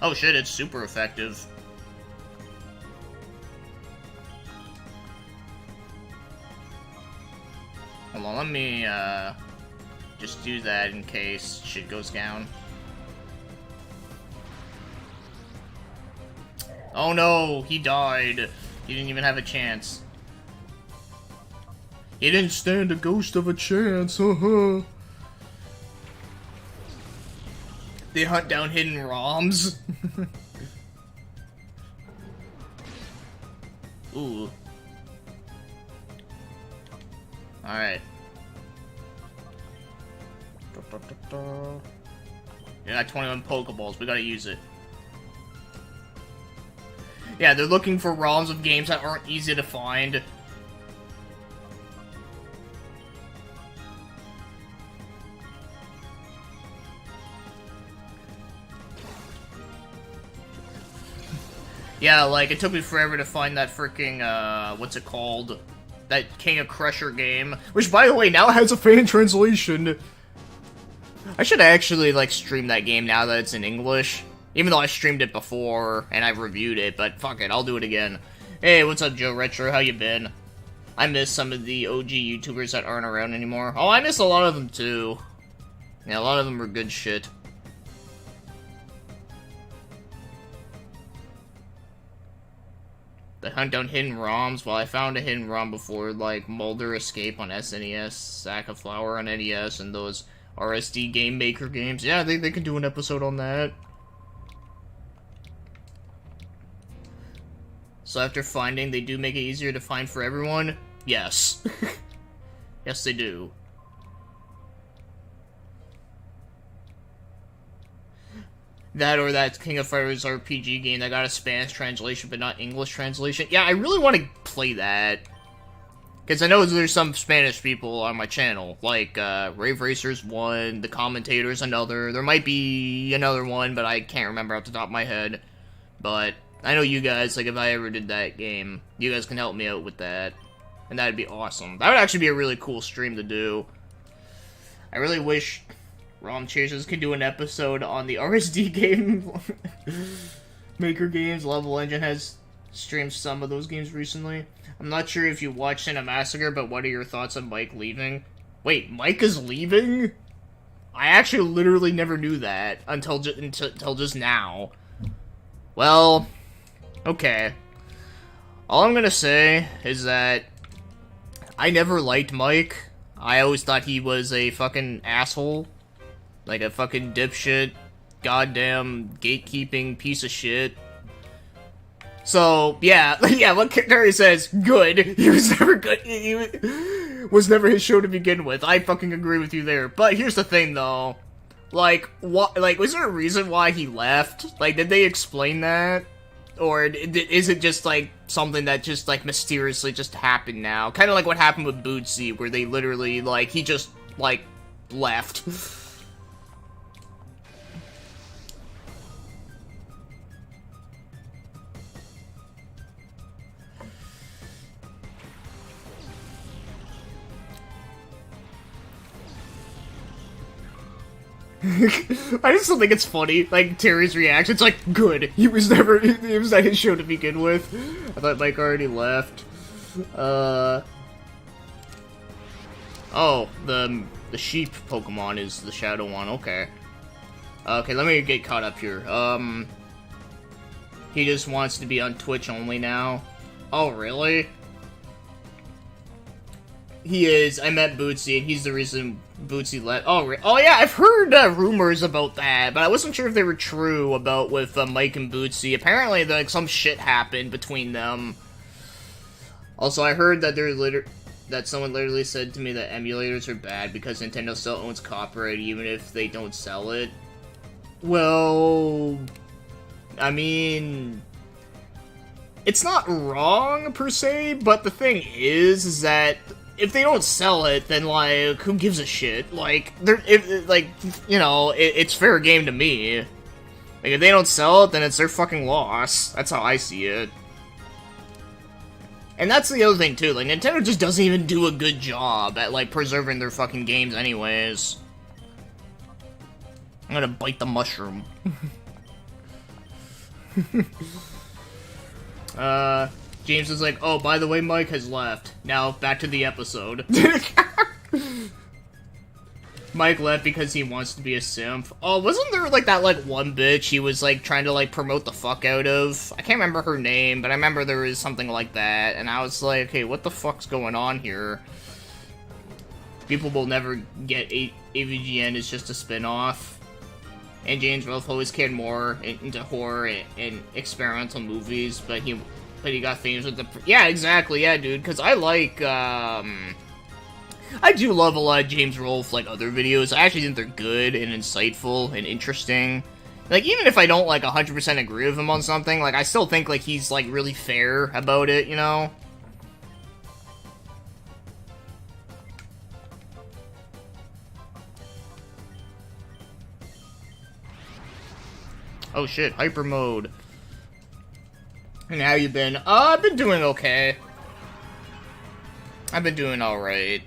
Oh shit, it's super effective. Hold on, let me just do that in case shit goes down. Oh no, he died. He didn't even have a chance. He didn't stand a ghost of a chance, They hunt down hidden ROMs. Ooh. Alright. You got 21 Pokeballs, we gotta use it. Yeah, they're looking for ROMs of games that aren't easy to find. Yeah, like, it took me forever to find that freaking, what's it called? That King of Crusher game. Which, by the way, now has a fan translation. I should actually, like, stream that game now that it's in English. Even though I streamed it before, and I reviewed it, but fuck it, I'll do it again. Hey, what's up, Joe Retro? How you been? I miss some of the OG YouTubers that aren't around anymore. Oh, I miss a lot of them, too. Yeah, a lot of them were good shit. They hunt down hidden ROMs. Well, I found a hidden ROM before, like Mulder Escape on SNES, Sack of Flour on NES, and those RSD Game Maker games. Yeah, they can do an episode on that. So after finding, they do make it easier to find for everyone? Yes. Yes, they do. That or that King of Fighters RPG game that got a Spanish translation but not English translation. Yeah, I really want to play that. Because I know there's some Spanish people on my channel, like Rave Racer's one, the commentator's another. There might be another one, but I can't remember off the top of my head. But I know you guys, like if I ever did that game, you guys can help me out with that. And that'd be awesome. That would actually be a really cool stream to do. I really wish ROM Chasers could do an episode on the RSD game. Maker Games, Level Engine has streamed some of those games recently. I'm not sure if you watched Cinemassacre, but what are your thoughts on Mike leaving? Wait, Mike is leaving? I actually literally never knew that until just now. Well, okay. All I'm gonna say is that I never liked Mike. I always thought he was a fucking asshole. Like a fucking dipshit, goddamn gatekeeping piece of shit. So, yeah, what Terry says, good. He was never good. He was never his show to begin with. I fucking agree with you there. But here's the thing, though. Like, what? Like, was there a reason why he left? Like, did they explain that? Or is it just, like, something that just, like, mysteriously just happened now? Kind of like what happened with Bootsy, where they literally, like, he just, like, left. I just still think it's funny, like, Terry's reaction. It's like, good. He was not his show to begin with. I thought Mike already left. Oh, the sheep Pokemon is the Shadow one, okay. Okay, let me get caught up here. He just wants to be on Twitch only now. Oh, really? He is. I met Bootsy, and he's the reason Bootsy left. Oh, yeah, I've heard rumors about that, but I wasn't sure if they were true about with Mike and Bootsy. Apparently, like, some shit happened between them. Also, I heard that that someone literally said to me that emulators are bad because Nintendo still owns copyright even if they don't sell it. Well, I mean, it's not wrong per se, but the thing is that if they don't sell it, then, like, who gives a shit? Like, it's fair game to me. Like, if they don't sell it, then it's their fucking loss. That's how I see it. And that's the other thing, too. Like, Nintendo just doesn't even do a good job at, like, preserving their fucking games anyways. I'm gonna bite the mushroom. James is like, oh, by the way, Mike has left. Now, back to the episode. Mike left because he wants to be a simp. Oh, wasn't there, like, that, like, one bitch he was, like, trying to, like, promote the fuck out of? I can't remember her name, but I remember there was something like that, and I was like, okay, what the fuck's going on here? People will never get AVGN is just a spin-off. And James Rolfe always cared more into horror and experimental movies, but he got famous with the... Yeah, exactly, yeah, dude, because I like, I do love a lot of James Rolfe, like, other videos. I actually think they're good and insightful and interesting. Like, even if I don't, like, 100% agree with him on something, like, I still think, like, he's, like, really fair about it, you know? Oh shit, hyper mode. And how you been? I've been doing okay. I've been doing alright.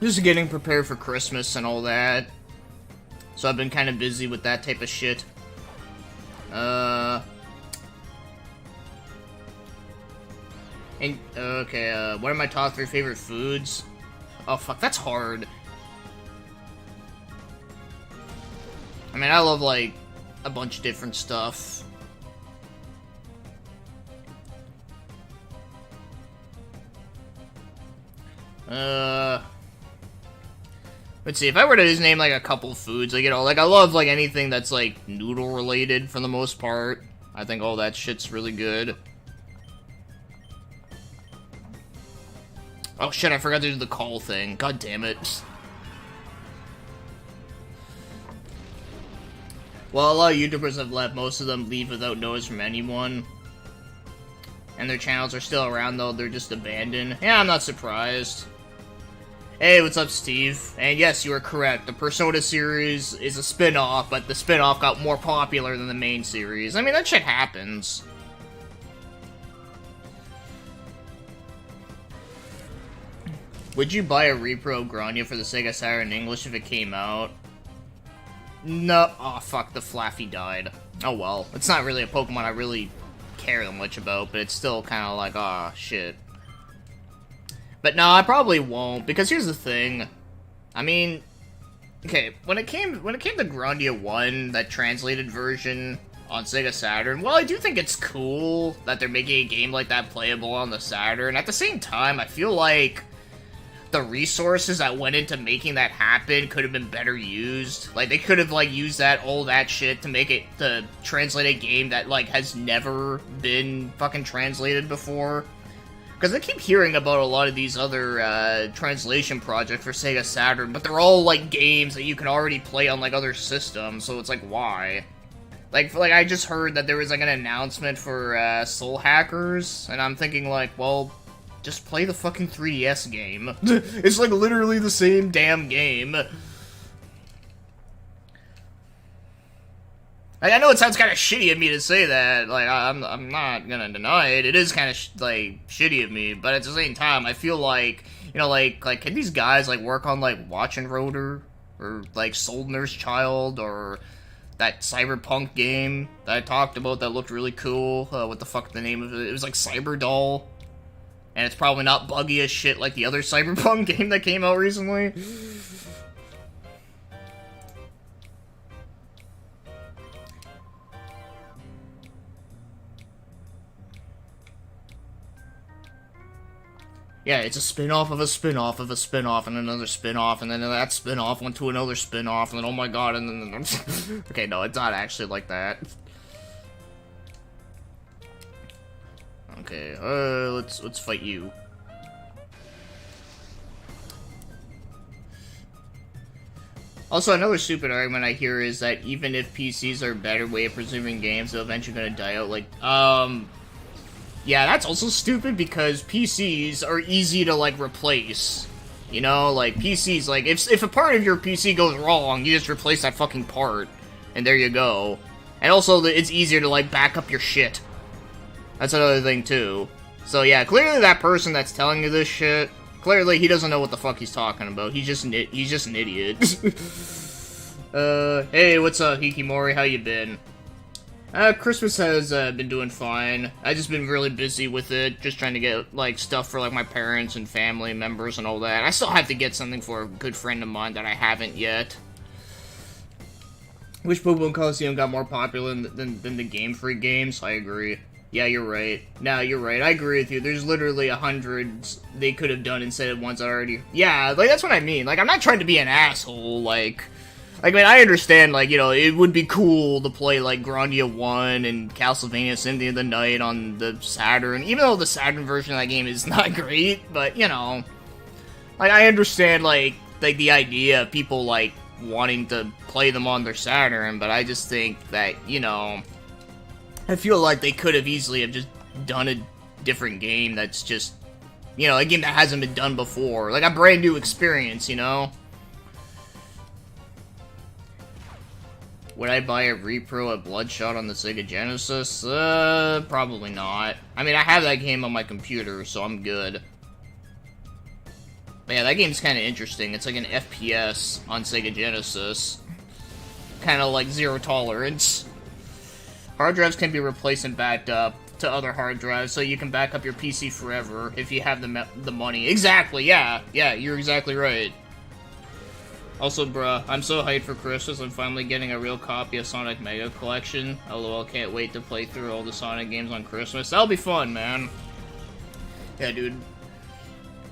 Just getting prepared for Christmas and all that. So I've been kind of busy with that type of shit. Okay, what are my top 3 favorite foods? Oh fuck, that's hard. I mean, I love, like, a bunch of different stuff. Let's see, if I were to just name, like, a couple foods, like, you know, like, I love, like, anything that's, like, noodle-related for the most part. I think all that shit's really good. Oh shit, I forgot to do the call thing. God damn it. Well, a lot of YouTubers have left. Most of them leave without notice from anyone. And their channels are still around, though. They're just abandoned. Yeah, I'm not surprised. Hey, what's up, Steve? And yes, you are correct. The Persona series is a spin-off, but the spin-off got more popular than the main series. I mean, that shit happens. Would you buy a repro of Grania for the Sega Saturn in English if it came out? No. Oh, fuck, the Flaffy died. Oh well. It's not really a Pokemon I really care that much about, but it's still kind of like, ah, shit. But no, I probably won't, because here's the thing. I mean, okay, when it came to Grandia 1, that translated version on Sega Saturn, well, I do think it's cool that they're making a game like that playable on the Saturn. At the same time, I feel like the resources that went into making that happen could have been better used. Like, they could have, like, used all that shit to translate a game that, like, has never been fucking translated before. Because I keep hearing about a lot of these other, translation projects for Sega Saturn, but they're all, like, games that you can already play on, like, other systems, so it's like, why? Like, I just heard that there was, like, an announcement for, Soul Hackers, and I'm thinking, like, well, just play the fucking 3DS game. It's, like, literally the same damn game. Like, I know it sounds kind of shitty of me to say that. Like, I'm not gonna deny it. It is kind of, shitty of me. But at the same time, I feel like, you know, like, can these guys, like, work on, like, Watch and Rotor? Or, like, Soul Nurse Child? Or that Cyberpunk game that I talked about that looked really cool? What the fuck the name of it? It was, like, Cyberdoll. And it's probably not buggy as shit like the other Cyberpunk game that came out recently. Yeah, it's a spin-off of a spin-off of a spin-off and another spin-off, and then that spin-off went to another spin-off, and then, oh my god, and then... Okay, no, it's not actually like that. Okay, let's fight you. Also, another stupid argument I hear is that even if PCs are a better way of preserving games, they're eventually gonna die out. Like, yeah, that's also stupid because PCs are easy to, like, replace. You know, like, PCs, like, if a part of your PC goes wrong, you just replace that fucking part, and there you go. And also, it's easier to, like, back up your shit. That's another thing, too. So, yeah, clearly that person that's telling you this shit, clearly he doesn't know what the fuck he's talking about. He's just an idiot. Hey, what's up, Hikimori? How you been? Christmas has, been doing fine. I just been really busy with it, just trying to get, like, stuff for, like, my parents and family members and all that. I still have to get something for a good friend of mine that I haven't yet. Wish Pokemon Coliseum got more popular than the Game Freak games. I agree. Yeah, you're right. No, you're right. I agree with you. There's literally 100 they could have done instead of ones that already... Yeah, like, that's what I mean. Like, I'm not trying to be an asshole, like... I mean, I understand, like, you know, it would be cool to play, like, Grandia 1 and Castlevania Symphony of the Night on the Saturn, even though the Saturn version of that game is not great, but, you know... Like, I understand, like the idea of people, like, wanting to play them on their Saturn, but I just think that, you know... I feel like they could have easily have just done a different game that's just, you know, a game that hasn't been done before. Like a brand new experience, you know? Would I buy a repro of Bloodshot on the Sega Genesis? Probably not. I mean, I have that game on my computer, so I'm good. But yeah, that game's kind of interesting. It's like an FPS on Sega Genesis. Kind of like zero tolerance. Hard drives can be replaced and backed up to other hard drives, so you can back up your PC forever if you have the money. Exactly, yeah. Yeah, you're exactly right. Also, bruh, I'm so hyped for Christmas. I'm finally getting a real copy of Sonic Mega Collection. LOL, can't wait to play through all the Sonic games on Christmas. That'll be fun, man. Yeah, dude.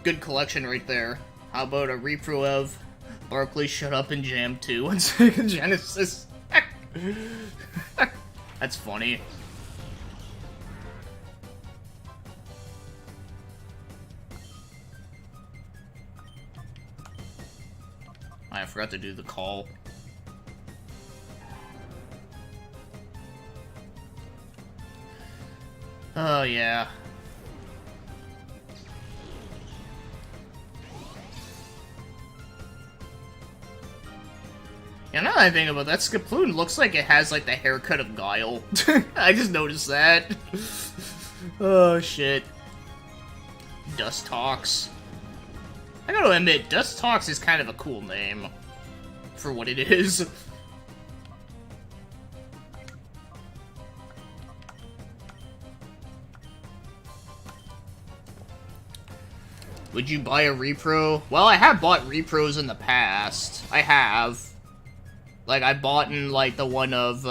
Good collection right there. How about a repro of Barkley Shut Up and Jam 2 on Sega Genesis? That's funny. I forgot to do the call. yeah. Yeah, now that I think about that, Skiploon looks like it has, like, the haircut of Guile. I just noticed that. Oh, shit. Dust Talks. I gotta admit, Dust Talks is kind of a cool name. For what it is. Would you buy a repro? Well, I have bought repros in the past. I have. Like, I bought in, like, the one of,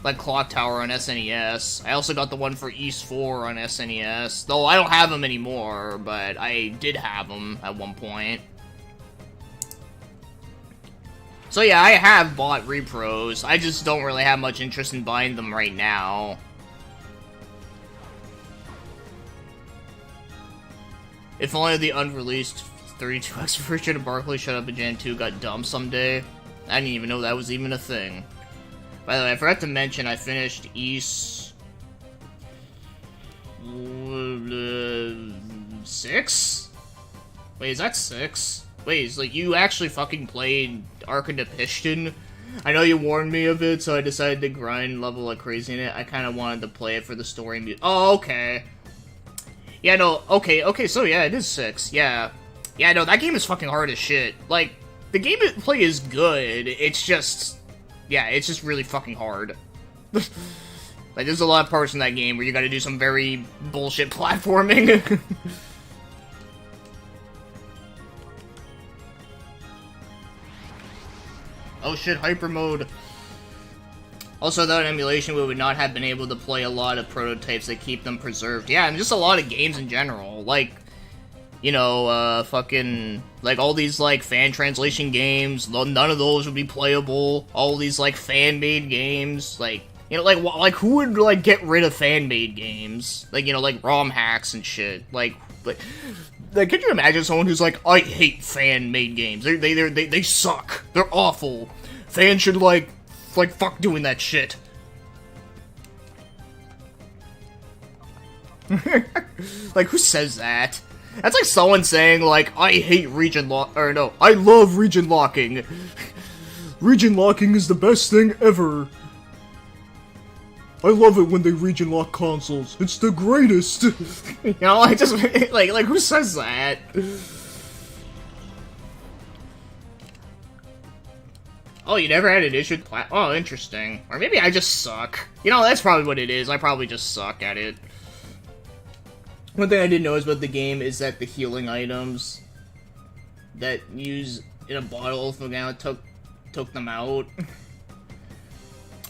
like, Clock Tower on SNES. I also got the one for East 4 on SNES. Though I don't have them anymore, but I did have them at one point. So yeah, I have bought repros. I just don't really have much interest in buying them right now. If only the unreleased 32X version of Barkley Shut Up and Gen 2 got dumped someday. I didn't even know that was even a thing. By the way, I forgot to mention I finished East 6? Wait, is that 6? Wait, it's like you actually fucking played Arc of the Piston? I know you warned me of it, so I decided to grind level like crazy in it. I kind of wanted to play it for the story. Oh, okay. Yeah, no, okay, so yeah, it is 6, yeah. Yeah, no, that game is fucking hard as shit. Like, the gameplay is good, it's just... Yeah, it's just really fucking hard. Like, there's a lot of parts in that game where you gotta do some very bullshit platforming. Oh shit, hyper mode. Also, without emulation, we would not have been able to play a lot of prototypes that keep them preserved. Yeah, and just a lot of games in general. Like, you know, fucking, like, all these, like, fan translation games, none of those would be playable. All these, like, fan-made games, like, you know, like, who would, like, get rid of fan-made games? Like, you know, like, ROM hacks and shit. Like, could you imagine someone who's like, I hate fan-made games. They suck. They're awful. Fans should, like, fuck doing that shit. Like, who says that? That's like someone saying, like, I hate region lock- or no, I love region locking. Region locking is the best thing ever. I love it when they region lock consoles. It's the greatest. You know, I just, like, who says that? Oh, you never had an issue with oh, interesting. Or maybe I just suck. You know, that's probably what it is. I probably just suck at it. One thing I didn't know about the game is that the healing items that use in a bottle of Fogana took them out.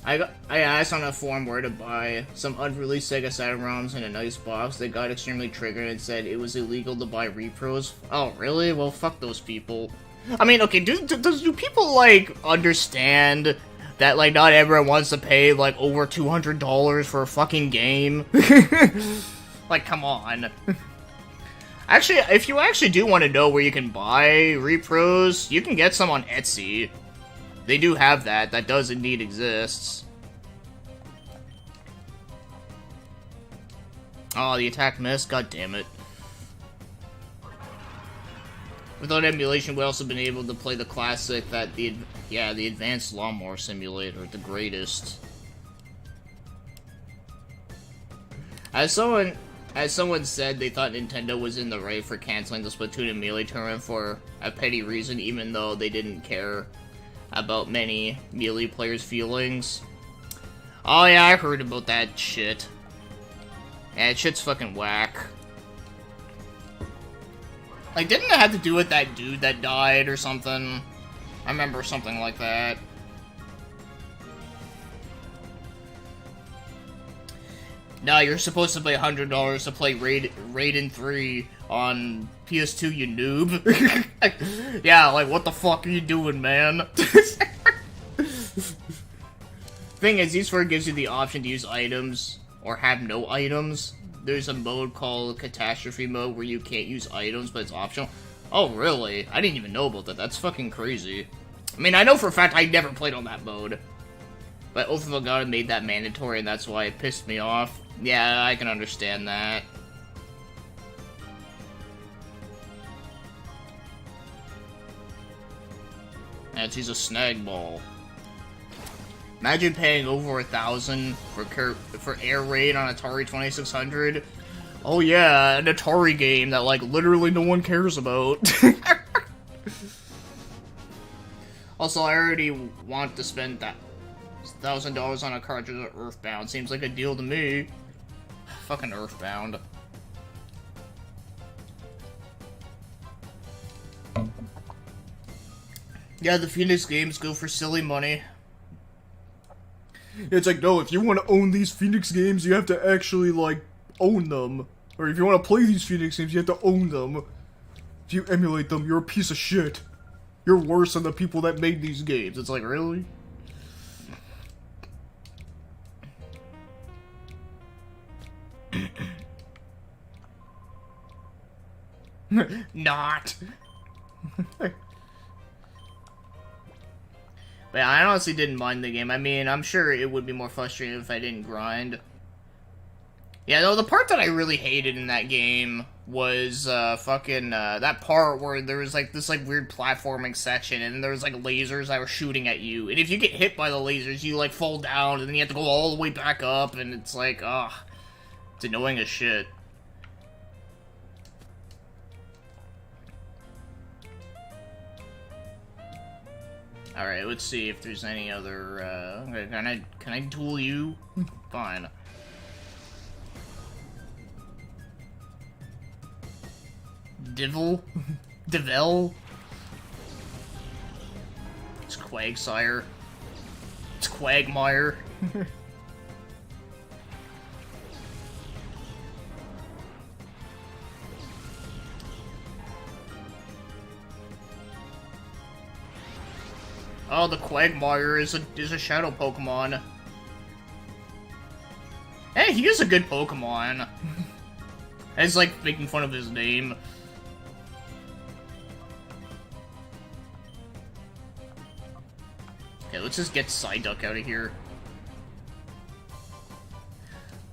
I asked on a forum where to buy some unreleased Sega Saturn ROMs in a nice box. They got extremely triggered and said it was illegal to buy repros. Oh, really? Well, fuck those people. I mean, okay, do people, like, understand that, like, not everyone wants to pay, like, over $200 for a fucking game? Like, come on. Actually, if you actually do want to know where you can buy repros, you can get some on Etsy. They do have that. That does indeed exist. Oh, the attack missed? God damn it. Without emulation, we've also been able to play the classic that the Advanced Lawnmower Simulator, the greatest. As someone said, they thought Nintendo was in the right for canceling the Splatoon and Melee tournament for a petty reason, even though they didn't care about many Melee players' feelings. Oh yeah, I heard about that shit. Yeah, that shit's fucking whack. Like, didn't it have to do with that dude that died or something? I remember something like that. No, you're supposed to pay $100 to play Raiden 3 on PS2, you noob. Yeah, like, what the fuck are you doing, man? Thing is, eSphere gives you the option to use items, or have no items. There's a mode called Catastrophe Mode where you can't use items, but it's optional. Oh, really? I didn't even know about that. That's fucking crazy. I mean, I know for a fact I never played on that mode. But Oath of a God made that mandatory, and that's why it pissed me off. Yeah, I can understand that. And he's a snag ball. Imagine paying over 1,000 for air raid on Atari 2600. Oh yeah, an Atari game that like literally no one cares about. Also, I already want to spend that $1,000 on a cartridge of Earthbound. Seems like a deal to me. Fucking Earthbound. Yeah, the Phoenix games go for silly money. It's like, no, if you want to own these Phoenix games, you have to actually, like, own them. Or if you want to play these Phoenix games, you have to own them. If you emulate them, you're a piece of shit. You're worse than the people that made these games. It's like, really? Not. But yeah, I honestly didn't mind the game. I mean, I'm sure it would be more frustrating if I didn't grind. Yeah, no, the part that I really hated in that game was, that part where there was, like, this, like, weird platforming section, and there was, like, lasers that were shooting at you. And if you get hit by the lasers, you, like, fall down, and then you have to go all the way back up, and it's like, ugh. It's annoying as shit. Alright, let's see if there's any other, can I duel you? Fine. Devil? It's Quagsire. It's Quagmire. Oh, the Quagmire is a shadow Pokemon. Hey, he is a good Pokemon. It's like making fun of his name. Okay, let's just get Psyduck out of here.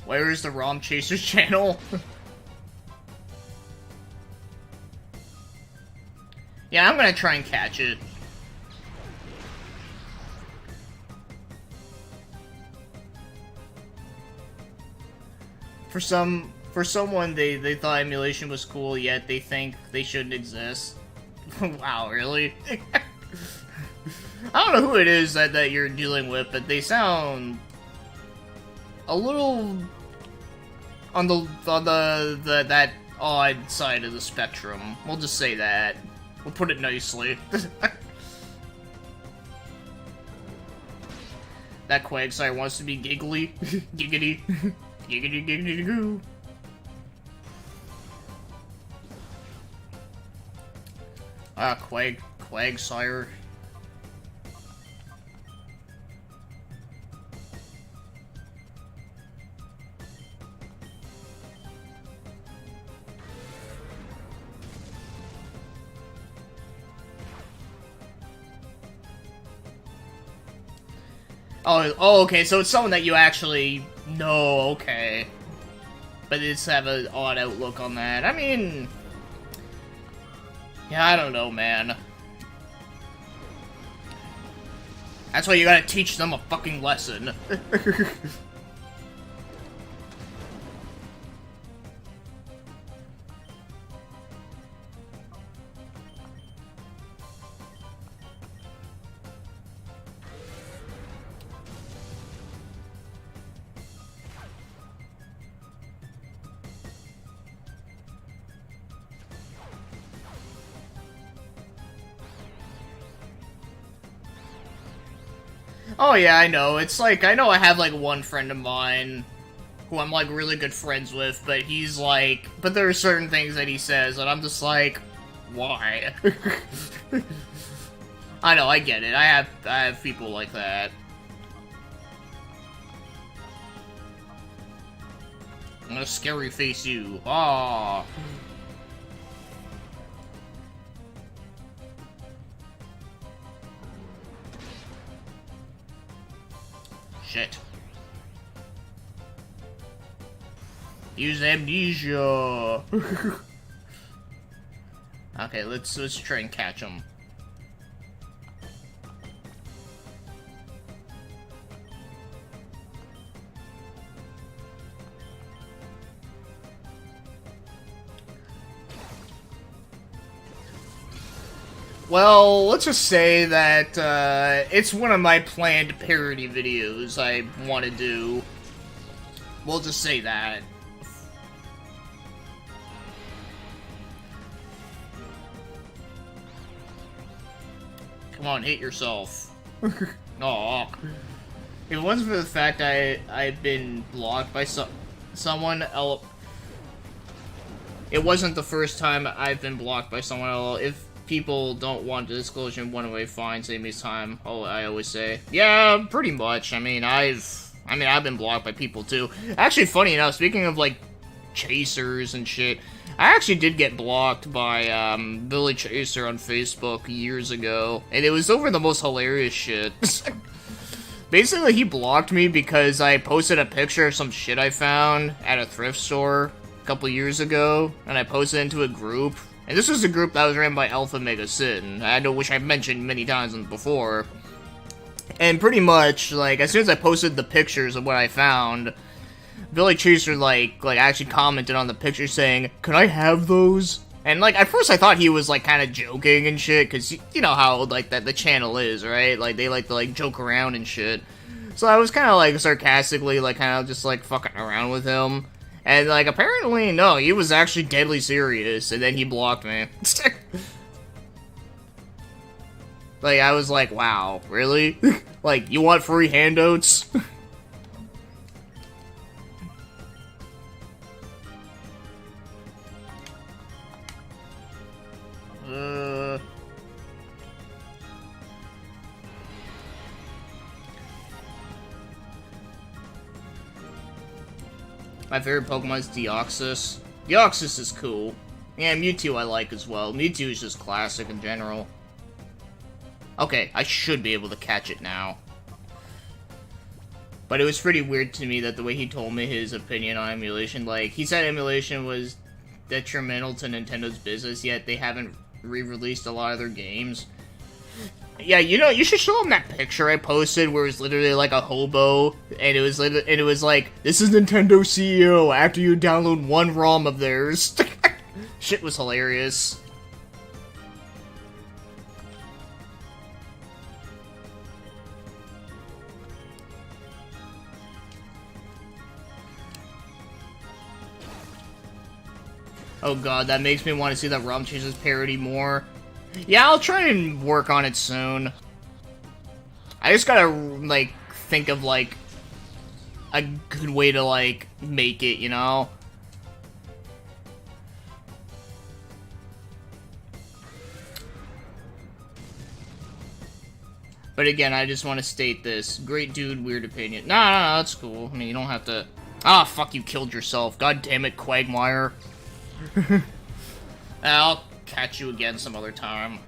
Where is the ROM Chasers channel? Yeah, I'm gonna try and catch it. For someone, they thought emulation was cool, yet they think they shouldn't exist. Wow, really? I don't know who it is that you're dealing with, but they sound a little on that odd side of the spectrum. We'll just say that. We'll put it nicely. That Quagsire wants to be giggly. Giggity. Giggity giggity goo. Ah, Quagsire. Oh, okay, so it's someone that you actually know, okay. But it's have an odd outlook on that. I mean... Yeah, I don't know, man. That's why you gotta teach them a fucking lesson. Oh yeah, I know. It's like, I know I have like one friend of mine who I'm like really good friends with, but he's like, but there are certain things that he says, and I'm just like, why? I know, I get it. I have people like that. I'm gonna scary face you. Aww. Use amnesia. Okay, let's try and catch him. Well, let's just say that it's one of my planned parody videos I want to do. We'll just say that. Come on, hit yourself. Aw. If it wasn't for the fact I've been blocked by someone else, it wasn't the first time I've been blocked by someone else. If people don't want the disclosure in one way, fine, save me time. Oh, I always say, yeah, pretty much. I mean, I've been blocked by people too. Actually, funny enough, speaking of like chasers and shit, I actually did get blocked by Billy Chaser on Facebook years ago, and it was over the most hilarious shit. Basically, he blocked me because I posted a picture of some shit I found at a thrift store a couple years ago, and I posted it into a group. And this was a group that was ran by Alpha Mega Sin, which I've mentioned many times before. And pretty much, like, as soon as I posted the pictures of what I found, Billy Chaser, like actually commented on the picture saying, "Can I have those?" And, like, at first I thought he was, like, kind of joking and shit, because you know how, like, the channel is, right? Like, they like to, like, joke around and shit. So I was kind of, like, sarcastically, like, kind of just, like, fucking around with him. And, like, apparently, no, he was actually deadly serious, and then he blocked me. Like, I was like, wow, really? Like, you want free handouts? My favorite Pokemon is Deoxys. Deoxys is cool. Yeah, Mewtwo I like as well. Mewtwo is just classic in general. Okay, I should be able to catch it now. But it was pretty weird to me that the way he told me his opinion on emulation, like, he said emulation was detrimental to Nintendo's business, yet they haven't re-released a lot of their games. Yeah, you know, you should show him that picture I posted where it was literally like a hobo, and it was like, "This is Nintendo CEO after you download one ROM of theirs." Shit was hilarious. Oh god, that makes me want to see that ROM Chasers parody more. Yeah, I'll try and work on it soon. I just gotta, like, think of, like, a good way to, like, make it, you know? But again, I just want to state this. Great dude, weird opinion. No, that's cool. I mean, you don't have to... Ah, fuck, you killed yourself. God damn it, Quagmire. I'll catch you again some other time.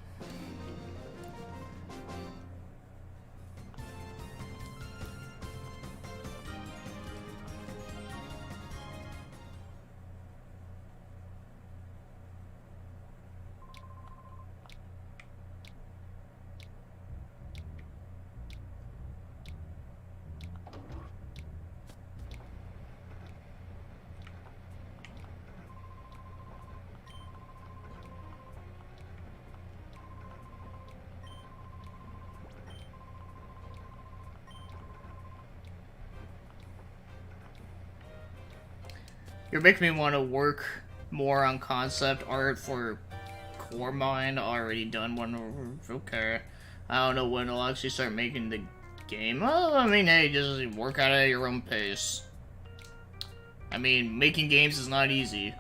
You're making me want to work more on concept art for Core Mine. Already done one. Okay. I don't know when I'll actually start making the game. Well, I mean, hey, just work out at your own pace. I mean, making games is not easy.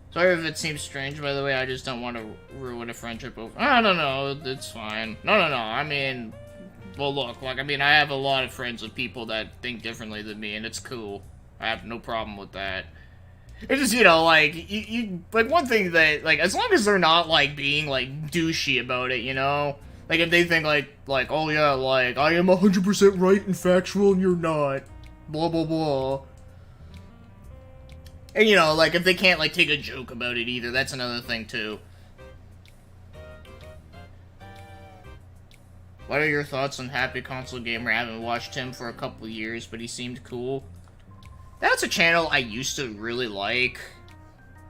Sorry if it seems strange, by the way. I just don't want to ruin a friendship over... I don't know. It's fine. No. I mean... Well, look, like, I mean, I have a lot of friends with people that think differently than me, and it's cool. I have no problem with that. It's just, you know, like, you like, one thing that, like, as long as they're not, like, being, like, douchey about it, you know? Like, if they think, like, oh, yeah, like, I am 100% right and factual, and you're not. blah, blah, blah. And, you know, like, if they can't, like, take a joke about it either, that's another thing, too. What are your thoughts on Happy Console Gamer? I haven't watched him for a couple of years, but he seemed cool. That's a channel I used to really like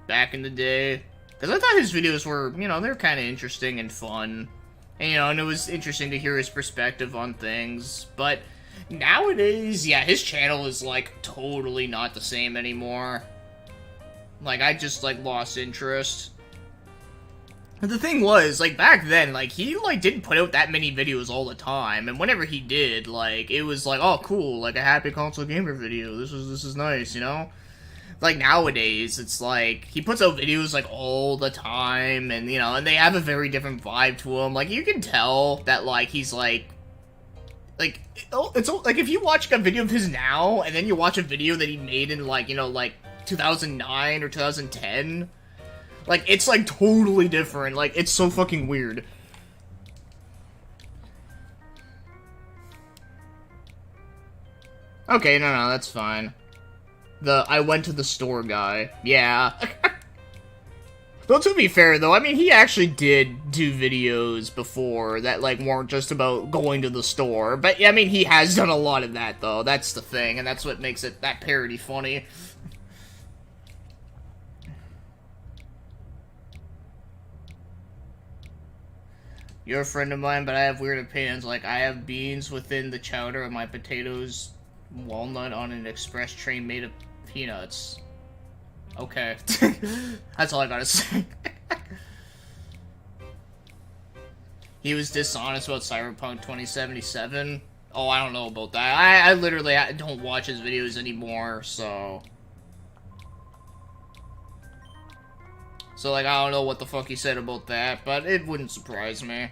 back in the day. Because I thought his videos were, you know, they're kind of interesting and fun. And, you know, and it was interesting to hear his perspective on things. But nowadays, yeah, his channel is, like, totally not the same anymore. Like, I just, like, lost interest. But the thing was, like, back then, like, he, like, didn't put out that many videos all the time. And whenever he did, like, it was like, oh, cool, like, a Happy Console Gamer video. This is nice, you know? Like, nowadays, it's like, he puts out videos, like, all the time. And, you know, and they have a very different vibe to him. Like, you can tell that, like, he's, like, it's, like, if you watch a video of his now, and then you watch a video that he made in, like, you know, like, 2009 or 2010, like, it's, like, totally different. Like, it's so fucking weird. Okay, no, that's fine. I went to the store guy. Yeah. Though, to be fair, though, I mean, he actually did do videos before that, like, weren't just about going to the store. But, I mean, he has done a lot of that, though. That's the thing, and that's what makes that parody funny. You're a friend of mine, but I have weird opinions. Like, I have beans within the chowder of my potatoes, walnut on an express train made of peanuts. Okay. That's all I gotta say. He was dishonest about Cyberpunk 2077. Oh, I don't know about that. I literally don't watch his videos anymore, so... So, like, I don't know what the fuck he said about that, but it wouldn't surprise me.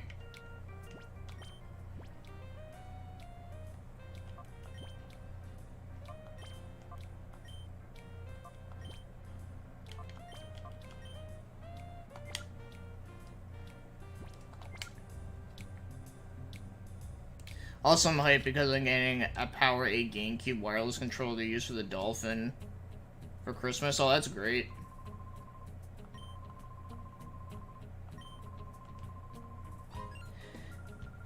Also, I'm hyped because I'm getting a Power 8 GameCube wireless controller to use for the Dolphin for Christmas. Oh, that's great.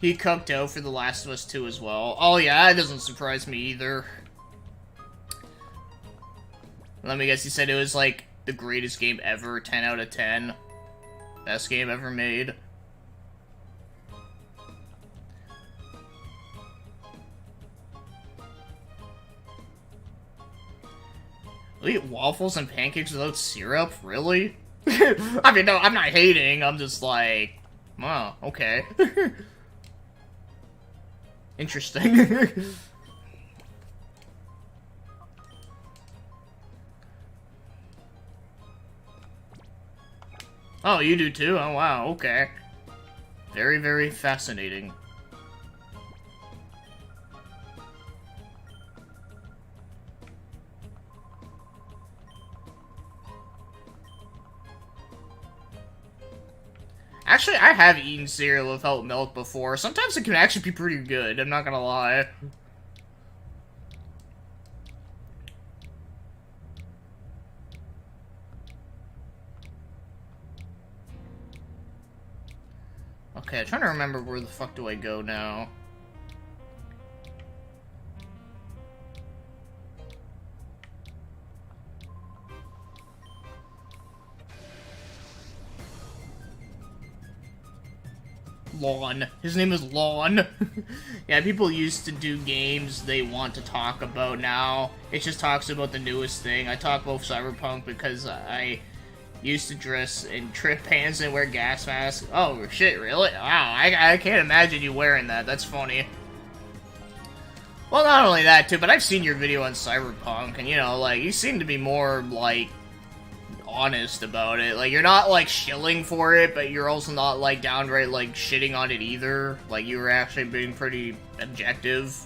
He cucked out for The Last of Us 2 as well. Oh yeah, that doesn't surprise me either. Let me guess, he said it was like the greatest game ever, 10 out of 10. Best game ever made. We eat waffles and pancakes without syrup? Really? I mean, no, I'm not hating, I'm just like, wow, okay. Interesting. Oh, you do too? Oh, wow, okay. Very, very fascinating. Actually, I have eaten cereal without milk before. Sometimes it can actually be pretty good, I'm not gonna lie. Okay, I'm trying to remember where the fuck do I go now. Lawn. His name is Lawn. Yeah, people used to do games they want to talk about now. It just talks about the newest thing. I talk about Cyberpunk because I used to dress in trip pants and wear gas masks. Oh, shit, really? Wow, I can't imagine you wearing that. That's funny. Well, not only that, too, but I've seen your video on Cyberpunk, and, you know, like, you seem to be more, like, honest about it. Like, you're not, like, shilling for it, but you're also not, like, downright, like, shitting on it either. Like, you were actually being pretty objective.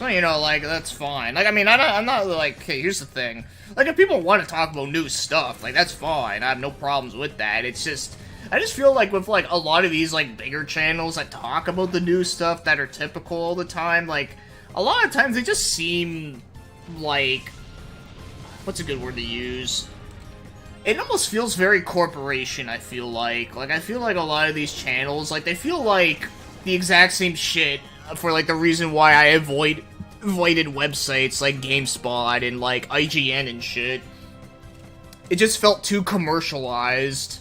So, you know, like, that's fine. Like, I mean, I'm not, like, okay, here's the thing. Like, if people want to talk about new stuff, like, that's fine. I have no problems with that. It's just, I just feel like with, like, a lot of these, like, bigger channels that talk about the new stuff that are typical all the time, like, a lot of times they just seem like, what's a good word to use? It almost feels very corporation, I feel like. Like, I feel like a lot of these channels, like, they feel like the exact same shit for, like, the reason why I avoided websites like GameSpot and, like, IGN and shit. It just felt too commercialized.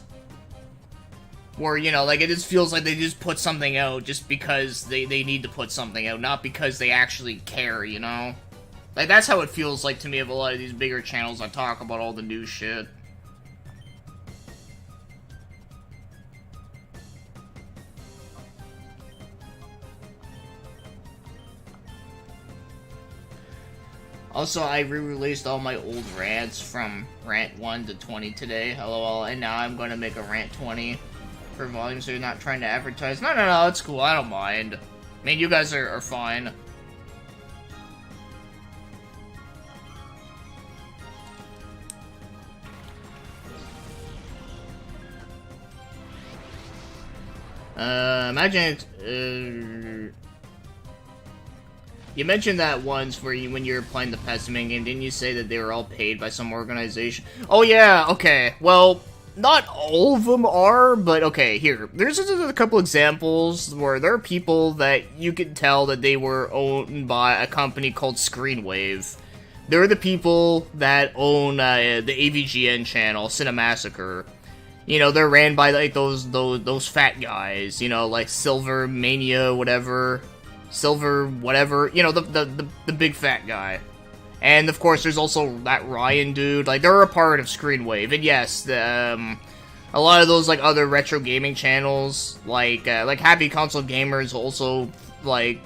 Where, you know, like, it just feels like they just put something out just because they need to put something out, not because they actually care, you know? Like, that's how it feels like to me of a lot of these bigger channels that talk about all the new shit. Also, I re-released all my old rants from Rant 1 to 20 today, lol, and now I'm gonna make a Rant 20 for volume, so you're not trying to advertise. No, it's cool, I don't mind. I mean, you guys are fine. Imagine you mentioned that once where when you were playing the Pessimin game, didn't you say that they were all paid by some organization? Oh yeah, okay. Well, not all of them are, but okay, here. There's just a couple examples where there are people that you can tell that they were owned by a company called Screenwave. They're the people that own the AVGN channel, Cinemassacre. You know, they're ran by, like, those fat guys, you know, like Silver Mania, whatever. Silver, whatever, you know, the big fat guy. And, of course, there's also that Ryan dude. Like, they're a part of Screenwave. And, yes, a lot of those, like, other retro gaming channels, like Happy Console Gamers also, like,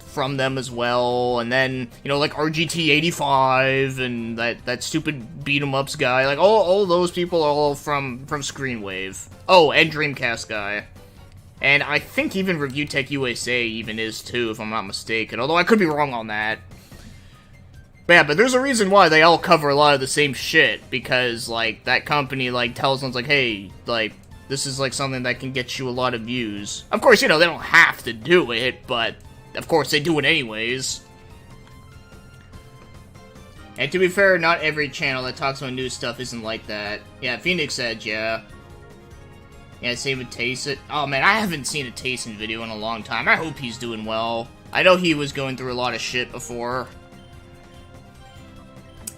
from them as well. And then, you know, like, RGT85 and that stupid beat-em-ups guy. Like, all those people are all from Screenwave. Oh, and Dreamcast guy. And I think even Review Tech USA even is too, if I'm not mistaken. Although I could be wrong on that. But yeah, but there's a reason why they all cover a lot of the same shit. Because, like, that company, like, tells them, like, hey, like, this is, like, something that can get you a lot of views. Of course, you know, they don't have to do it, but, of course, they do it anyways. And to be fair, not every channel that talks about new stuff isn't like that. Yeah, Phoenix said, yeah. Yeah, same with Tayson. Oh man, I haven't seen a Tayson video in a long time. I hope he's doing well. I know he was going through a lot of shit before.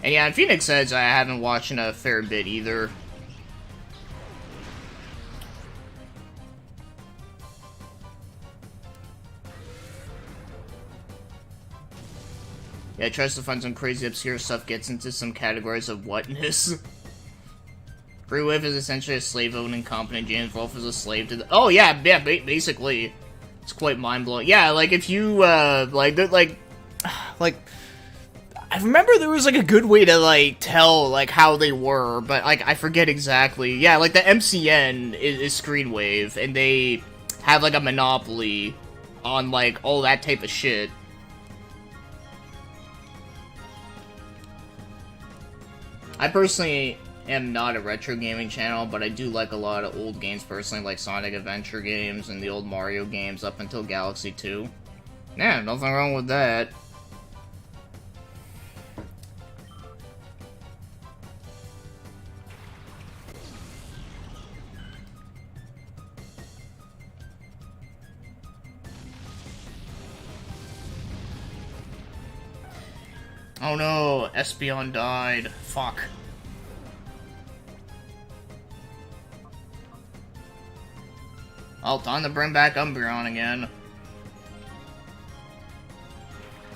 And yeah, and Phoenix says I haven't watched in a fair bit either. Yeah, tries to find some crazy obscure stuff, gets into some categories of whatness. Freewave is essentially a slave-owning company. James Rolfe is a slave to the— oh, yeah, basically. It's quite mind-blowing. Yeah, like, if you, like, I remember there was, like, a good way to, like, tell, like, how they were, but, like, I forget exactly. Yeah, like, the MCN is Screenwave, and they have, like, a monopoly on, like, all that type of shit. I personally am not a retro gaming channel, but I do like a lot of old games personally, like Sonic Adventure games and the old Mario games up until Galaxy 2. Yeah, nothing wrong with that. Oh no, Espeon died. Fuck. Oh, time to bring back Umbreon again.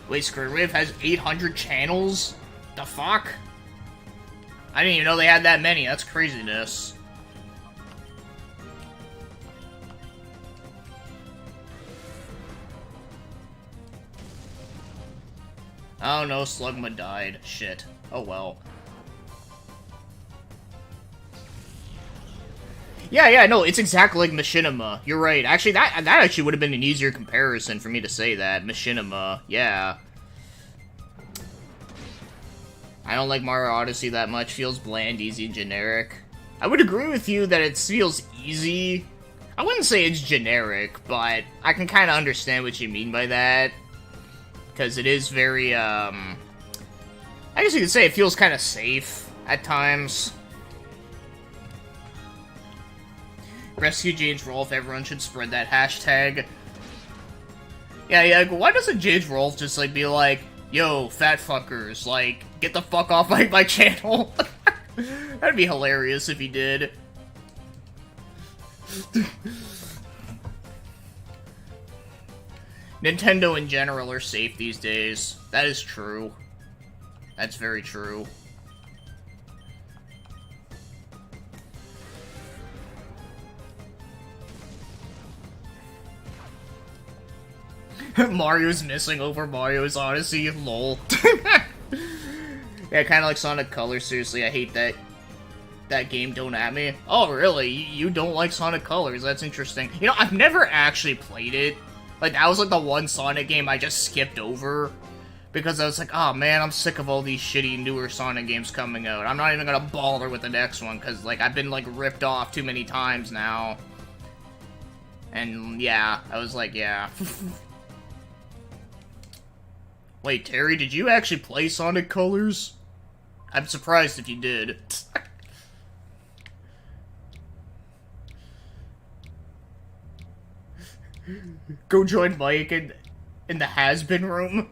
Wait, Screenwave has 800 channels? The fuck? I didn't even know they had that many. That's craziness. Oh no, Slugma died. Shit. Oh well. Yeah, no, it's exactly like Machinima. You're right. Actually, that actually would have been an easier comparison for me to say that. Machinima, yeah. don't like Mario Odyssey that much. Feels bland, easy, and generic. I would agree with you that it feels easy. I wouldn't say it's generic, but I can kind of understand what you mean by that. Because it is very, I guess you could say it feels kind of safe at times. Rescue James Rolfe, everyone should spread that hashtag. Yeah, why doesn't James Rolfe just, like, be like, yo, fat fuckers, like, get the fuck off my channel? That'd be hilarious if he did. Nintendo in general are safe these days. That is true. That's very true. Mario's missing over Mario's Odyssey, lol. Yeah, kind of like Sonic Colors, seriously, I hate that game, don't at me. Oh, really? You don't like Sonic Colors? That's interesting. You know, I've never actually played it. Like, that was like the one Sonic game I just skipped over. Because I was like, oh man, I'm sick of all these shitty newer Sonic games coming out. I'm not even gonna bother with the next one, because, like, I've been, like, ripped off too many times now. And, yeah, I was like, yeah. Wait, Terry, did you actually play Sonic Colors? I'm surprised if you did. Go join Mike in the has-been room.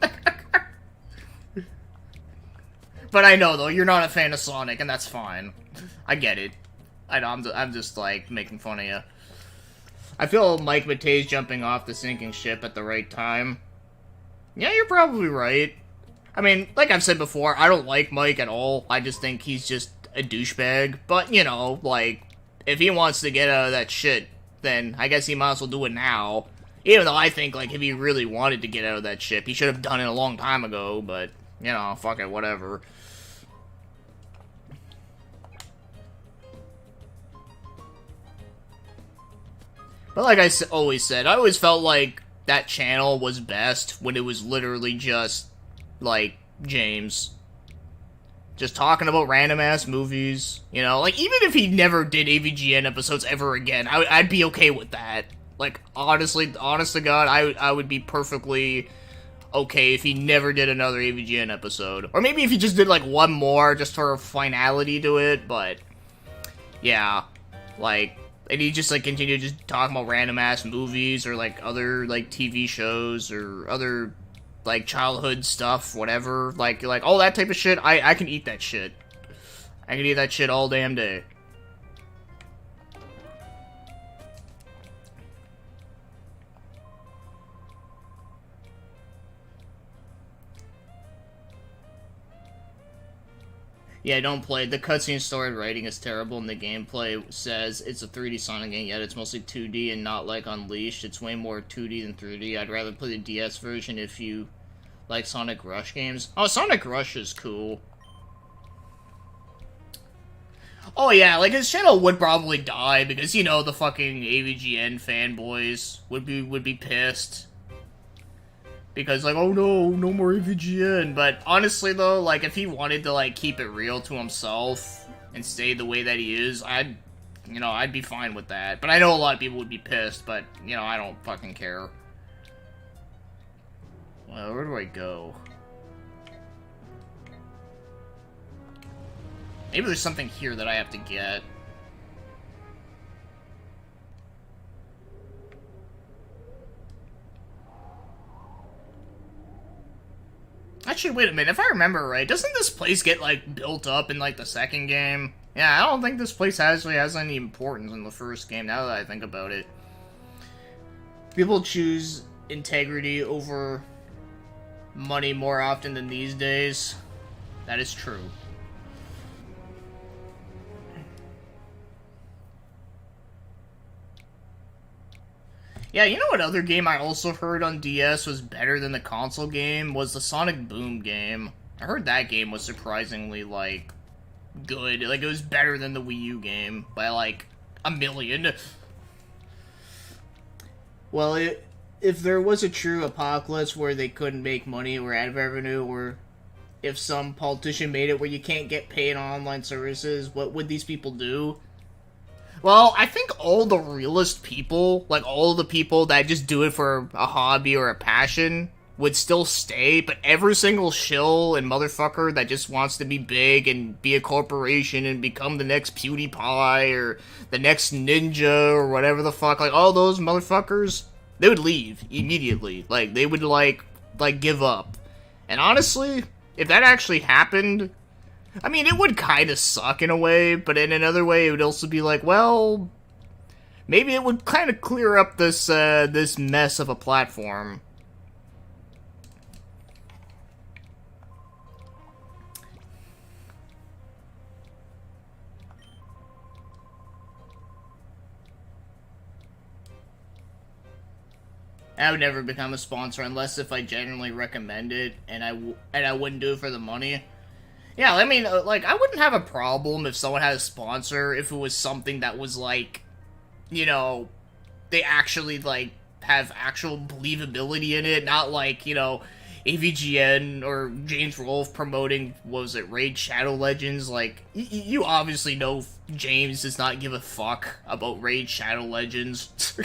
But I know, though, you're not a fan of Sonic, and that's fine. I get it. I know, I'm just, like, making fun of you. I feel Mike Matei's jumping off the sinking ship at the right time. Yeah, you're probably right. I mean, like I've said before, I don't like Mike at all. I just think he's just a douchebag. But, you know, like, if he wants to get out of that shit, then I guess he might as well do it now. Even though I think, like, if he really wanted to get out of that ship, he should have done it a long time ago, but, you know, fuck it, whatever. But like I always said, I always felt like that channel was best when it was literally just, like, James. Just talking about random-ass movies, you know? Like, even if he never did AVGN episodes ever again, I'd be okay with that. Like, honestly, honest to God, I would be perfectly okay if he never did another AVGN episode. Or maybe if he just did, like, one more, just for a finality to it, but... yeah. Like... and he just, like, continued just talking about random-ass movies, or, like, other, like, TV shows, or other, like, childhood stuff, whatever. Like, all that type of shit, I can eat that shit. I can eat that shit all damn day. Yeah, don't play it. The cutscene story writing is terrible, and the gameplay says it's a 3D Sonic game, yet it's mostly 2D and not like Unleashed. It's way more 2D than 3D. I'd rather play the DS version if you like Sonic Rush games. Oh, Sonic Rush is cool. Oh yeah, like his channel would probably die because, you know, the fucking AVGN fanboys would be pissed. Because, like, oh no, no more AVGN. But honestly, though, like, if he wanted to, like, keep it real to himself and stay the way that he is, I'd be fine with that. But I know a lot of people would be pissed, but, you know, I don't fucking care. Well, where do I go? Maybe there's something here that I have to get. Actually, wait a minute, if I remember right, doesn't this place get, like, built up in, like, the second game? Yeah, I don't think this place actually has any importance in the first game, now that I think about it. People choose integrity over money more often than these days. That is true. Yeah, you know what other game I also heard on DS was better than the console game? Was the Sonic Boom game. I heard that game was surprisingly, like, good. Like, it was better than the Wii U game by, like, a million. Well, if there was a true apocalypse where they couldn't make money or ad revenue, or if some politician made it where you can't get paid on online services, what would these people do? Well, I think all the realist people, like all the people that just do it for a hobby or a passion, would still stay, but every single shill and motherfucker that just wants to be big and be a corporation and become the next PewDiePie or the next Ninja or whatever the fuck, like all those motherfuckers, they would leave immediately. Like, they would like give up. And honestly, if that actually happened, I mean, it would kind of suck in a way, but in another way, it would also be like, well, maybe it would kind of clear up this, this mess of a platform. I would never become a sponsor unless if I genuinely recommend it, and I wouldn't do it for the money. Yeah, I mean, like, I wouldn't have a problem if someone had a sponsor if it was something that was, like, you know, they actually, like, have actual believability in it, not like, you know, AVGN or James Rolfe promoting, what was it, Raid Shadow Legends. Like, you obviously know James does not give a fuck about Raid Shadow Legends.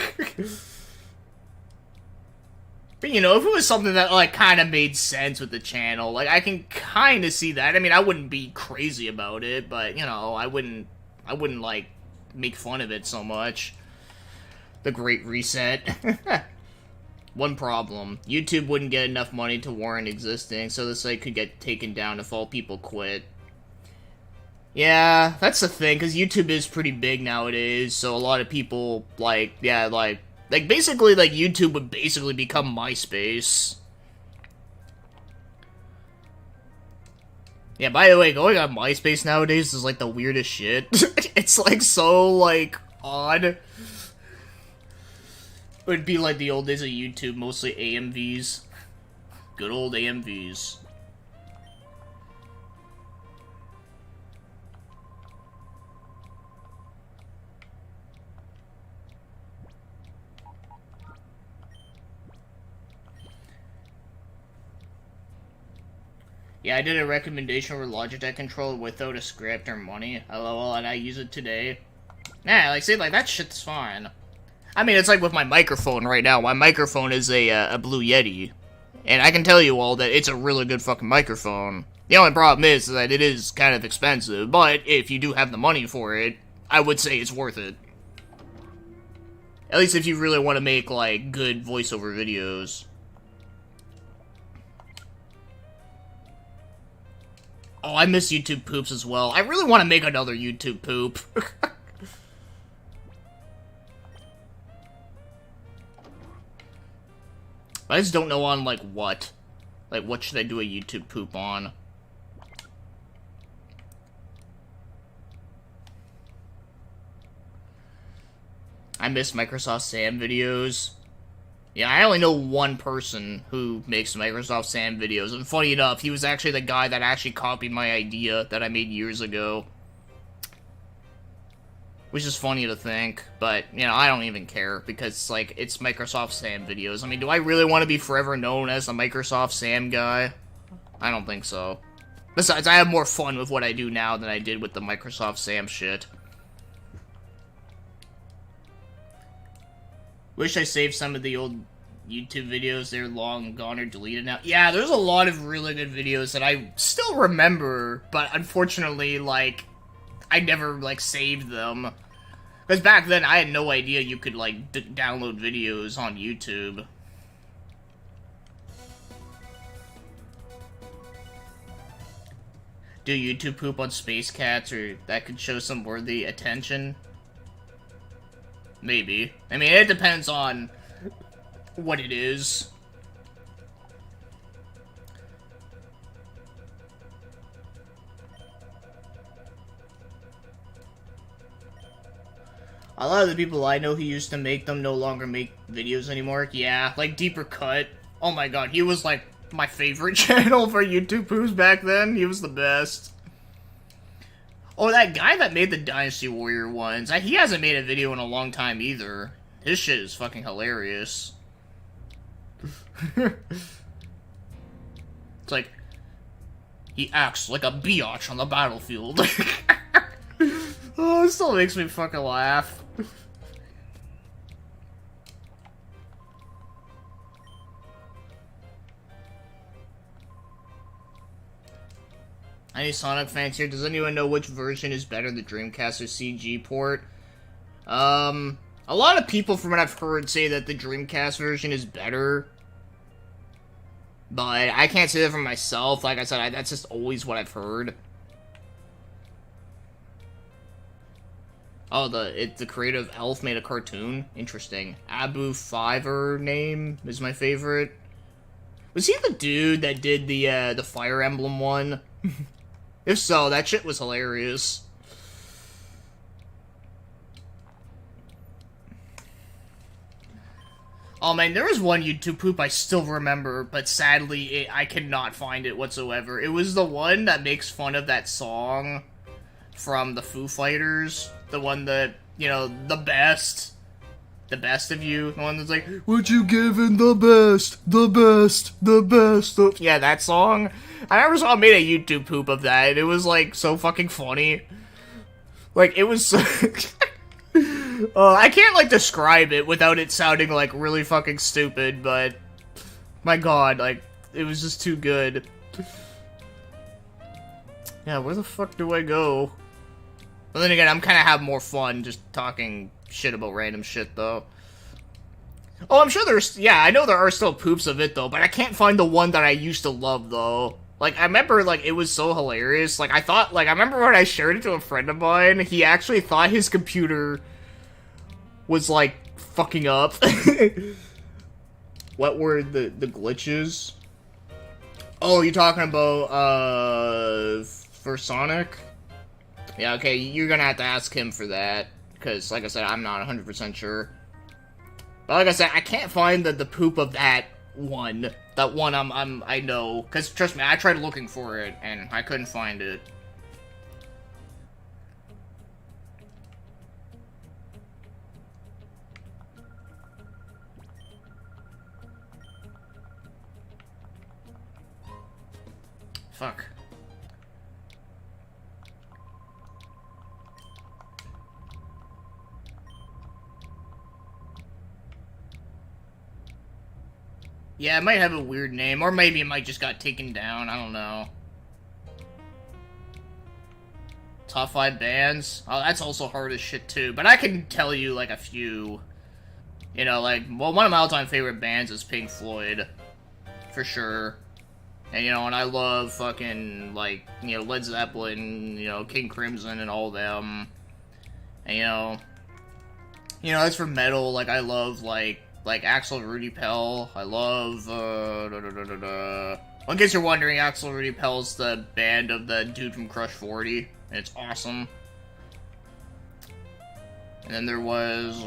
But, you know, if it was something that, like, kind of made sense with the channel, like, I can kind of see that. I mean, I wouldn't be crazy about it, but, you know, I wouldn't, like, make fun of it so much. The Great Reset. One problem. YouTube wouldn't get enough money to warrant existing, so the site could get taken down if all people quit. Yeah, that's the thing, because YouTube is pretty big nowadays, so a lot of people, like, yeah, like, basically, like, YouTube would basically become MySpace. Yeah, by the way, going on MySpace nowadays is, like, the weirdest shit. It's, like, so, like, odd. It would be like the old days of YouTube, mostly AMVs. Good old AMVs. Yeah, I did a recommendation for Logitech controller without a script or money. LOL, and I use it today. Yeah, like, see, like, that shit's fine. I mean, it's like with my microphone right now. My microphone is a Blue Yeti. And I can tell you all that it's a really good fucking microphone. The only problem is that it is kind of expensive, but if you do have the money for it, I would say it's worth it. At least if you really want to make, like, good voiceover videos. Oh, I miss YouTube poops as well. I really want to make another YouTube poop. I just don't know on, like, what. Like, what should I do a YouTube poop on? I miss Microsoft Sam videos. Yeah, I only know one person who makes Microsoft Sam videos, and funny enough, he was actually the guy that actually copied my idea that I made years ago. Which is funny to think, but, you know, I don't even care, because, like, it's Microsoft Sam videos. I mean, do I really want to be forever known as the Microsoft Sam guy? I don't think so. Besides, I have more fun with what I do now than I did with the Microsoft Sam shit. Wish I saved some of the old YouTube videos. They're long gone or deleted now. Yeah, there's a lot of really good videos that I still remember, but unfortunately, like, I never, like, saved them. Because back then, I had no idea you could, like, download videos on YouTube. Do YouTube poop on Space Cats, or that could show some worthy attention? Maybe. I mean, it depends on what it is. A lot of the people I know who used to make them no longer make videos anymore. Yeah, like Deeper Cut. Oh my god, he was like my favorite channel for YouTube poos back then. He was the best. Oh, that guy that made the Dynasty Warrior ones, he hasn't made a video in a long time either. His shit is fucking hilarious. It's like, He acts like a biatch on the battlefield. Oh, it still makes me fucking laugh. Any Sonic fans here? Does anyone know which version is better, the Dreamcast or CG port? A lot of people from what I've heard say that the Dreamcast version is better. But I can't say that for myself. Like I said, that's just always what I've heard. Oh, the creator of Elf made a cartoon? Interesting. Abu Fiver name is my favorite. Was he the dude that did the Fire Emblem one? If so, that shit was hilarious. Oh man, there was one YouTube poop I still remember, but sadly, I cannot find it whatsoever. It was the one that makes fun of that song from the Foo Fighters. The one that, you know, the best of you. The one that's like, what you giving the best, the best, the best of... Yeah, that song. I never saw made a YouTube poop of that, and it was, like, so fucking funny. Like, it was so... I can't, like, describe it without it sounding, like, really fucking stupid, but... My god, like, it was just too good. Yeah, where the fuck do I go? But then again, I'm kind of having more fun just talking shit about random shit, though. Oh, I'm sure there's... Yeah, I know there are still poops of it, though, but I can't find the one that I used to love, though. Like, I remember, like, it was so hilarious. Like, I thought... Like, I remember when I shared it to a friend of mine, he actually thought his computer... was, like, fucking up. What were the glitches? Oh, you're talking about, for Sonic? Yeah, okay, you're gonna have to ask him for that, because, like I said, I'm not 100% sure. But like I said, I can't find the poop of that one. That one I know, because, trust me, I tried looking for it, and I couldn't find it. Fuck. Yeah, it might have a weird name, or maybe it might just got taken down, I don't know. Top 5 bands? Oh, that's also hard as shit too, but I can tell you, like, a few. You know, like, well, one of my all-time favorite bands is Pink Floyd. For sure. And, you know, and I love fucking, like, you know, Led Zeppelin, you know, King Crimson and all them. And, you know, as for metal, like, I love, like Axl Rudy Pell. I love, Well, in case you're wondering, Axl Rudy Pell's the band of the dude from Crush 40, and it's awesome. And then there was,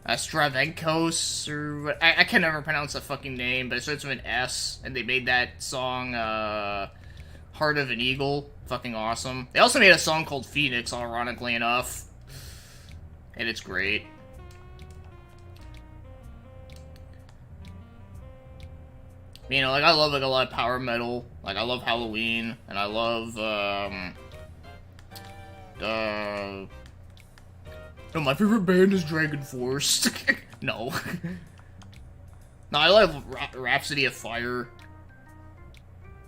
Stravenkos, or... I can never pronounce the fucking name, but it starts with an S, and they made that song, Heart of an Eagle. Fucking awesome. They also made a song called Phoenix, ironically enough. And it's great. You know, like, I love, like, a lot of power metal. Like, I love Halloween, and I love, No, my favorite band is Dragon Force. No. No, I love Rhapsody of Fire.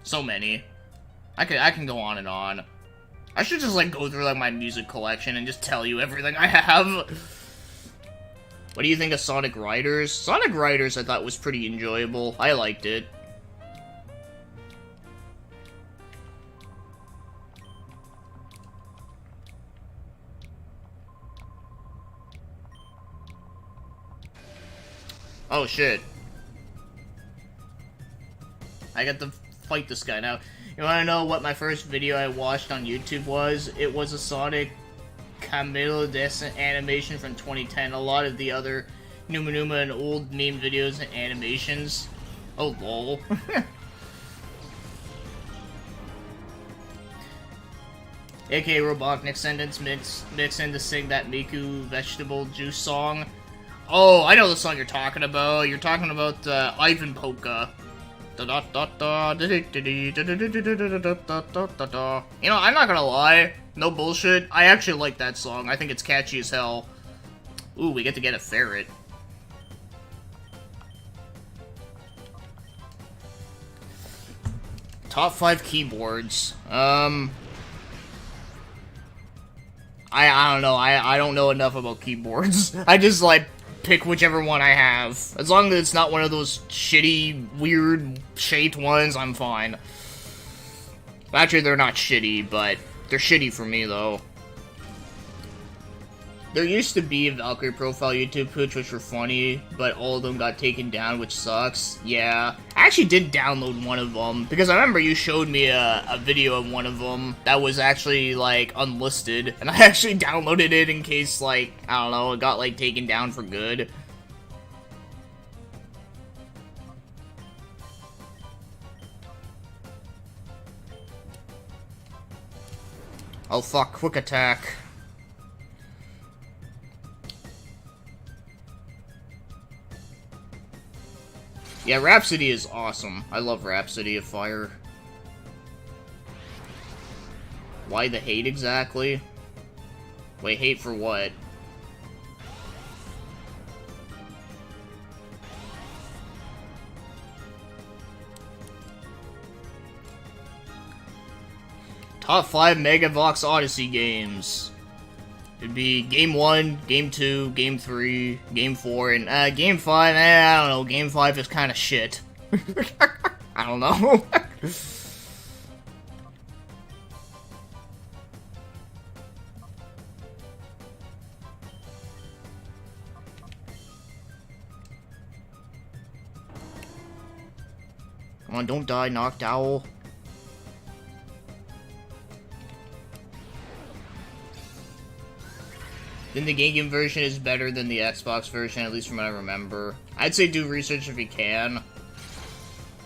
So many. I can go on and on. I should just, like, go through, like, my music collection and just tell you everything I have. What do you think of Sonic Riders? Sonic Riders I thought was pretty enjoyable. I liked it. Oh, shit. I got to fight this guy now. You wanna know what my first video I watched on YouTube was? It was a Sonic Camille Descent animation from 2010. A lot of the other Numa Numa and old meme videos and animations. Oh, lol. AKA Robotnik sentence mix in to sing that Miku vegetable juice song. Oh, I know the song you're talking about. You're talking about Ivan Polka. You know, I'm not gonna lie. No bullshit. I actually like that song. I think it's catchy as hell. Ooh, we get to get a ferret. Top 5 keyboards. I don't know. I don't know enough about keyboards. I just, like, pick whichever one I have. As long as it's not one of those shitty, weird, shaped ones, I'm fine. Actually, they're not shitty, but they're shitty for me, though. There used to be a Valkyrie profile YouTube page which were funny, but all of them got taken down, which sucks. Yeah. I actually did download one of them, because I remember you showed me a video of one of them that was actually, like, unlisted, and I actually downloaded it in case, like, I don't know, it got, like, taken down for good. Oh fuck, quick attack. Yeah, Rhapsody is awesome. I love Rhapsody of Fire. Why the hate exactly? Wait, hate for what? Top 5 Megavox Odyssey games. It'd be Game 1, Game 2, Game 3, Game 4, and Game 5, I don't know, Game 5 is kind of shit. I don't know. Come on, don't die, Knocked Owl. Then the GameCube version is better than the Xbox version, at least from what I remember. I'd say do research if you can.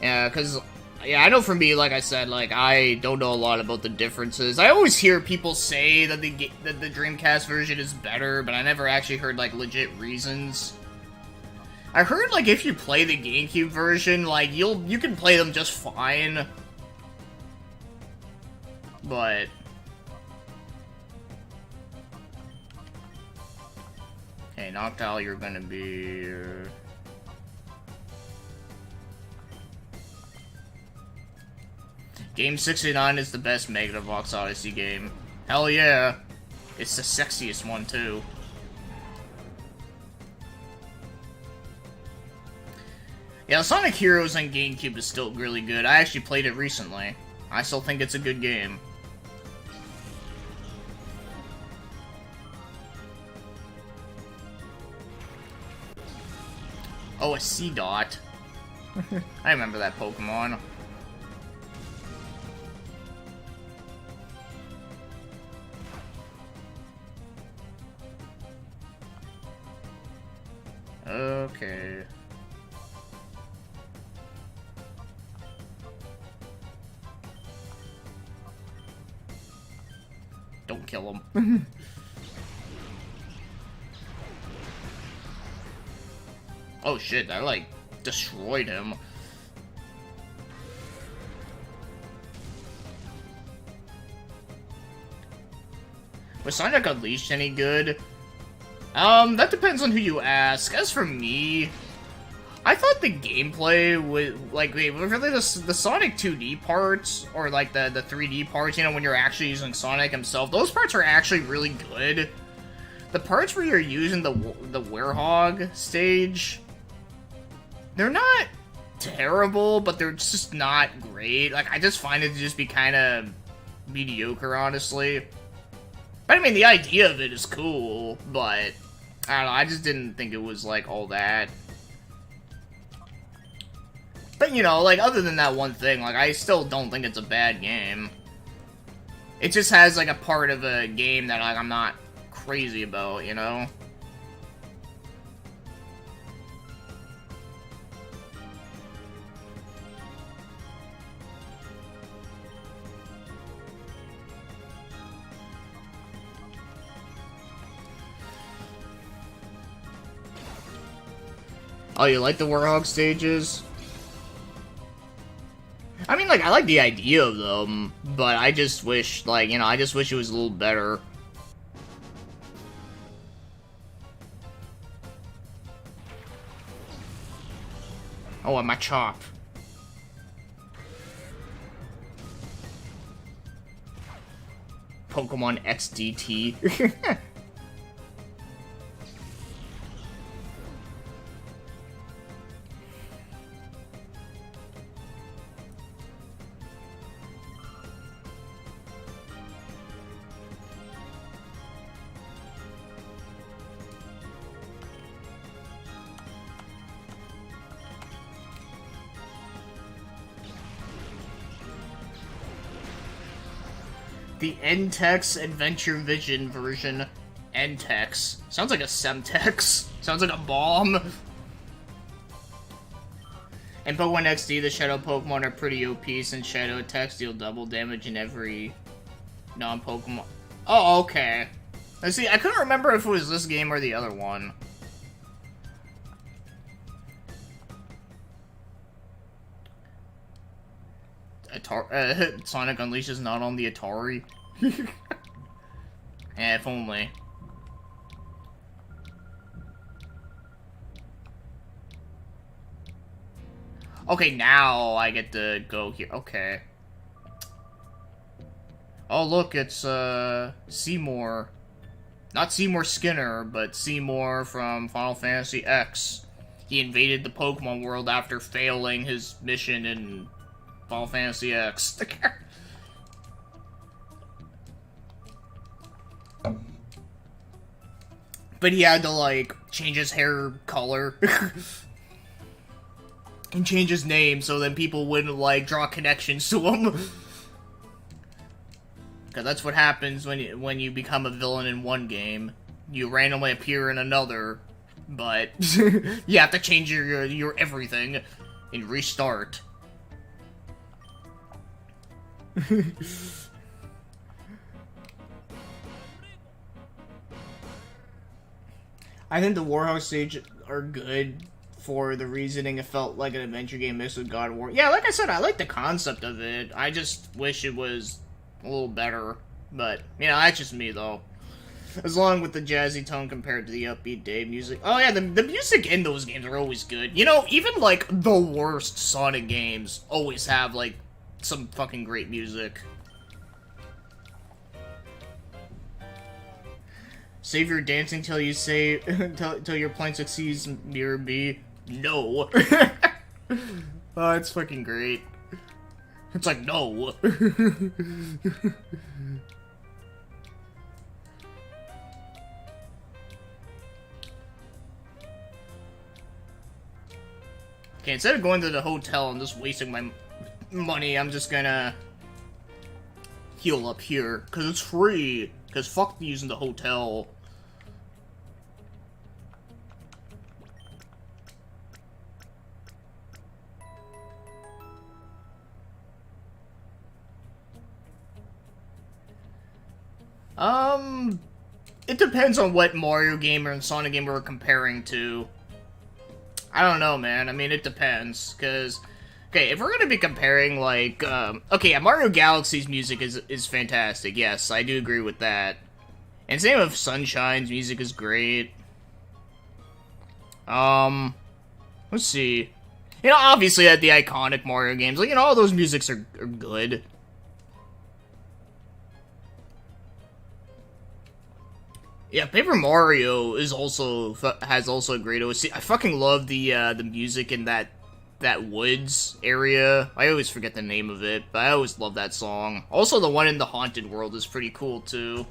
Yeah, because, yeah, I know for me, like I said, like, I don't know a lot about the differences. I always hear people say that the Dreamcast version is better, but I never actually heard, like, legit reasons. I heard, like, if you play the GameCube version, like, you can play them just fine. But... Okay, Knocked Owl, you're gonna be... Game 69 is the best Megavox Odyssey game. Hell yeah! It's the sexiest one, too. Yeah, Sonic Heroes on GameCube is still really good. I actually played it recently. I still think it's a good game. Oh, a Seedot. I remember that Pokemon. Okay. Don't kill him. Oh shit, I like destroyed him. Was Sonic Unleashed any good? That depends on who you ask. As for me, I thought the gameplay was, like, really the Sonic 2D parts, or like the 3D parts, you know, when you're actually using Sonic himself, those parts are actually really good. The parts where you're using the Werehog stage, they're not terrible, but they're just not great. Like, I just find it to just be kind of mediocre, honestly. But, I mean, the idea of it is cool, but, I don't know, I just didn't think it was, like, all that. But, you know, like, other than that one thing, like, I still don't think it's a bad game. It just has, like, a part of a game that, like, I'm not crazy about, you know? Oh, you like the Werehog stages? I mean, like, I like the idea of them, but I just wish, like, you know, I just wish it was a little better. Oh, and my chop. Pokemon XDT. The N-Tex Adventure Vision version. N-Tex. Sounds like a Semtex. Sounds like a bomb. In Pokemon XD, the Shadow Pokemon are pretty OP since Shadow attacks deal double damage in every non-Pokemon. Oh, okay. Let's see, I couldn't remember if it was this game or the other one. Sonic Unleashed is not on the Atari. Yeah, if only. Okay, now I get to go here. Okay. Oh, look, it's, Seymour. Not Seymour Skinner, but Seymour from Final Fantasy X. He invaded the Pokemon world after failing his mission in Final Fantasy X. But he had to, like, change his hair color. And change his name so then people wouldn't, like, draw connections to him. Because that's what happens when you become a villain in one game. You randomly appear in another, but you have to change your everything and restart. I think the Warhouse stage are good for the reasoning. It felt like an adventure game mixed with God of War. Yeah, like I said, I like the concept of it. I just wish it was a little better. But, you know, that's just me, though. As long with the jazzy tone compared to the upbeat Dave music. Oh, yeah, the music in those games are always good. You know, even, like, the worst Sonic games always have, like, some fucking great music. Save your dancing till you say, till your plan succeeds, Mirror B. No. Oh, it's fucking great. It's like, no. Okay, instead of going to the hotel and just wasting my money, I'm just gonna heal up here, because it's free. Because fuck using the hotel. It depends on what Mario game or Sonic game we're comparing to. I don't know, man. I mean, it depends, because... Okay, if we're gonna be comparing, like, okay, yeah, Mario Galaxy's music is fantastic, yes, I do agree with that. And same with Sunshine's music is great. Let's see. You know, obviously, at the iconic Mario games, like, you know, all those musics are good. Yeah, Paper Mario is has also a great OST. I fucking love the music in that woods area. I always forget the name of it, but I always love that song. Also, the one in the Haunted World is pretty cool, too.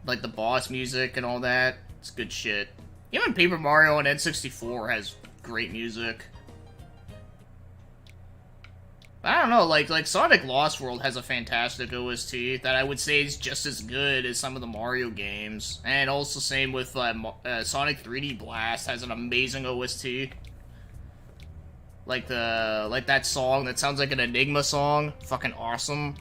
Like, the boss music and all that. It's good shit. Even Paper Mario on N64 has great music. I don't know, like Sonic Lost World has a fantastic OST that I would say is just as good as some of the Mario games. And also same with Sonic 3D Blast has an amazing OST. Like that song that sounds like an Enigma song. Fucking awesome.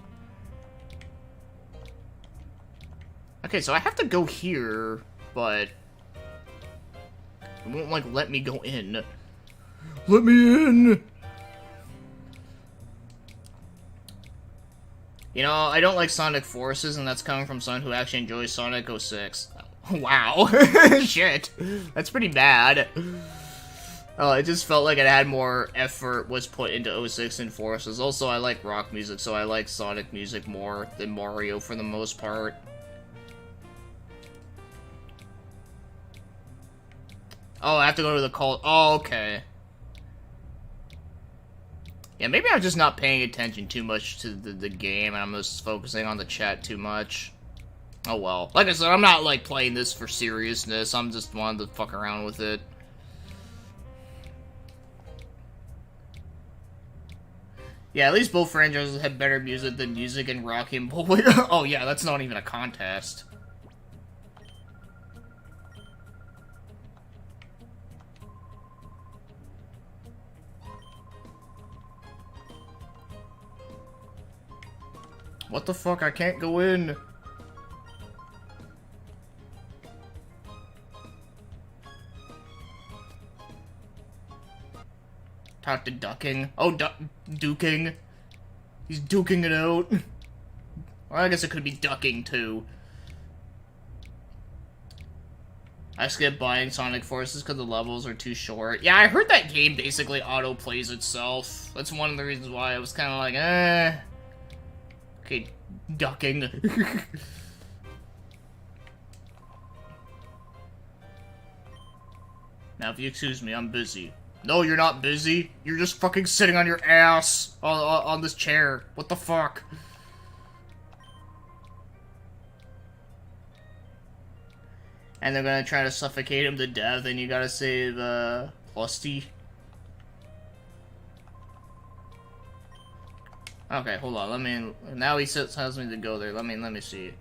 Okay, so I have to go here, but it won't, like, let me go in. Let me in! You know, I don't like Sonic Forces, and that's coming from someone who actually enjoys Sonic 06. Wow. Shit. That's pretty bad. Oh, it just felt like it had more effort was put into 06 and Forces. Also, I like rock music, so I like Sonic music more than Mario for the most part. Oh, I have to go to the call. Oh, okay. Yeah, maybe I'm just not paying attention too much to the game, and I'm just focusing on the chat too much. Oh well. Like I said, I'm not, like, playing this for seriousness. I'm just wanting to fuck around with it. Yeah, at least both franchises have better music than music in Rocky and Bullwinkle. Oh yeah, that's not even a contest. What the fuck? I can't go in. Talk to ducking. Oh, duking. He's duking it out. Well, I guess it could be ducking, too. I skipped buying Sonic Forces because the levels are too short. Yeah, I heard that game basically auto-plays itself. That's one of the reasons why I was kind of like, eh. Okay, ducking. Now, if you excuse me, I'm busy. No, you're not busy. You're just fucking sitting on your ass on this chair. What the fuck? And they're gonna try to suffocate him to death, and you gotta save, Plusty. Okay, hold on, let me... Now he tells me to go there. Let me see.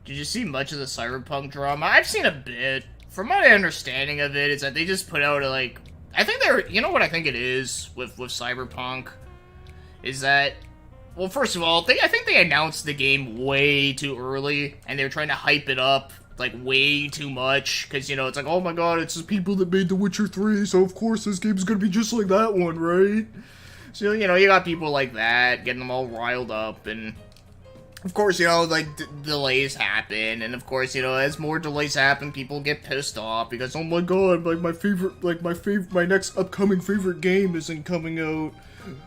Did you see much of the Cyberpunk drama? I've seen a bit. From my understanding of it, is that they just put out a, like... I think they're... You know what I think it is with Cyberpunk? Is that... Well, first of all, I think they announced the game way too early, and they were trying to hype it up, like, way too much, because, you know, it's like, oh my god, it's the people that made The Witcher 3, so of course this game's gonna be just like that one, right? So, you know, you got people like that, getting them all riled up, and... Of course, you know, like, delays happen, and of course, you know, as more delays happen, people get pissed off, because, oh my god, like, my next upcoming favorite game isn't coming out.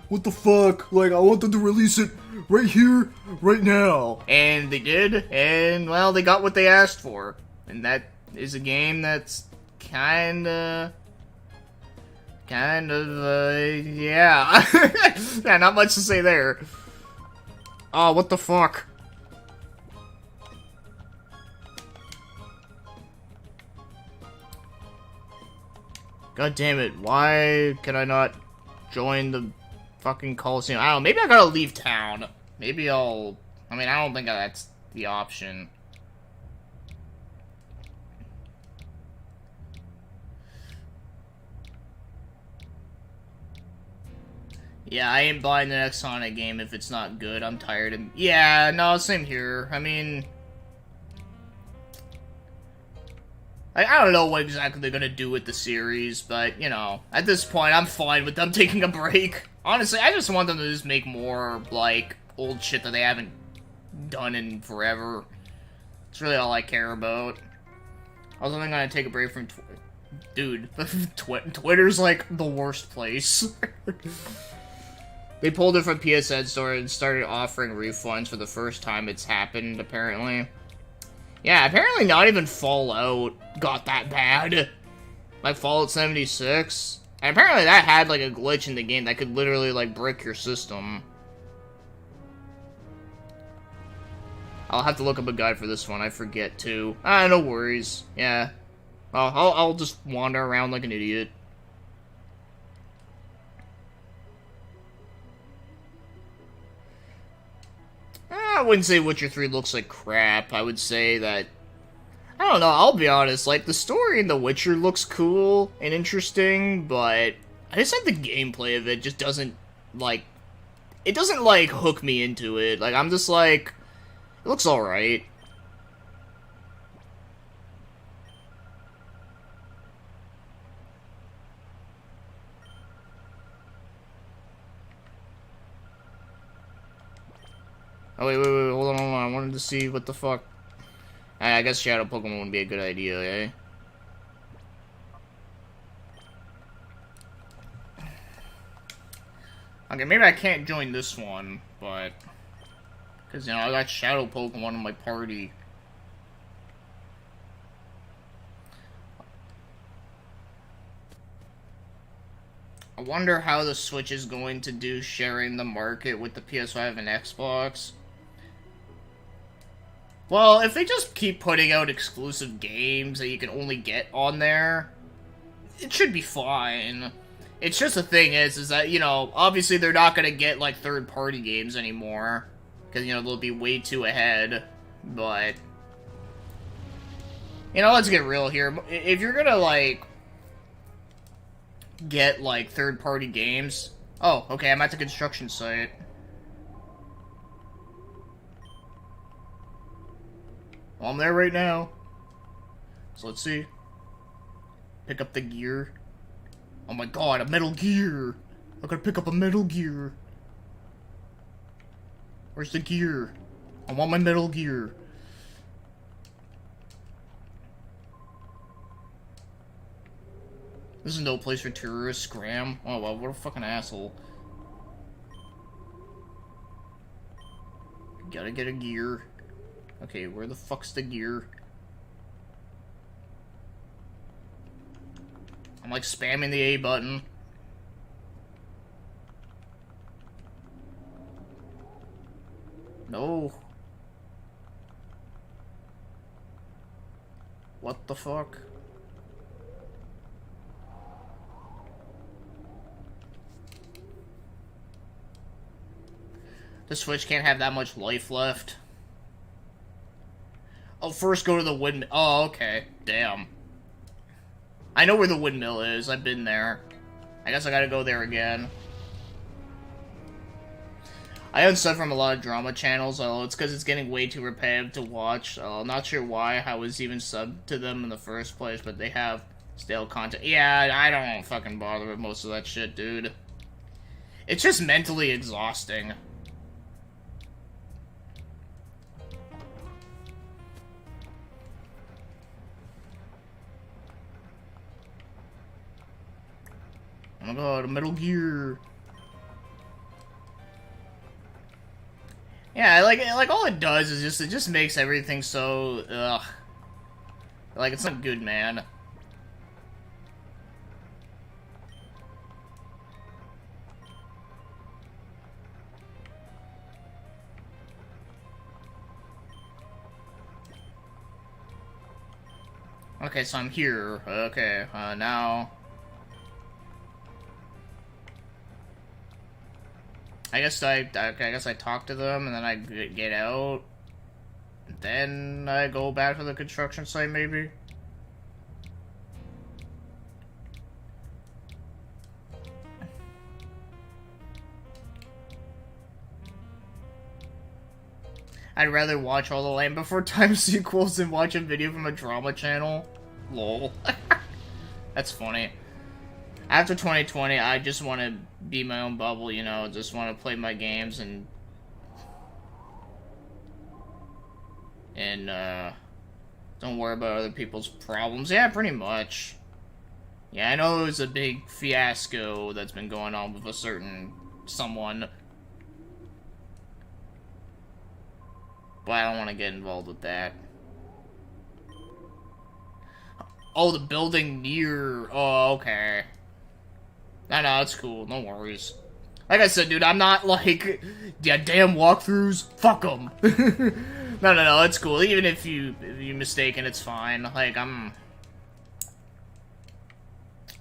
What the fuck? Like, I want them to release it right here, right now. And they did, and, well, they got what they asked for. And that is a game that's yeah. Yeah, not much to say there. Oh, what the fuck? God damn it, why can I not join the fucking Coliseum? I don't know, maybe I gotta leave town. Maybe I'll... I mean, I don't think that's the option. Yeah, I ain't buying the next Sonic game if it's not good. I'm tired of... Yeah, no, same here. I mean... I don't know what exactly they're gonna do with the series, but, you know, at this point, I'm fine with them taking a break. Honestly, I just want them to just make more, like, old shit that they haven't done in forever. It's really all I care about. Also, I'm gonna take a break from Dude, Twitter's, like, the worst place. They pulled it from PSN Store and started offering refunds for the first time it's happened, apparently. Yeah, apparently not even Fallout got that bad. Like Fallout 76. And apparently that had, like, a glitch in the game that could literally, like, brick your system. I'll have to look up a guide for this one, I forget, too. No worries. Yeah. I'll just wander around like an idiot. I wouldn't say Witcher 3 looks like crap. I would say that... I don't know, I'll be honest, like, the story in The Witcher looks cool and interesting, but I just think the gameplay of it just doesn't, like... It doesn't, like, hook me into it. Like, I'm just like... It looks alright. Oh, wait, hold on. I wanted to see what the fuck. I guess Shadow Pokemon would be a good idea, eh? Okay, maybe I can't join this one, but... Because, you know, I got Shadow Pokemon in my party. I wonder how the Switch is going to do sharing the market with the PS5 and Xbox. Well, if they just keep putting out exclusive games that you can only get on there, it should be fine. It's just the thing is that, you know, obviously they're not gonna get, like, third-party games anymore. Because, you know, they'll be way too ahead. But... You know, let's get real here. If you're gonna, like... get, like, third-party games... Oh, okay, I'm at the construction site. Well, I'm there right now. So let's see. Pick up the gear. Oh my god, a Metal Gear! I gotta pick up a Metal Gear. Where's the gear? I want my Metal Gear. This is no place for tourists, Scram. Oh well, what a fucking asshole. Gotta get a gear. Okay, where the fuck's the gear? I'm like spamming the A button. No. What the fuck? The Switch can't have that much life left. Oh, first go to the windmill. Oh, okay. Damn. I know where the windmill is. I've been there. I guess I gotta go there again. I unsubbed from a lot of drama channels. It's because it's getting way too repetitive to watch. I'm not sure why I was even subbed to them in the first place, but they have stale content. Yeah, I don't fucking bother with most of that shit, dude. It's just mentally exhausting. Oh my god, a Metal Gear. Yeah, like all it does is it just makes everything so ugh. Like it's not good, man. Okay, so I'm here. Okay, now I guess I talk to them, and then I get out. Then I go back to the construction site, maybe? I'd rather watch all the Land Before Time sequels than watch a video from a drama channel. Lol. That's funny. After 2020, I just want to be my own bubble, you know, just want to play my games and don't worry about other people's problems. Yeah, pretty much. Yeah, I know it was a big fiasco that's been going on with a certain someone, but I don't want to get involved with that. Oh, the building near... Oh, okay. No, it's cool. No worries. Like I said, dude, I'm not like... Yeah, damn walkthroughs. Fuck them. No, it's cool. Even if you're mistaken, it's fine. Like,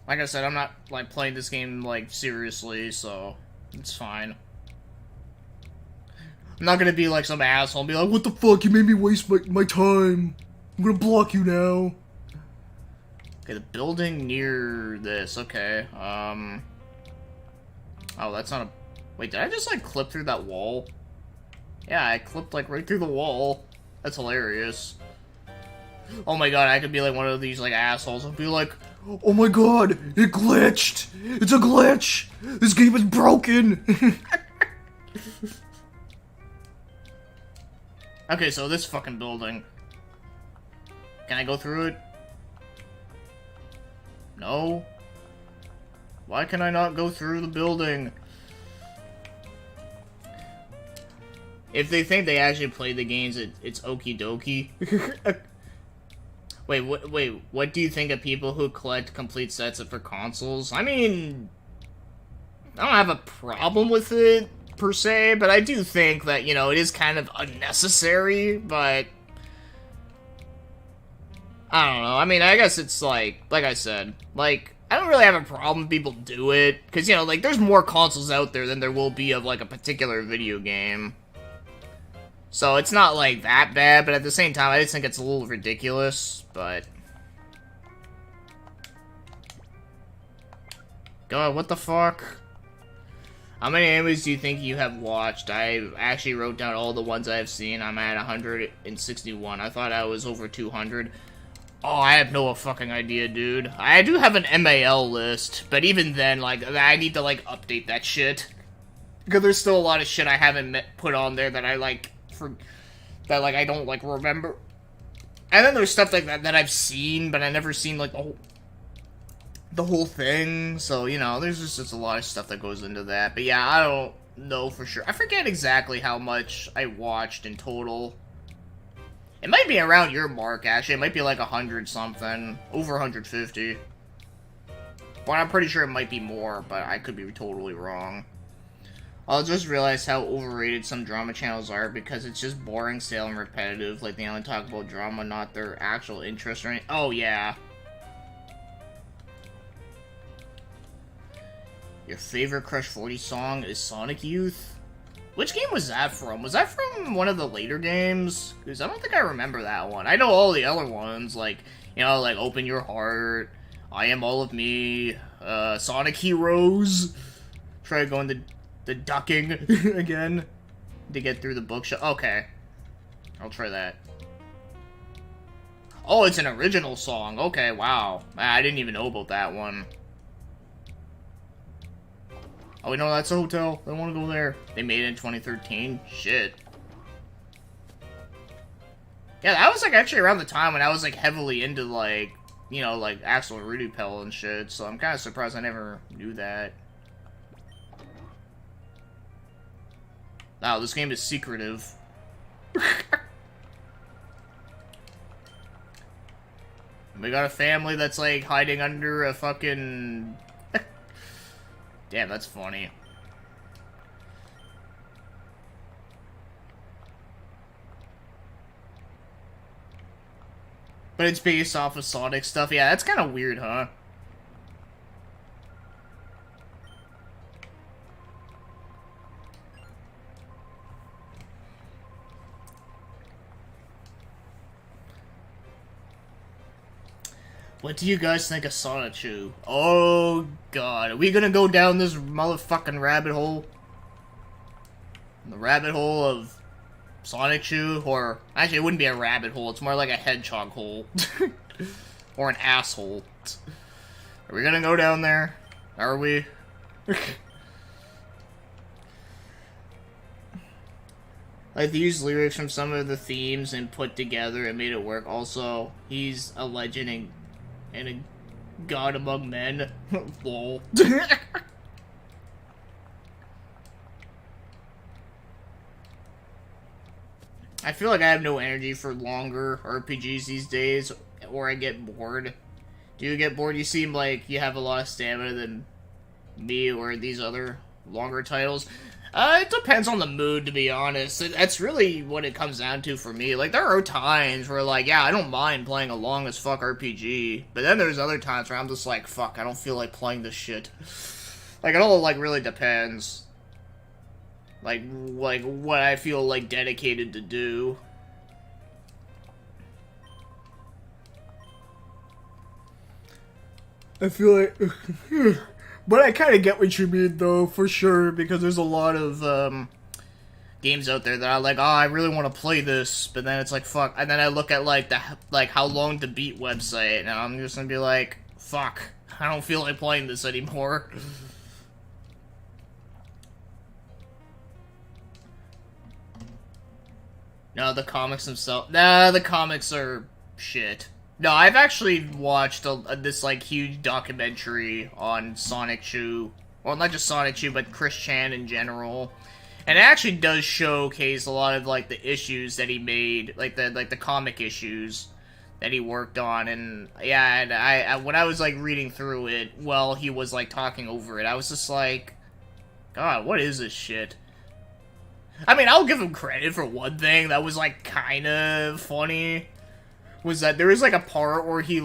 like I said, I'm not, like, playing this game, like, seriously, so... It's fine. I'm not gonna be like some asshole and be like, what the fuck, you made me waste my time. I'm gonna block you now. Okay, the building near this, okay, oh, that's not a... Wait, did I just, like, clip through that wall? Yeah, I clipped, like, right through the wall. That's hilarious. Oh my god, I could be, like, one of these, like, assholes and be like, oh my god, it glitched! It's a glitch! This game is broken! Okay, so this fucking building. Can I go through it? No. Why can I not go through the building? If they think they actually play the games, it's okie dokie. Wait, what do you think of people who collect complete sets for consoles? I mean, I don't have a problem with it, per se, but I do think that, you know, it is kind of unnecessary, but I don't know. I mean, I guess it's like I said, like, I don't really have a problem with people do it, because, you know, like, there's more consoles out there than there will be of, like, a particular video game. So it's not, like, that bad, but at the same time, I just think it's a little ridiculous, but... God, what the fuck? How many animes do you think you have watched? I actually wrote down all the ones I've seen. I'm at 161. I thought I was over 200. Oh, I have no fucking idea, dude. I do have an MAL list, but even then, like, I need to, like, update that shit. Because there's still a lot of shit I haven't put on there that I, like... that I don't like remember, and then there's stuff like that I've seen, but I never seen like the whole thing. So you know, there's just a lot of stuff that goes into that. But yeah, I don't know for sure. I forget exactly how much I watched in total. It might be around your mark actually. It might be like 100 something, over 150. But I'm pretty sure it might be more, but I could be totally wrong. I'll just realize how overrated some drama channels are because it's just boring, stale, and repetitive. Like, they only talk about drama, not their actual interest or anything. Oh, yeah. Your favorite Crush 40 song is Sonic Youth? Which game was that from? Was that from one of the later games? Because I don't think I remember that one. I know all the other ones, like, you know, like Open Your Heart, I Am All of Me, Sonic Heroes. Try going the ducking again to get through the bookshelf. Okay. I'll try that. Oh, it's an original song. Okay, wow. I didn't even know about that one. Oh, wait, no, that's a hotel. I want to go there. They made it in 2013. Shit. Yeah, that was, like, actually around the time when I was, like, heavily into, like, you know, like, Axel and Rudy Pell and shit, so I'm kind of surprised I never knew that. Wow, this game is secretive. We got a family that's, like, hiding under a fucking... Damn, that's funny. But it's based off of Sonic stuff. Yeah, that's kind of weird, huh? What do you guys think of Sonic Shoe? Oh, God. Are we gonna go down this motherfucking rabbit hole? The rabbit hole of Sonic Shoe? Or, actually, it wouldn't be a rabbit hole. It's more like a hedgehog hole. Or an asshole. Are we gonna go down there? Are we? Like, they used lyrics from some of the themes and put together and made it work. Also, he's a legend and a god among men. Lol. I feel like I have no energy for longer RPGs these days, or I get bored. Do you get bored? You seem like you have a lot of stamina than me or these other longer titles. It depends on the mood, to be honest. That's really what it comes down to for me. Like, there are times where, like, yeah, I don't mind playing a long as fuck RPG, but then there's other times where I'm just like, fuck, I don't feel like playing this shit. Like, it all, like, really depends. Like, what I feel, like, dedicated to do. I feel like... But I kind of get what you mean, though, for sure, because there's a lot of, games out there that I'm like, oh, I really want to play this, but then it's like, fuck, and then I look at, like, how long to beat website, and I'm just gonna be like, fuck, I don't feel like playing this anymore. No, the comics themselves. Nah, the comics are shit. No, I've actually watched this like huge documentary on Sonic Chu. Well, not just Sonic Chu, but Chris Chan in general. And it actually does showcase a lot of like the issues that he made, like the comic issues that he worked on. And yeah, and I when I was like reading through it while he was like talking over it, I was just like, God, what is this shit? I mean, I'll give him credit for one thing that was, like, kind of funny. Was that there was, like, a part where he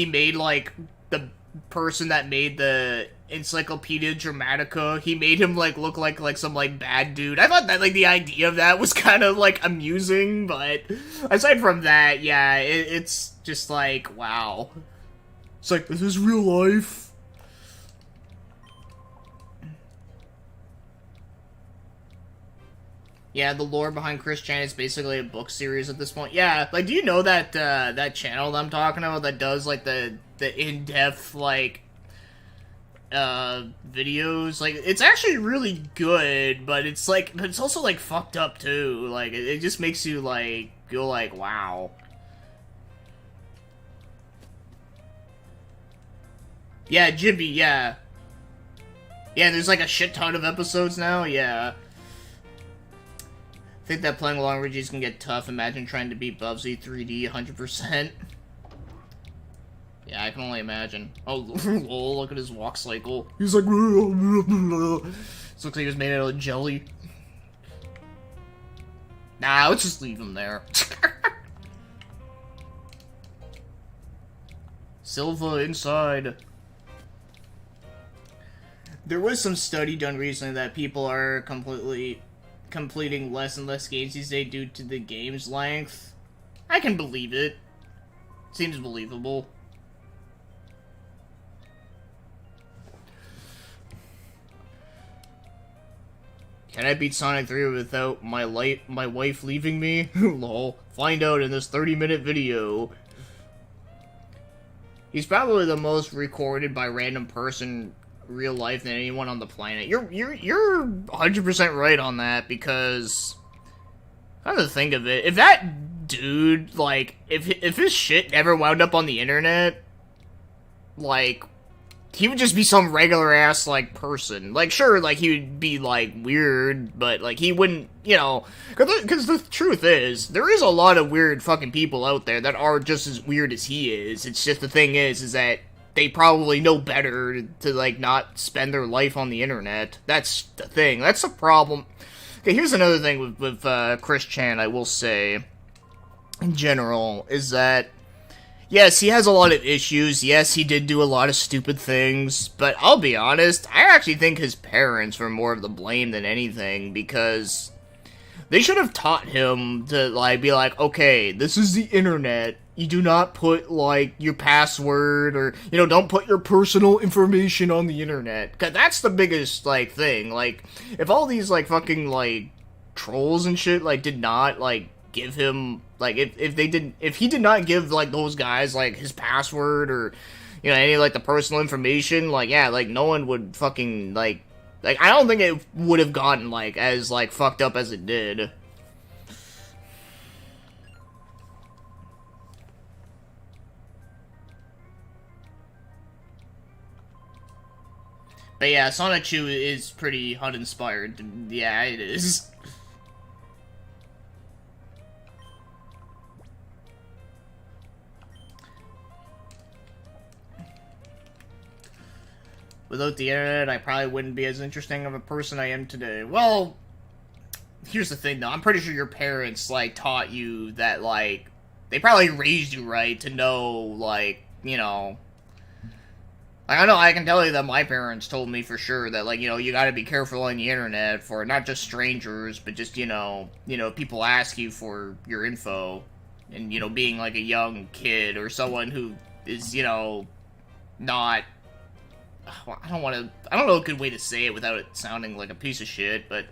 made, like, the person that made the Encyclopedia Dramatica, he made him, like, look like some, like, bad dude. I thought that, like, the idea of that was kind of, like, amusing, but aside from that, yeah, it's just, like, wow. It's like, this is real life. Yeah, the lore behind Chris Chan is basically a book series at this point. Yeah, like, do you know that, that channel that I'm talking about that does, like, the in-depth, like, videos? Like, it's actually really good, but it's, like, but it's also, like, fucked up, too. Like, it just makes you, like, go, like, wow. Yeah, Jimmy, yeah. Yeah, there's, like, a shit ton of episodes now, yeah. I think that playing long Regis can get tough. Imagine trying to beat Bubsy 3D 100%. Yeah, I can only imagine. Oh, lol, look at his walk cycle. He's like... This looks like he was made out of jelly. Nah, let's just leave him there. Silva inside. There was some study done recently that people are completing less and less games these days due to the game's length. I can believe it. Seems believable. Can I beat Sonic 3 without my wife leaving me? Lol. Find out in this 30-minute video. He's probably the most recorded by random person real life than anyone on the planet. You're 100% right on that, because come to think of it, if that dude, like, if his shit never wound up on the internet, like, he would just be some regular ass, like, person. Like, sure, like, he would be, like, weird, but, like, he wouldn't, you know, because the truth is, there is a lot of weird fucking people out there that are just as weird as he is. It's just the thing is that they probably know better to, like, not spend their life on the internet. That's the thing. That's the problem. Okay, here's another thing with Chris Chan, I will say, in general, is that, yes, he has a lot of issues. Yes, he did do a lot of stupid things. But I'll be honest, I actually think his parents were more of the blame than anything, because they should have taught him to, like, be like, okay, this is the internet. You do not put, like, your password or, you know, don't put your personal information on the internet. 'Cause that's the biggest, like, thing. Like, if all these, like, fucking, like, trolls and shit, like, did not, like, give him, like, if he did not give, like, those guys, like, his password or, you know, any, like, the personal information, like, yeah, like, no one would fucking, like, I don't think it would have gotten, like, as, like, fucked up as it did. But yeah, Sonic Chu is pretty uninspired. Yeah, it is. Without the internet, I probably wouldn't be as interesting of a person I am today. Well, here's the thing, though. I'm pretty sure your parents, like, taught you that, like, they probably raised you right to know, like, you know... Like, I know, I can tell you that my parents told me for sure that, like, you know, you gotta be careful on the internet for not just strangers, but just, you know, people ask you for your info. And, you know, being, like, a young kid or someone who is, you know, not... I don't know a good way to say it without it sounding like a piece of shit, but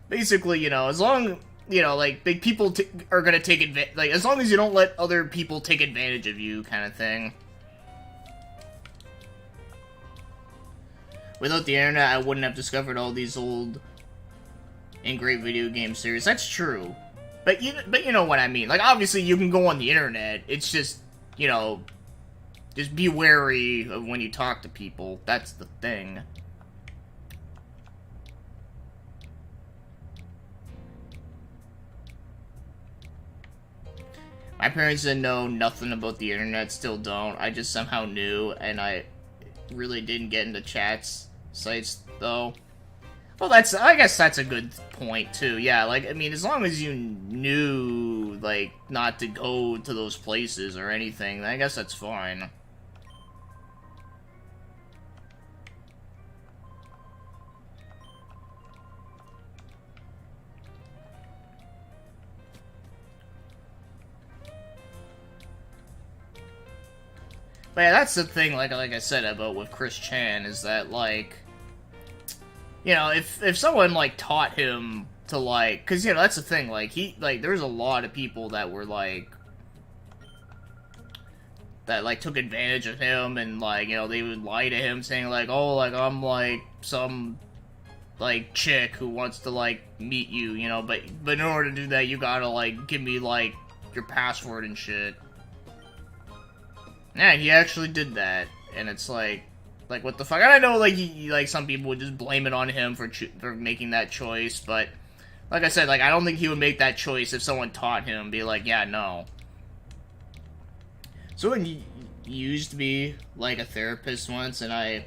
basically, you know, as long, you know, like, people are gonna take advantage, like, as long as you don't let other people take advantage of you, kind of thing. Without the internet, I wouldn't have discovered all these old and great video game series. That's true. But you know what I mean. Like, obviously, you can go on the internet. It's just, you know, just be wary of when you talk to people. That's the thing. My parents didn't know nothing about the internet, still don't. I just somehow knew, and I really didn't get into chats sites, though. Well, I guess that's a good point, too. Yeah, like, I mean, as long as you knew, like, not to go to those places or anything, I guess that's fine. But yeah, that's the thing, like I said about with Chris Chan, is that, like, you know, if someone, like, taught him to, like, because, you know, that's the thing, like, there's a lot of people that were, like, that, like, took advantage of him, and, like, you know, they would lie to him, saying, like, oh, like, I'm, like, some, like, chick who wants to, like, meet you, you know, but in order to do that, you gotta, like, give me, like, your password and shit. Yeah, he actually did that, and it's like what the fuck? And I know, like, like, some people would just blame it on him for making that choice, but, like I said, like, I don't think he would make that choice if someone taught him, be like, yeah, no. Someone used to be, like, a therapist once, and I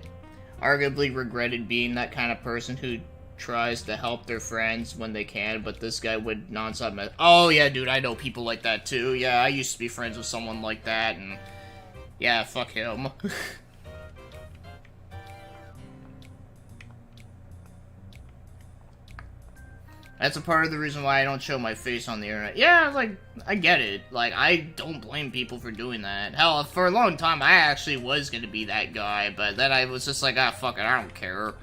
arguably regretted being that kind of person who tries to help their friends when they can, but this guy would nonstop oh, yeah, dude, I know people like that, too. Yeah, I used to be friends with someone like that, and yeah, fuck him. That's a part of the reason why I don't show my face on the internet. Yeah, like, I get it. Like, I don't blame people for doing that. Hell, for a long time, I actually was gonna be that guy, but then I was just like, ah, fuck it, I don't care.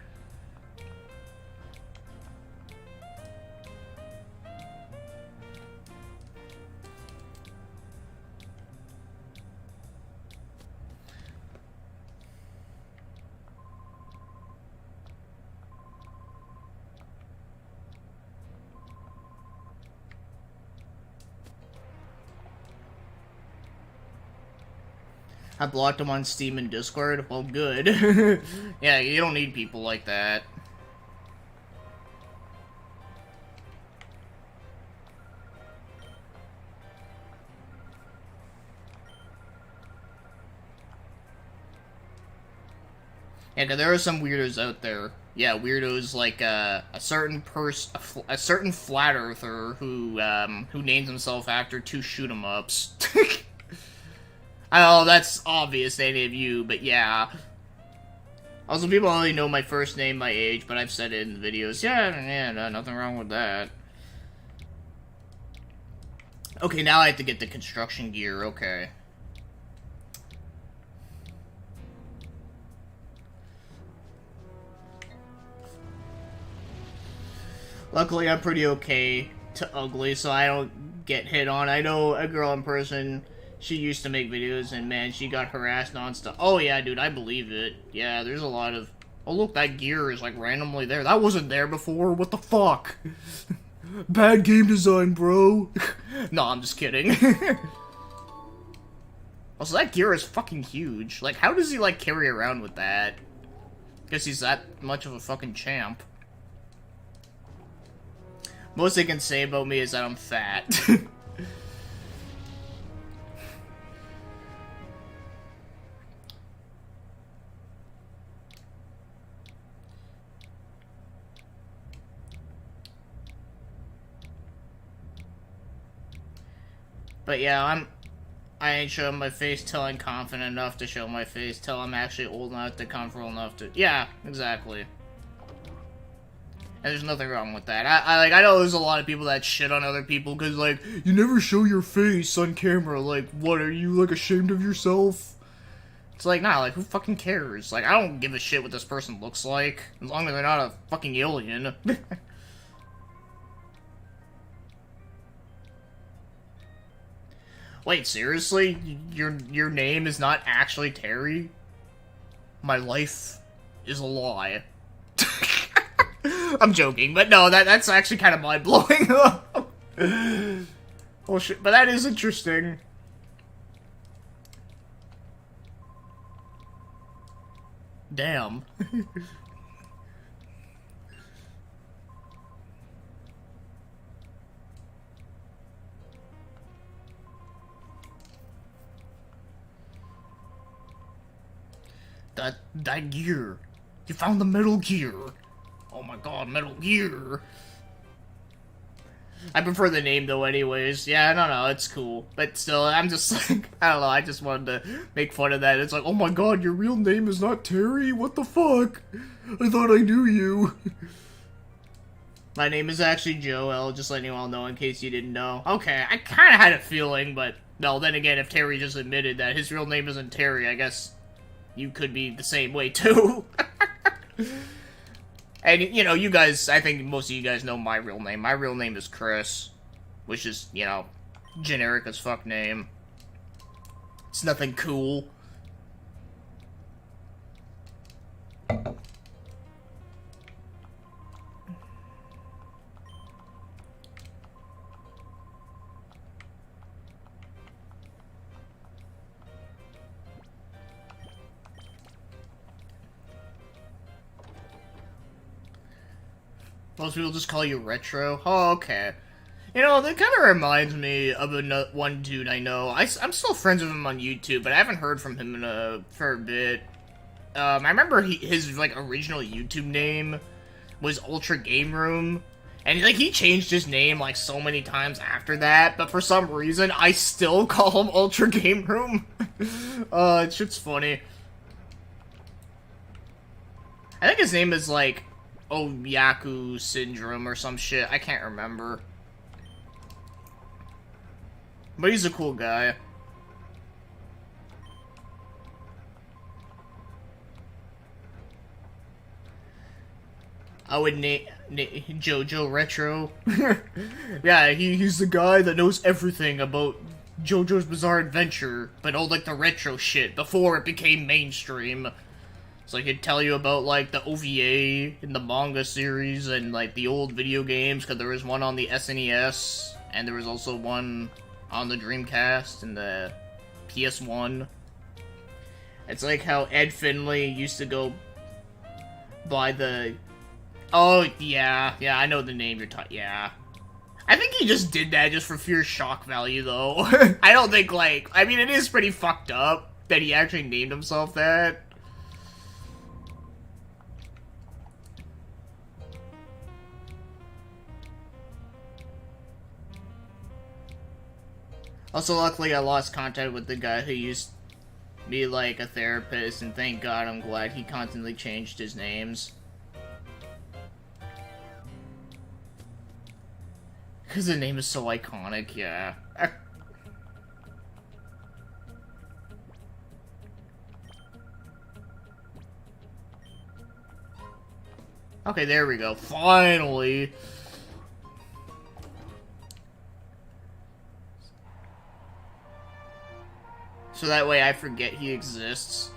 I blocked him on Steam and Discord. Well, good. Yeah, you don't need people like that. Yeah, 'cause there are some weirdos out there. Yeah, weirdos like a certain a certain flat earther who names himself after two shoot 'em ups. I know that's obvious to any of you, but yeah. Also, people only know my first name, my age, but I've said it in the videos. Yeah, no, nothing wrong with that. Okay, now I have to get the construction gear. Okay. Luckily, I'm pretty okay to ugly, so I don't get hit on. I know a girl in person. She used to make videos, and man, she got harassed nonstop. Oh yeah, dude, I believe it. Yeah, there's a lot of... Oh look, that gear is like randomly there. That wasn't there before. What the fuck? Bad game design, bro. No, I'm just kidding. Also, that gear is fucking huge. Like, how does he, like, carry around with that? Guess he's that much of a fucking champ. Most they can say about me is that I'm fat. But yeah, I ain't showing my face till I'm confident enough to show my face, till I'm actually old enough to comfortable enough to... Yeah, exactly. And there's nothing wrong with that. I know there's a lot of people that shit on other people, because, like, you never show your face on camera. Like, what, are you, like, ashamed of yourself? It's like, nah, like, who fucking cares? Like, I don't give a shit what this person looks like, as long as they're not a fucking alien. Wait, seriously? Your name is not actually Terry? My life is a lie. I'm joking, but no, that's actually kind of mind-blowing. Oh shit, but that is interesting. Damn. That gear. You found the Metal Gear. Oh my god, Metal Gear. I prefer the name though anyways. Yeah, I don't know, it's cool. But still, I'm just like, I don't know, I just wanted to make fun of that. It's like, oh my god, your real name is not Terry? What the fuck? I thought I knew you. My name is actually Joel, just letting you all know in case you didn't know. Okay, I kinda had a feeling, but no, then again, if Terry just admitted that his real name isn't Terry, I guess you could be the same way too. And, you know, you guys, I think most of you guys know my real name. My real name is Chris, which is, you know, generic as fuck name. It's nothing cool. Most people just call you Retro. Oh, okay. You know, that kind of reminds me of one dude I know. I'm still friends with him on YouTube, but I haven't heard from him for a bit. I remember his, like, original YouTube name was Ultra Game Room. And, like, he changed his name, like, so many times after that. But for some reason, I still call him Ultra Game Room. It's just funny. I think his name is, like, Oyaku Syndrome or some shit. I can't remember. But he's a cool guy. I would name JoJo Retro. Yeah, he's the guy that knows everything about JoJo's Bizarre Adventure, but all like the retro shit before it became mainstream. So I could tell you about like the OVA and the manga series and like the old video games, because there was one on the SNES and there was also one on the Dreamcast and the PS1. It's like how Ed Finley used to go by the... Oh, yeah, I know the name you're talking... Yeah. I think he just did that just for pure shock value, though. I don't think, like... I mean, it is pretty fucked up that he actually named himself that. Also, luckily, I lost contact with the guy who used to be, like, a therapist, and thank God I'm glad he constantly changed his names. Because the name is so iconic, yeah. Okay, there we go. Finally! So that way I forget he exists.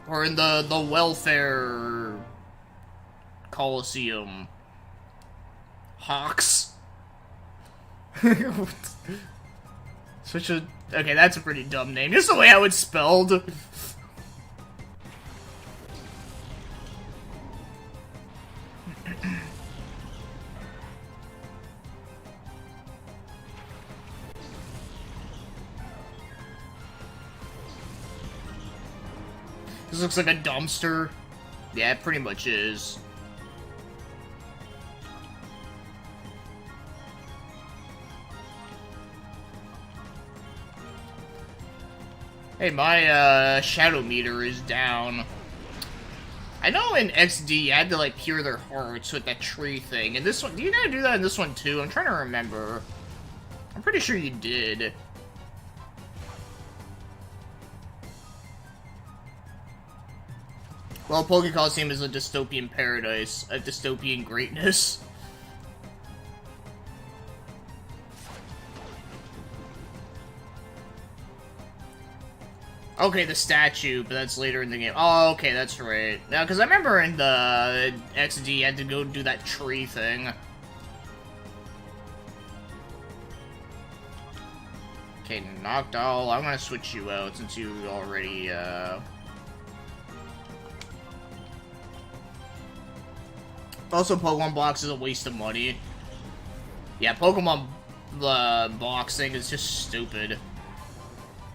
Or in the welfare Coliseum. Hawks. Such a... Okay, that's a pretty dumb name. Just the way how it's spelled. This looks like a dumpster. Yeah, it pretty much is. Hey, my shadow meter is down. I know in XD you had to like hear their hearts with that tree thing. And this one, do you gotta do that in this one too? I'm trying to remember. I'm pretty sure you did. Well, Poké Coliseum is a dystopian paradise, a dystopian greatness. Okay, the statue, but that's later in the game. Oh, okay, that's right. Now, because I remember in the XD, you had to go do that tree thing. Okay, Noctowl, I'm gonna switch you out since you already, Also, Pokemon Box is a waste of money. Yeah, Pokemon boxing is just stupid.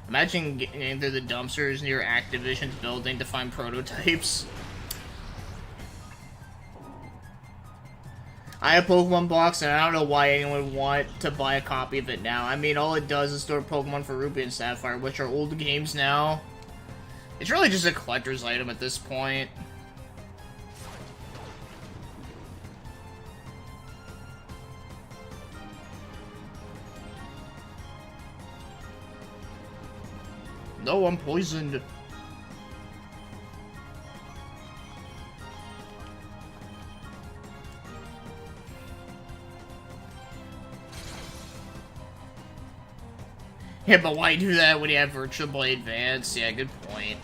Imagine getting through the dumpsters near Activision's building to find prototypes. I have Pokemon Box, and I don't know why anyone would want to buy a copy of it now. I mean, all it does is store Pokemon for Ruby and Sapphire, which are old games now. It's really just a collector's item at this point. No, I'm poisoned. Yeah, but why do that when you have Virtual Boy Advance? Yeah, good point.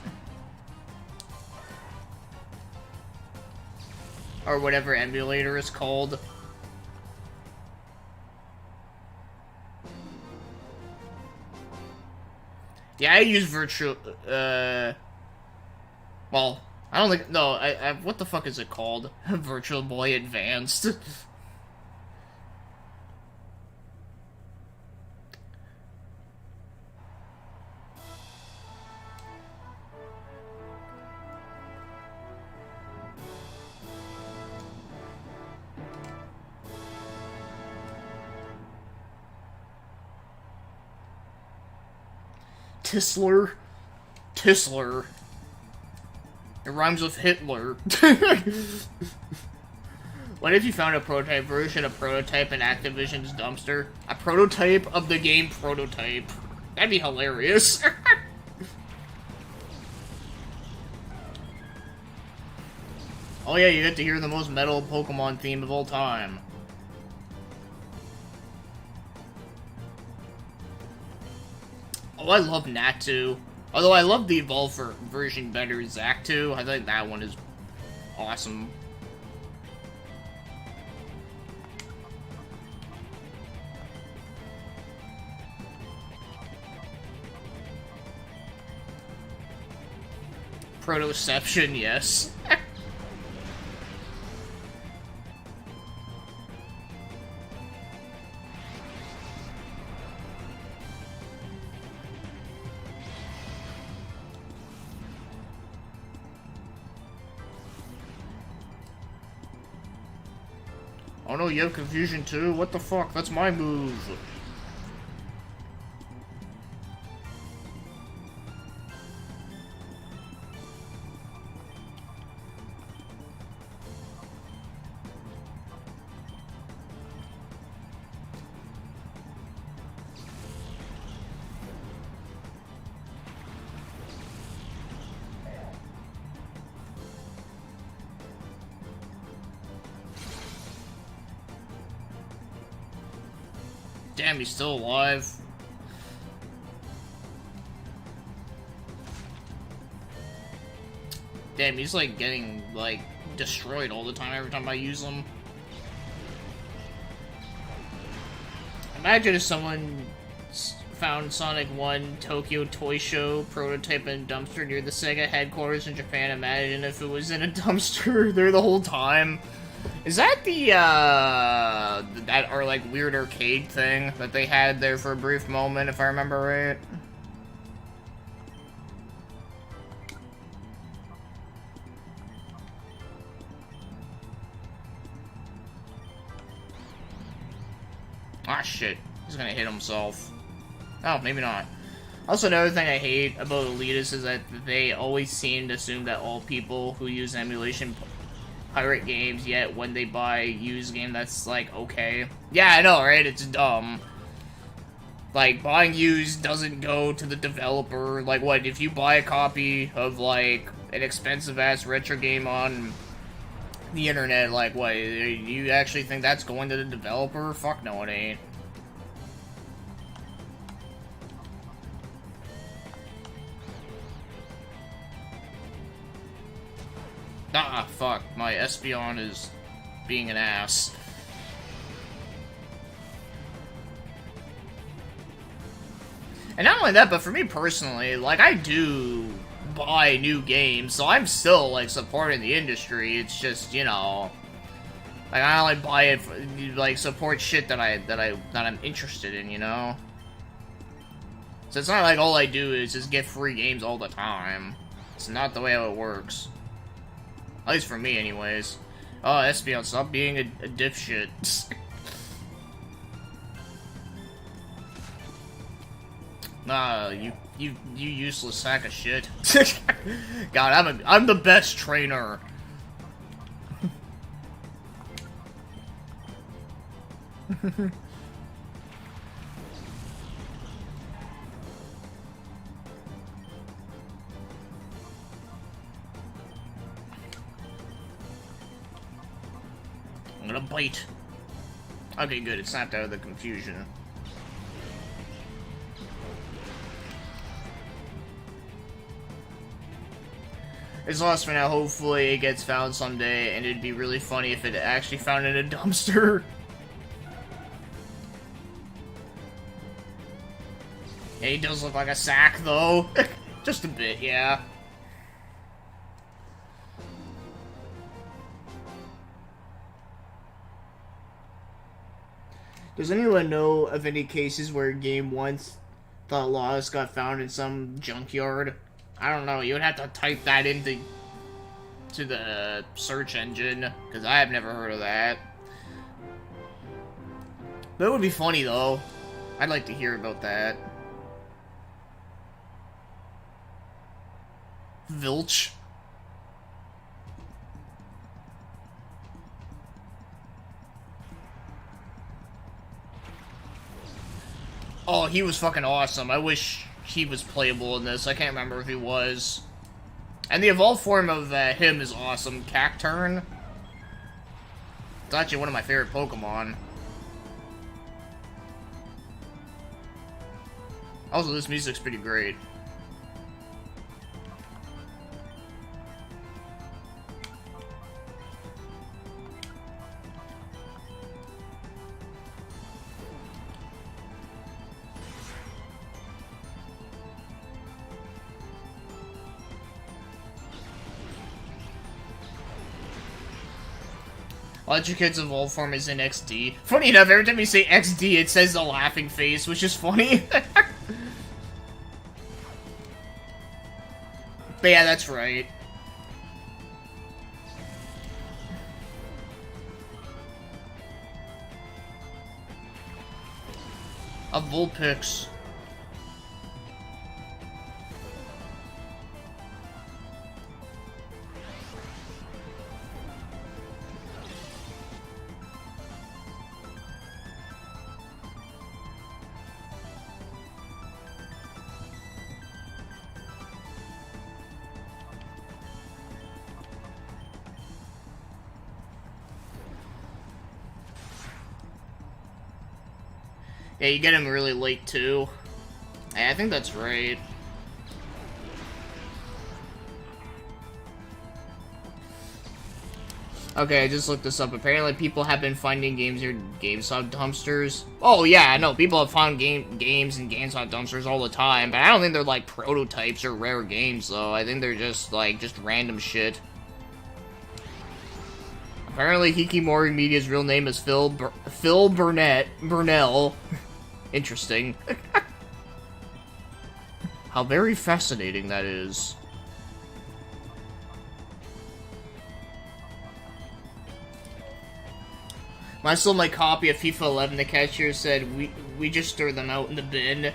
Or whatever emulator is called. Yeah, I use Virtual, well, I don't think, no, what the fuck is it called? Virtual Boy Advanced. Tisler. Tisler. It rhymes with Hitler. What if you found a prototype version of Prototype in Activision's dumpster? A prototype of the game Prototype. That'd be hilarious. Oh yeah, you get to hear the most metal Pokemon theme of all time. Oh, I love Natu. Although I love the evolved version better, Zactu. I think that one is awesome. Protoception, yes. Oh no, you have confusion too? What the fuck? That's my move. Damn, he's still alive. Damn, he's like getting like destroyed all the time every time I use him. Imagine if someone found Sonic 1 Tokyo Toy Show prototype in a dumpster near the Sega headquarters in Japan. Imagine if it was in a dumpster there the whole time. Is that the, that or like weird arcade thing that they had there for a brief moment, if I remember right? Ah, shit. He's gonna hit himself. Oh, maybe not. Also, another thing I hate about elitists is that they always seem to assume that all people who use emulation pirate games, yet when they buy used game, that's like, okay. Yeah, I know, right? It's dumb. Like, buying used doesn't go to the developer. Like, what, if you buy a copy of, like, an expensive-ass retro game on the internet, like, what, you actually think that's going to the developer? Fuck no, it ain't. Ah, fuck. My Espeon is being an ass. And not only that, but for me personally, like, I do buy new games, so I'm still, like, supporting the industry. It's just, you know, like, I only buy it for, like, support shit that I'm interested in, you know? So it's not like all I do is just get free games all the time. It's not the way how it works. At least for me, anyways. Oh, Espeon, stop being a dipshit. Nah, you useless sack of shit. God, I'm the best trainer. I'm gonna bite. Okay, good. It snapped out of the confusion. It's lost for now. Hopefully it gets found someday, and it'd be really funny if it actually found in a dumpster. Yeah, he does look like a sack, though. Just a bit, yeah. Does anyone know of any cases where a game once thought lost got found in some junkyard? I don't know, you would have to type that into the search engine, because I have never heard of that. That would be funny, though. I'd like to hear about that. Vilch. Oh, he was fucking awesome. I wish he was playable in this. I can't remember if he was. And the evolved form of him is awesome. Cacturn. It's actually one of my favorite Pokemon. Also, this music's pretty great. Electrocut's evolved form is in XD. Funny enough, every time you say XD, it says the laughing face, which is funny. But yeah, that's right. A Vulpix. Yeah, you get him really late, too. Yeah, I think that's right. Okay, I just looked this up. Apparently, people have been finding games near GameStop dumpsters. Oh, yeah, no, people have found games in GameStop dumpsters all the time, but I don't think they're, like, prototypes or rare games, though. I think they're just, like, just random shit. Apparently, Hikimori Media's real name is Phil Burnell. Interesting. How very fascinating that is. When I sold my copy of FIFA 11, the cashier said, we just threw them out in the bin.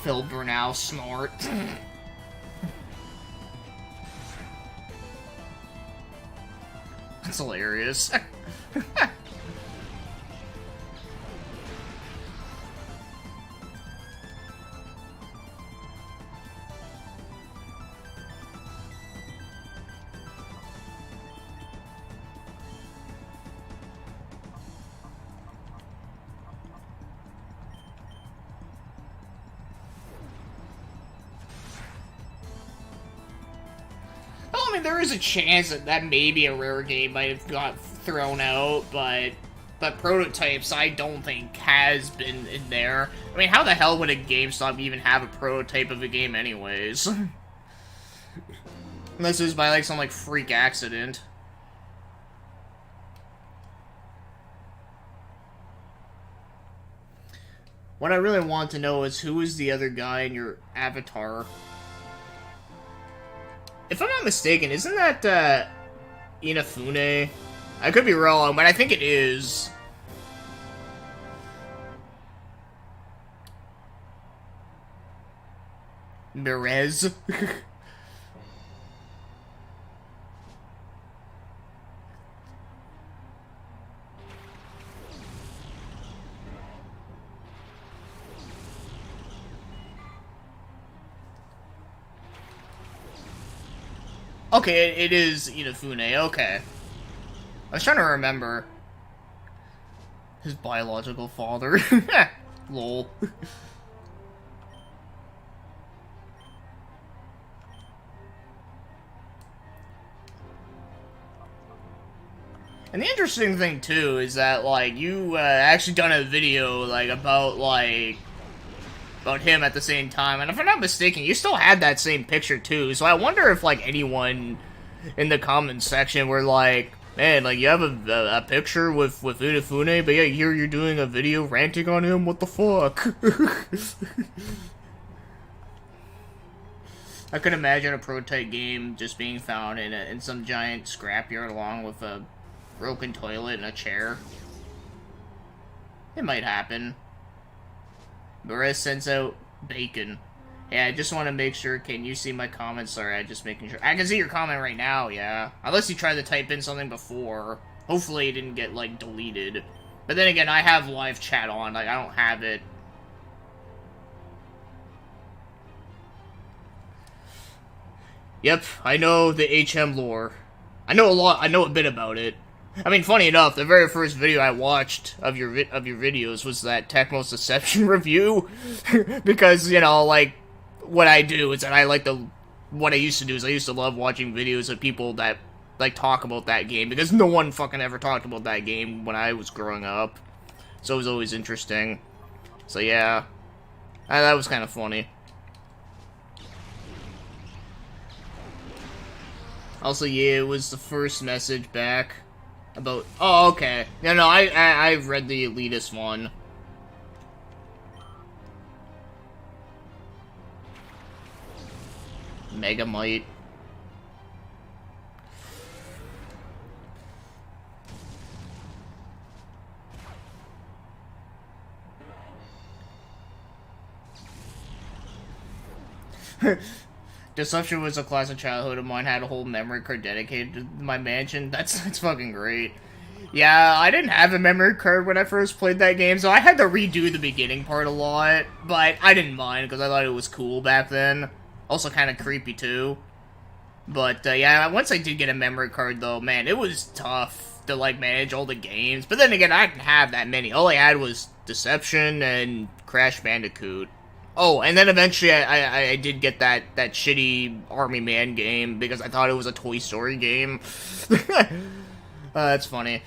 Phil Burnell, smart. That's hilarious. I mean, there is a chance that maybe a rare game might have got thrown out, but prototypes I don't think has been in there. I mean, how the hell would a GameStop even have a prototype of a game anyways? Unless it was by, like, some, like, freak accident. What I really want to know is who is the other guy in your avatar? If I'm not mistaken, isn't that, Inafune? I could be wrong, but I think it is. Mirez? Okay, it is Inafune, okay. I was trying to remember. His biological father. Lol. And the interesting thing, too, is that, like, you, actually done a video, like, about him at the same time, and if I'm not mistaken, you still had that same picture, too, so I wonder if, like, anyone in the comments section were like, man, like, you have a picture with Inafune, but yeah, here you're doing a video ranting on him, what the fuck? I could imagine a prototype game just being found in some giant scrapyard along with a broken toilet and a chair. It might happen. Marissa sends out bacon. Yeah, I just want to make sure. Can you see my comments? Sorry, I'm just making sure. I can see your comment right now, yeah. Unless you tried to type in something before. Hopefully it didn't get, like, deleted. But then again, I have live chat on. Like, I don't have it. Yep, I know the HM lore. I know a lot. I know a bit about it. I mean, funny enough, the very first video I watched of your videos was that Tecmo's Deception review, because, you know, like, what I do is that what I used to do is I used to love watching videos of people that, like, talk about that game, because no one fucking ever talked about that game when I was growing up, so it was always interesting. So, yeah, that was kind of funny. Also, yeah, it was the first message back. About, oh, okay. No, I've read the elitist one. Megamite. Deception was a classic childhood of mine. Had a whole memory card dedicated to my mansion. That's fucking great. Yeah, I didn't have a memory card when I first played that game, so I had to redo the beginning part a lot. But I didn't mind, because I thought it was cool back then. Also kind of creepy, too. But, yeah, once I did get a memory card, though, man, it was tough to, like, manage all the games. But then again, I didn't have that many. All I had was Deception and Crash Bandicoot. Oh, and then eventually I did get that shitty Army Man game because I thought it was a Toy Story game. That's funny.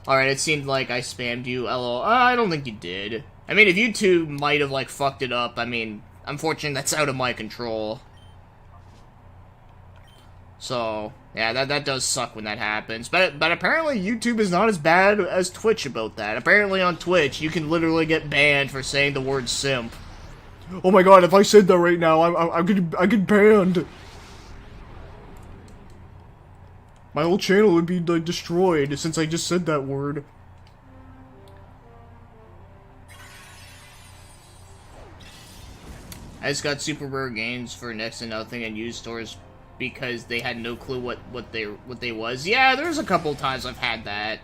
Alright, it seemed like I spammed you, LOL. I don't think you did. I mean, if you two might have, like, fucked it up, I mean, unfortunately, that's out of my control. So, yeah, that does suck when that happens. But apparently YouTube is not as bad as Twitch about that. Apparently on Twitch, you can literally get banned for saying the word simp. Oh my god, if I said that right now, I get banned. My whole channel would be, like, destroyed since I just said that word. I just got super rare games for next to nothing in used stores because they had no clue what they was. Yeah, there's a couple times I've had that.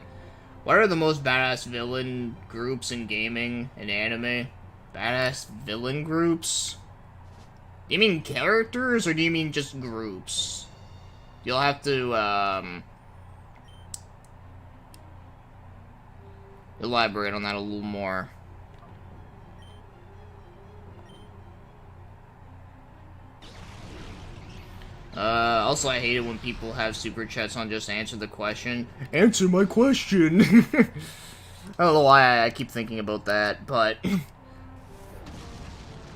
What are the most badass villain groups in gaming and anime? Badass villain groups? Do you mean characters, or do you mean just groups? You'll have to, elaborate on that a little more. Also, I hate it when people have super chats on just answer the question. Answer my question! I don't know why I keep thinking about that, but...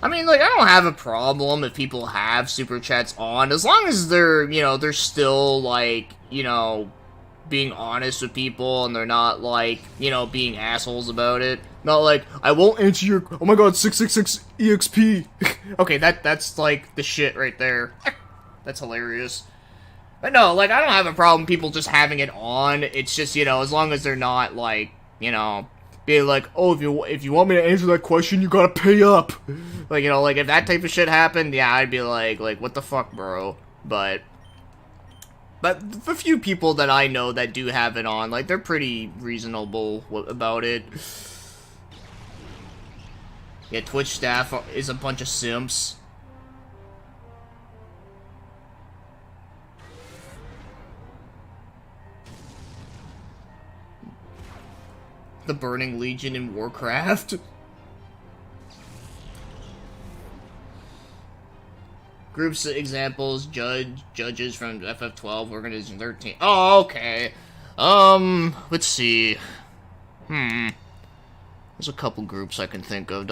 I mean, like, I don't have a problem if people have super chats on, as long as they're, you know, they're still, like, you know, being honest with people, and they're not, like, you know, being assholes about it. Not like, I won't answer your, oh my god, 666 EXP. Okay, that's, like, the shit right there. That's hilarious. But no, like, I don't have a problem people just having it on, it's just, you know, as long as they're not, like, you know... being like, oh, if you want me to answer that question, you gotta pay up. Like, you know, like, if that type of shit happened, yeah, I'd be like, what the fuck, bro? But the few people that I know that do have it on, like, they're pretty reasonable about it. Yeah, Twitch staff is a bunch of simps. The Burning Legion in Warcraft. Groups examples, judges from FF12, Organization 13. Oh, okay. Let's see. There's a couple groups I can think of.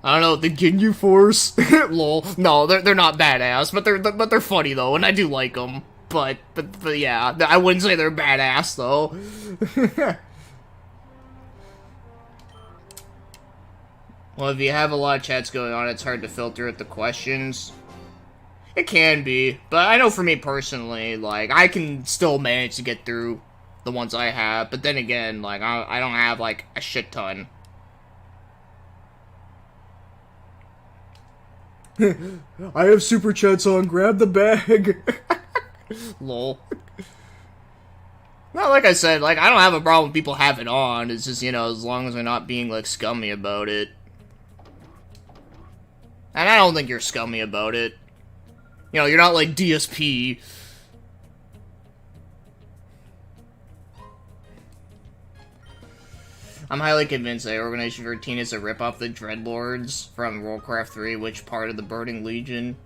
I don't know, the Ginyu Force? Lol. No, they're not badass, but they're funny though, and I do like them. But yeah, I wouldn't say they're badass though. Well, if you have a lot of chats going on, it's hard to filter at the questions. It can be, but I know for me personally, like, I can still manage to get through the ones I have, but then again, like, I don't have, like, a shit ton. I have super chats on, grab the bag. Lol. Well, like I said, like, I don't have a problem with people having it on, it's just, you know, as long as they're not being, like, scummy about it. And I don't think you're scummy about it. You know, you're not like DSP. I'm highly convinced that Organization 13 is a rip-off the Dreadlords from Warcraft 3, which part of the Burning Legion.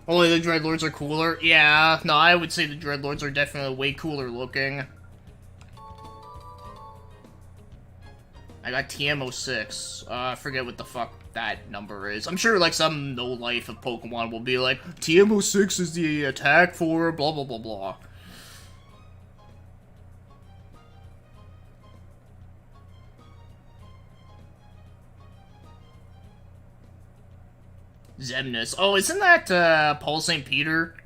Only the Dreadlords are cooler? Yeah, no, I would say the Dreadlords are definitely way cooler looking. I got TM06. I forget what the fuck that number is. I'm sure, like, some no-life of Pokemon will be like, TM06 is the attack for blah blah blah blah. Zemnis. Oh, isn't that, Paul St. Peter?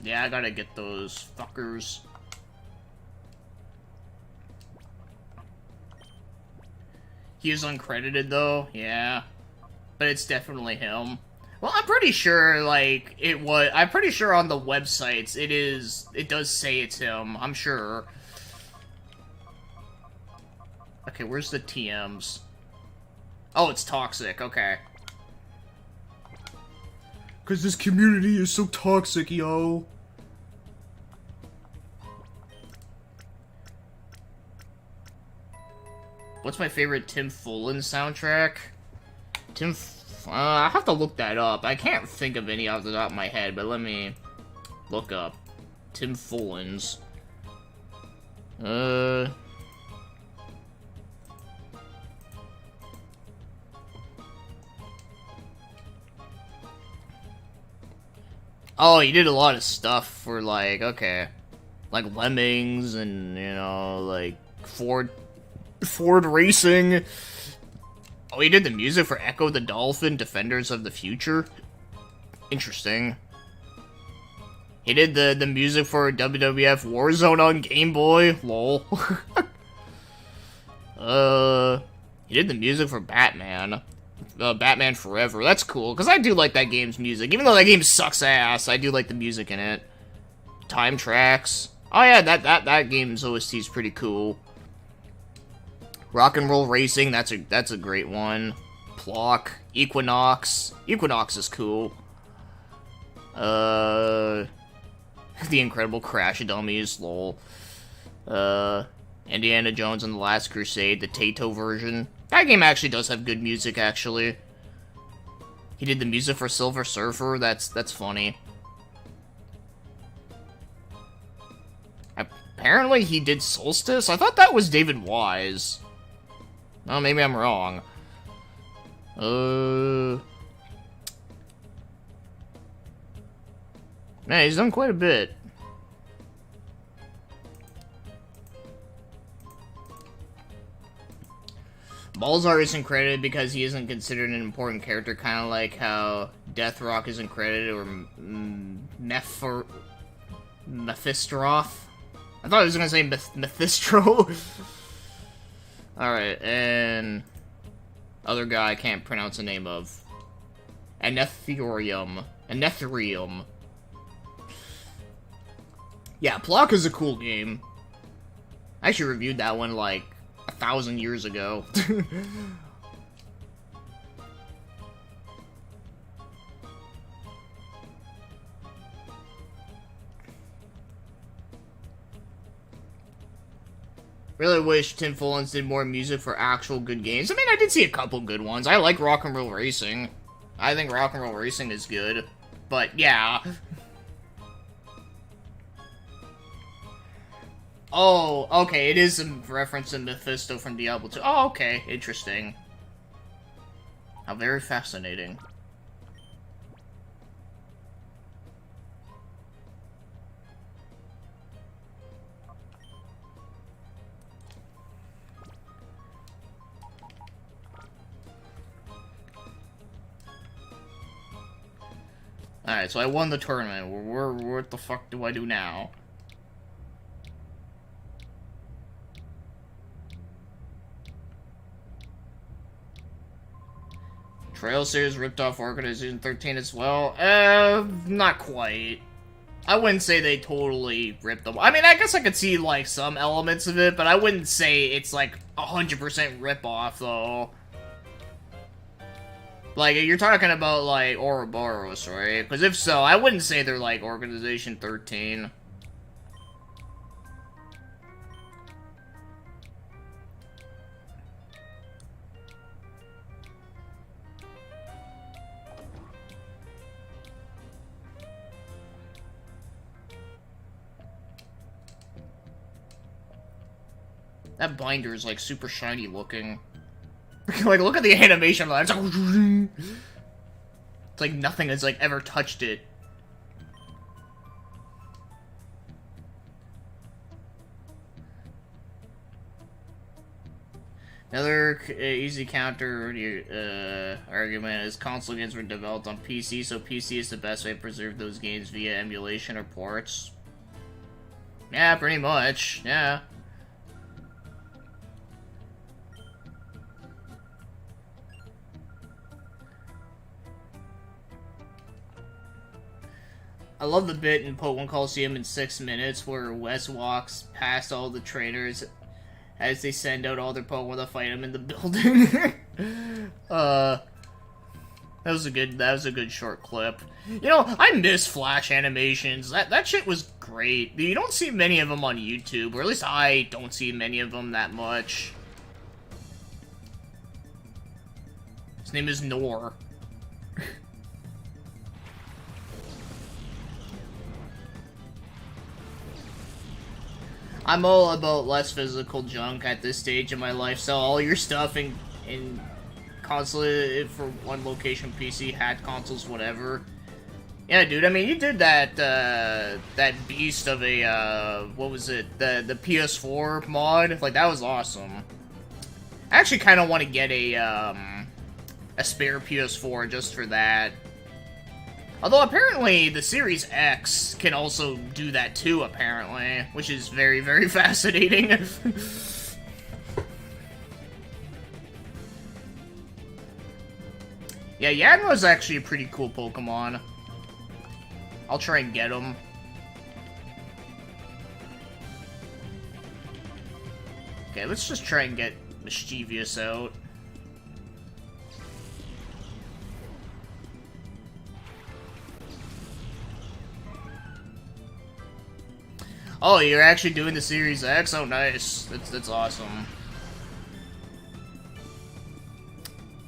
Yeah, I gotta get those fuckers. He is uncredited, though, yeah. But it's definitely him. Well, I'm pretty sure, like, I'm pretty sure on the websites, it does say it's him, I'm sure. Okay, where's the TMs? Oh, it's toxic, okay. Cause this community is so toxic, yo. What's my favorite Tim Follin soundtrack? I have to look that up. I can't think of any off the top of my head, but let me look up Tim Follin's. Oh, he did a lot of stuff for, like, okay. Like Lemmings and, you know, like, Ford Racing. Oh, he did the music for Echo the Dolphin, Defenders of the Future. Interesting. He did the music for WWF Warzone on Game Boy. Lol. He did the music for Batman. Batman Forever. That's cool, because I do like that game's music. Even though that game sucks ass, I do like the music in it. Time Tracks. Oh yeah, that game's OST is pretty cool. Rock and Roll Racing, that's a great one. Plock, Equinox. Equinox is cool. The Incredible Crash Dummies, lol. Indiana Jones and the Last Crusade, the Taito version. That game actually does have good music, actually. He did the music for Silver Surfer, that's funny. Apparently he did Solstice? I thought that was David Wise. Oh, maybe I'm wrong. Man, he's done quite a bit. Balzar isn't credited because he isn't considered an important character, kind of like how Deathrock isn't credited, or Mephistroth. I thought I was gonna say Mephisto. Alright, and... other guy I can't pronounce the name of. Anetherium. Yeah, Plock is a cool game. I actually reviewed that one, like, 1,000 years ago. Really wish Tim Follins did more music for actual good games. I mean, I did see a couple good ones. I like Rock and Roll Racing. I think Rock and Roll Racing is good. But, yeah. Oh, okay, it is a reference to Mephisto from Diablo 2. Oh, okay, interesting. How very fascinating. Alright, so I won the tournament. What the fuck do I do now? Trail Series ripped off Organization 13 as well? Not quite. I wouldn't say they totally ripped them. I mean, I guess I could see, like, some elements of it, but I wouldn't say it's, like, 100% rip-off, though. Like, you're talking about, like, Ouroboros, right? Because if so, I wouldn't say they're, like, Organization 13. That binder is, like, super shiny looking. Like, look at the animation. It's like nothing has, like, ever touched it. Another easy counter argument is console games were developed on PC, so PC is the best way to preserve those games via emulation or ports. Yeah, pretty much. Yeah. I love the bit in Pokemon Coliseum in 6 minutes where Wes walks past all the trainers as they send out all their Pokemon to fight him in the building. That was a good short clip. You know, I miss Flash animations. That shit was great. You don't see many of them on YouTube, or at least I don't see many of them that much. His name is Nor. I'm all about less physical junk at this stage in my life. Sell all your stuff in console for one location, PC, hat, consoles, whatever. Yeah, dude. I mean, you did that that beast of a what was it? The PS4 mod. Like, that was awesome. I actually kind of want to get a spare PS4 just for that. Although, apparently, the Series X can also do that too, apparently. Which is very, very fascinating. Yeah, Yanma's actually a pretty cool Pokemon. I'll try and get him. Okay, let's just try and get Mischievous out. Oh, you're actually doing the Series X? Oh, nice. That's awesome.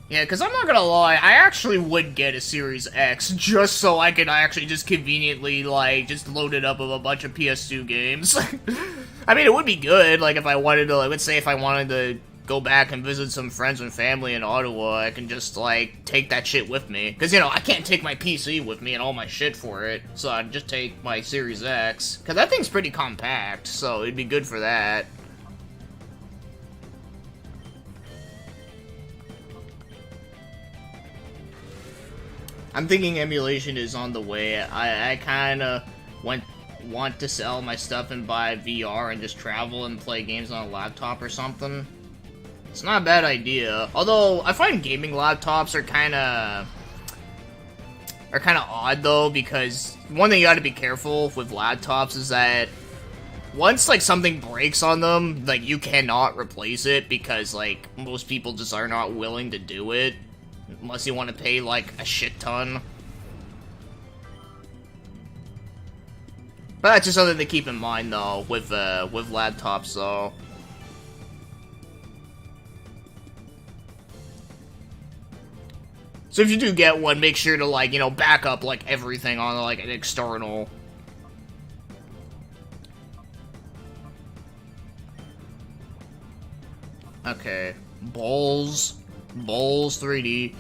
Yeah, because I'm not gonna lie, I actually would get a Series X just so I could actually just conveniently, like, just load it up with a bunch of PS2 games. I mean, it would be good, like, if I wanted to, like, let's say if I wanted to go back and visit some friends and family in Ottawa, I can just, like, take that shit with me. Because, you know, I can't take my PC with me and all my shit for it, so I'd just take my Series X. Because that thing's pretty compact, so it'd be good for that. I'm thinking emulation is on the way. I kind of want to sell my stuff and buy VR and just travel and play games on a laptop or something. It's not a bad idea. Although I find gaming laptops are kind of odd though, because one thing you got to be careful with laptops is that once like something breaks on them, like you cannot replace it because like most people just are not willing to do it. Unless you want to pay, like, a shit ton. But that's just something to keep in mind, though, with laptops, though. So if you do get one, make sure to, like, you know, back up, like, everything on, like, an external. Okay. Balls 3D.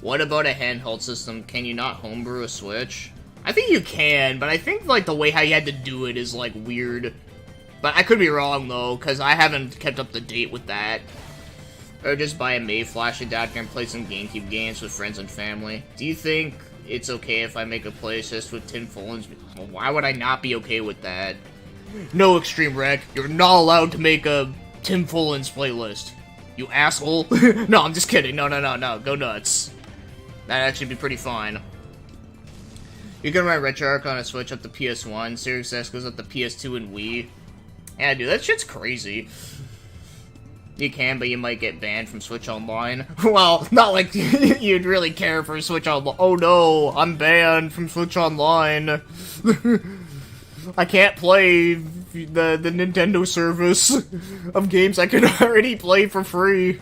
What about a handheld system? Can you not homebrew a Switch? I think you can, but I think, like, the way how you had to do it is, like, weird. But I could be wrong, though, because I haven't kept up to date with that. Or just buy a May Flash adapter and play some GameCube games with friends and family. Do you think it's okay if I make a playlist with Tim Fullen's? Well, why would I not be okay with that? No, Extreme Wreck, you're not allowed to make a Tim Fullen's playlist. You asshole. No, I'm just kidding. No, go nuts. That'd actually be pretty fun. You can run RetroArch on a Switch up to PS1, Series S goes up to PS2 and Wii. Yeah, dude, that shit's crazy. You can, but you might get banned from Switch Online. Well, not like you'd really care for Switch Online. Oh no, I'm banned from Switch Online. I can't play the Nintendo service of games I can already play for free.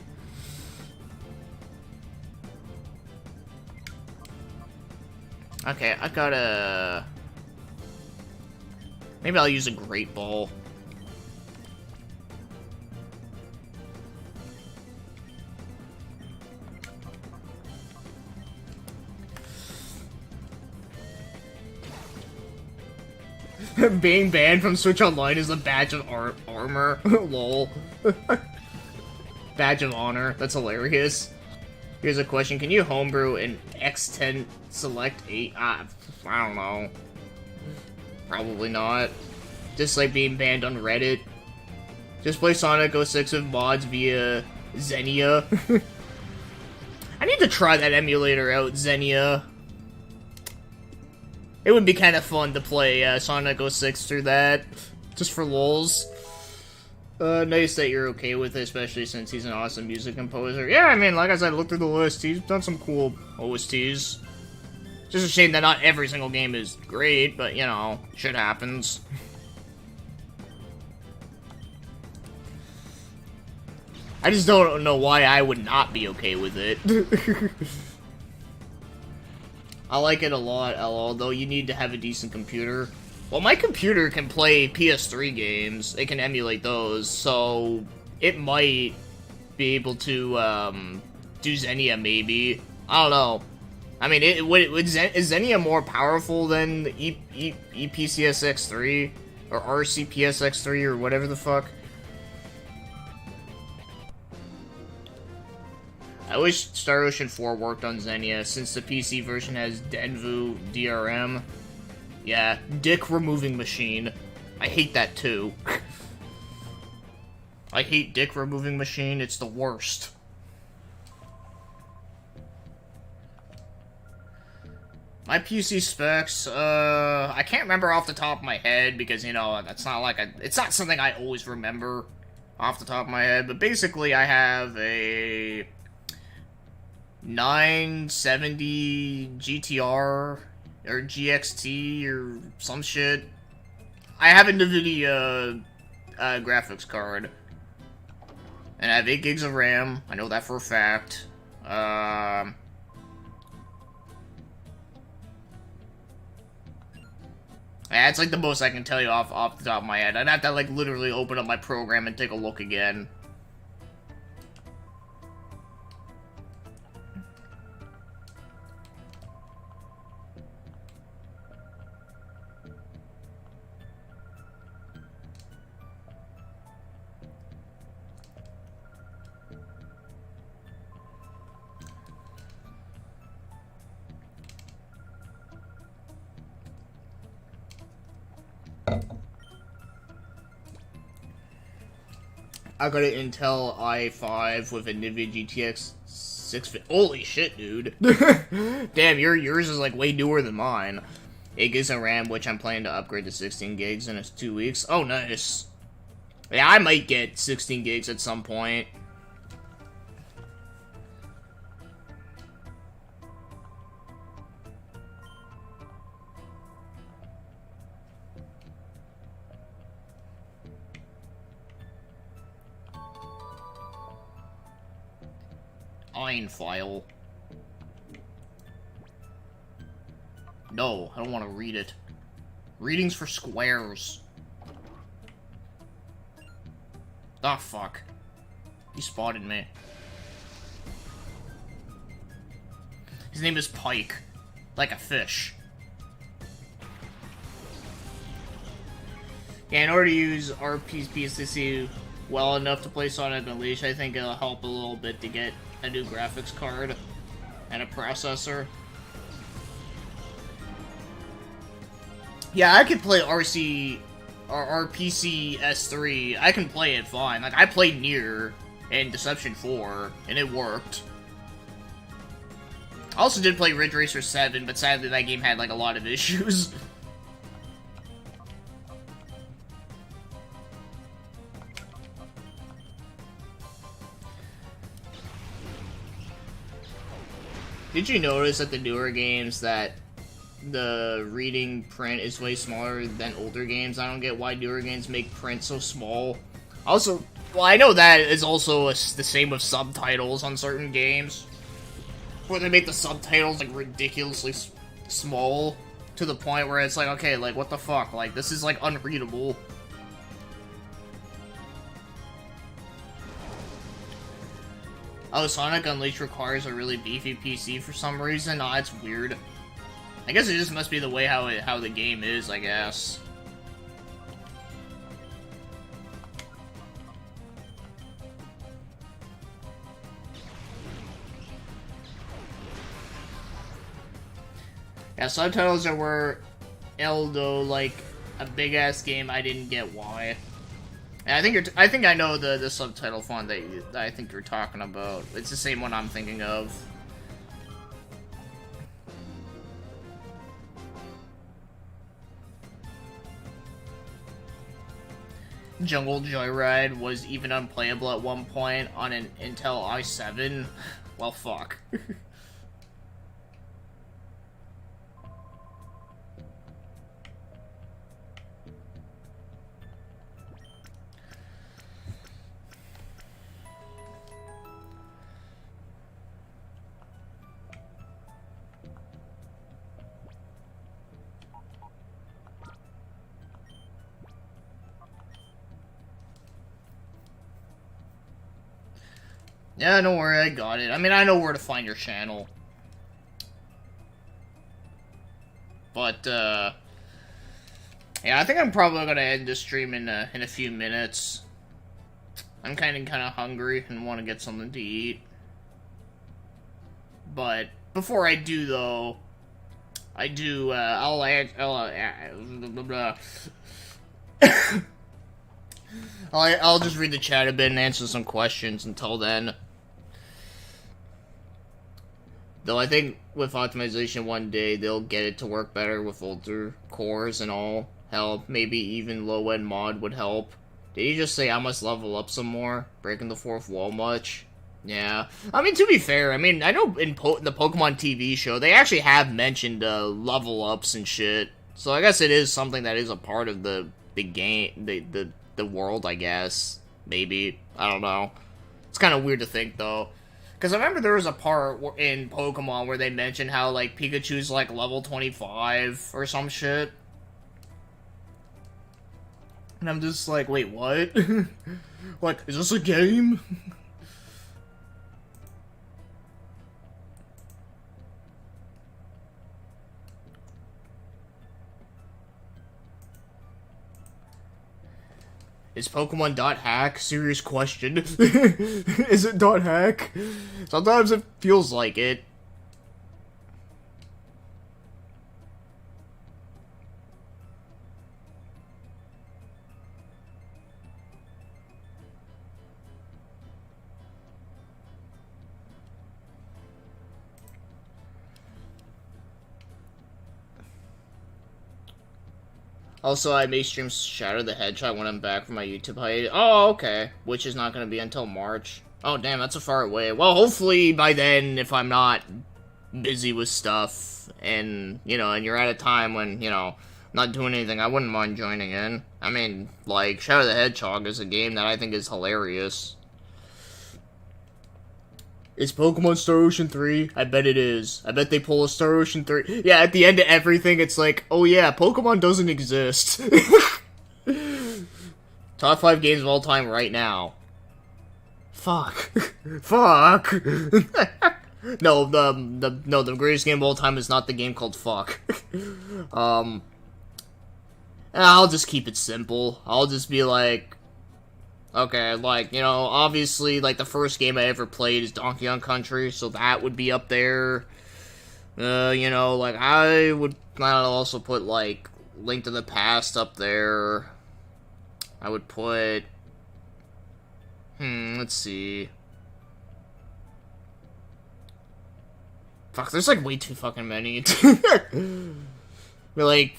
Okay, I gotta... Maybe I'll use a Great Ball. Being banned from Switch Online is a badge of armor. Lol. Badge of honor. That's hilarious. Here's a question. Can you homebrew an X10 Select 8? I don't know. Probably not. Just like being banned on Reddit. Just play Sonic 06 with mods via Xenia. I need to try that emulator out, Xenia. It would be kind of fun to play Sonic 06 through that, just for lulz. Nice that you're okay with it, especially since he's an awesome music composer. Yeah, I mean, like I said, look through the list. He's done some cool OSTs. Just a shame that not every single game is great, but, you know, shit happens. I just don't know why I would not be okay with it. I like it a lot, although you need to have a decent computer. Well, my computer can play PS3 games. It can emulate those, so it might be able to do Xenia, maybe. I don't know. I mean, is Xenia more powerful than EPCSX3? Or RCPSX3, or whatever the fuck? I wish Star Ocean 4 worked on Xenia, since the PC version has Denvu DRM. Yeah, dick removing machine. I hate that too. I hate dick removing machine, it's the worst. My PC specs, I can't remember off the top of my head because, you know, that's not like it's not something I always remember off the top of my head, but basically I have a 970 GTR or GXT or some shit. I have a NVIDIA graphics card. And I have 8 gigs of RAM. I know that for a fact. Yeah, it's like the most I can tell you off the top of my head. I'd have to like literally open up my program and take a look again. I got an Intel i5 with a NVIDIA GTX 650. Holy shit, dude. Damn, yours is like way newer than mine. 8 gigs of RAM, which I'm planning to upgrade to 16 gigs in 2 weeks. Oh, nice. Yeah, I might get 16 gigs at some point. File. No, I don't want to read it. Readings for squares. Ah, fuck. He spotted me. His name is Pike. Like a fish. Yeah, in order to use RPCC well enough to place on it Unleash, I think it'll help a little bit to get a new graphics card and a processor. Yeah, I could play RC or RPC S3. I can play it fine. Like I played Nier in Deception 4 and it worked. I also did play Ridge Racer 7, but sadly that game had like a lot of issues. Did you notice that the newer games that the reading print is way smaller than older games? I don't get why newer games make print so small. Also, well, I know that is also the same with subtitles on certain games, where they make the subtitles like ridiculously small to the point where it's like, okay, like what the fuck? Like this is like unreadable. Oh, Sonic Unleashed requires a really beefy PC for some reason? Oh, that's weird. I guess it just must be the way how the game is, I guess. Yeah, subtitles are where Eldo, like, a big-ass game, I didn't get why. And I think I know the subtitle font that I think you're talking about. It's the same one I'm thinking of. Jungle Joyride was even unplayable at one point on an Intel i7. Well, fuck. Yeah, don't worry, I got it. I mean, I know where to find your channel. But, yeah, I think I'm probably gonna end this stream in a few minutes. I'm kind of hungry and want to get something to eat. But, before I do, though, I'll just read the chat a bit and answer some questions until then. Though I think with optimization one day, they'll get it to work better with older cores and all. Hell, maybe even low-end mod would help. Did he just say I must level up some more? Breaking the fourth wall much? Yeah. I mean, to be fair, I mean, I know in the Pokemon TV show, they actually have mentioned level ups and shit. So I guess it is something that is a part of the game, the world, I guess. Maybe. I don't know. It's kind of weird to think, though. Because I remember there was a part in Pokemon where they mentioned how, like, Pikachu's, like, level 25 or some shit. And I'm just like, wait, what? Like, is this a game? Is Pokemon .hack? Serious question. Is it .hack? Sometimes it feels like it. Also, I may stream Shadow the Hedgehog when I'm back from my YouTube hiatus. Oh, okay. Which is not going to be until March. Oh, damn, that's a far away. Well, hopefully by then, if I'm not busy with stuff, and, you know, and you're at a time when, you know, not doing anything, I wouldn't mind joining in. I mean, like, Shadow the Hedgehog is a game that I think is hilarious. Is Pokemon Star Ocean 3? I bet it is. I bet they pull a Star Ocean 3. Yeah, at the end of everything, it's like, oh yeah, Pokemon doesn't exist. Top 5 games of all time right now. Fuck. Fuck. No, the greatest game of all time is not the game called Fuck. I'll just keep it simple. I'll just be like, okay, like, you know, obviously, like, the first game I ever played is Donkey Kong Country, so that would be up there. You know, like, I would also put, like, Link to the Past up there. I would put... let's see. Fuck, there's, like, way too fucking many. But, like,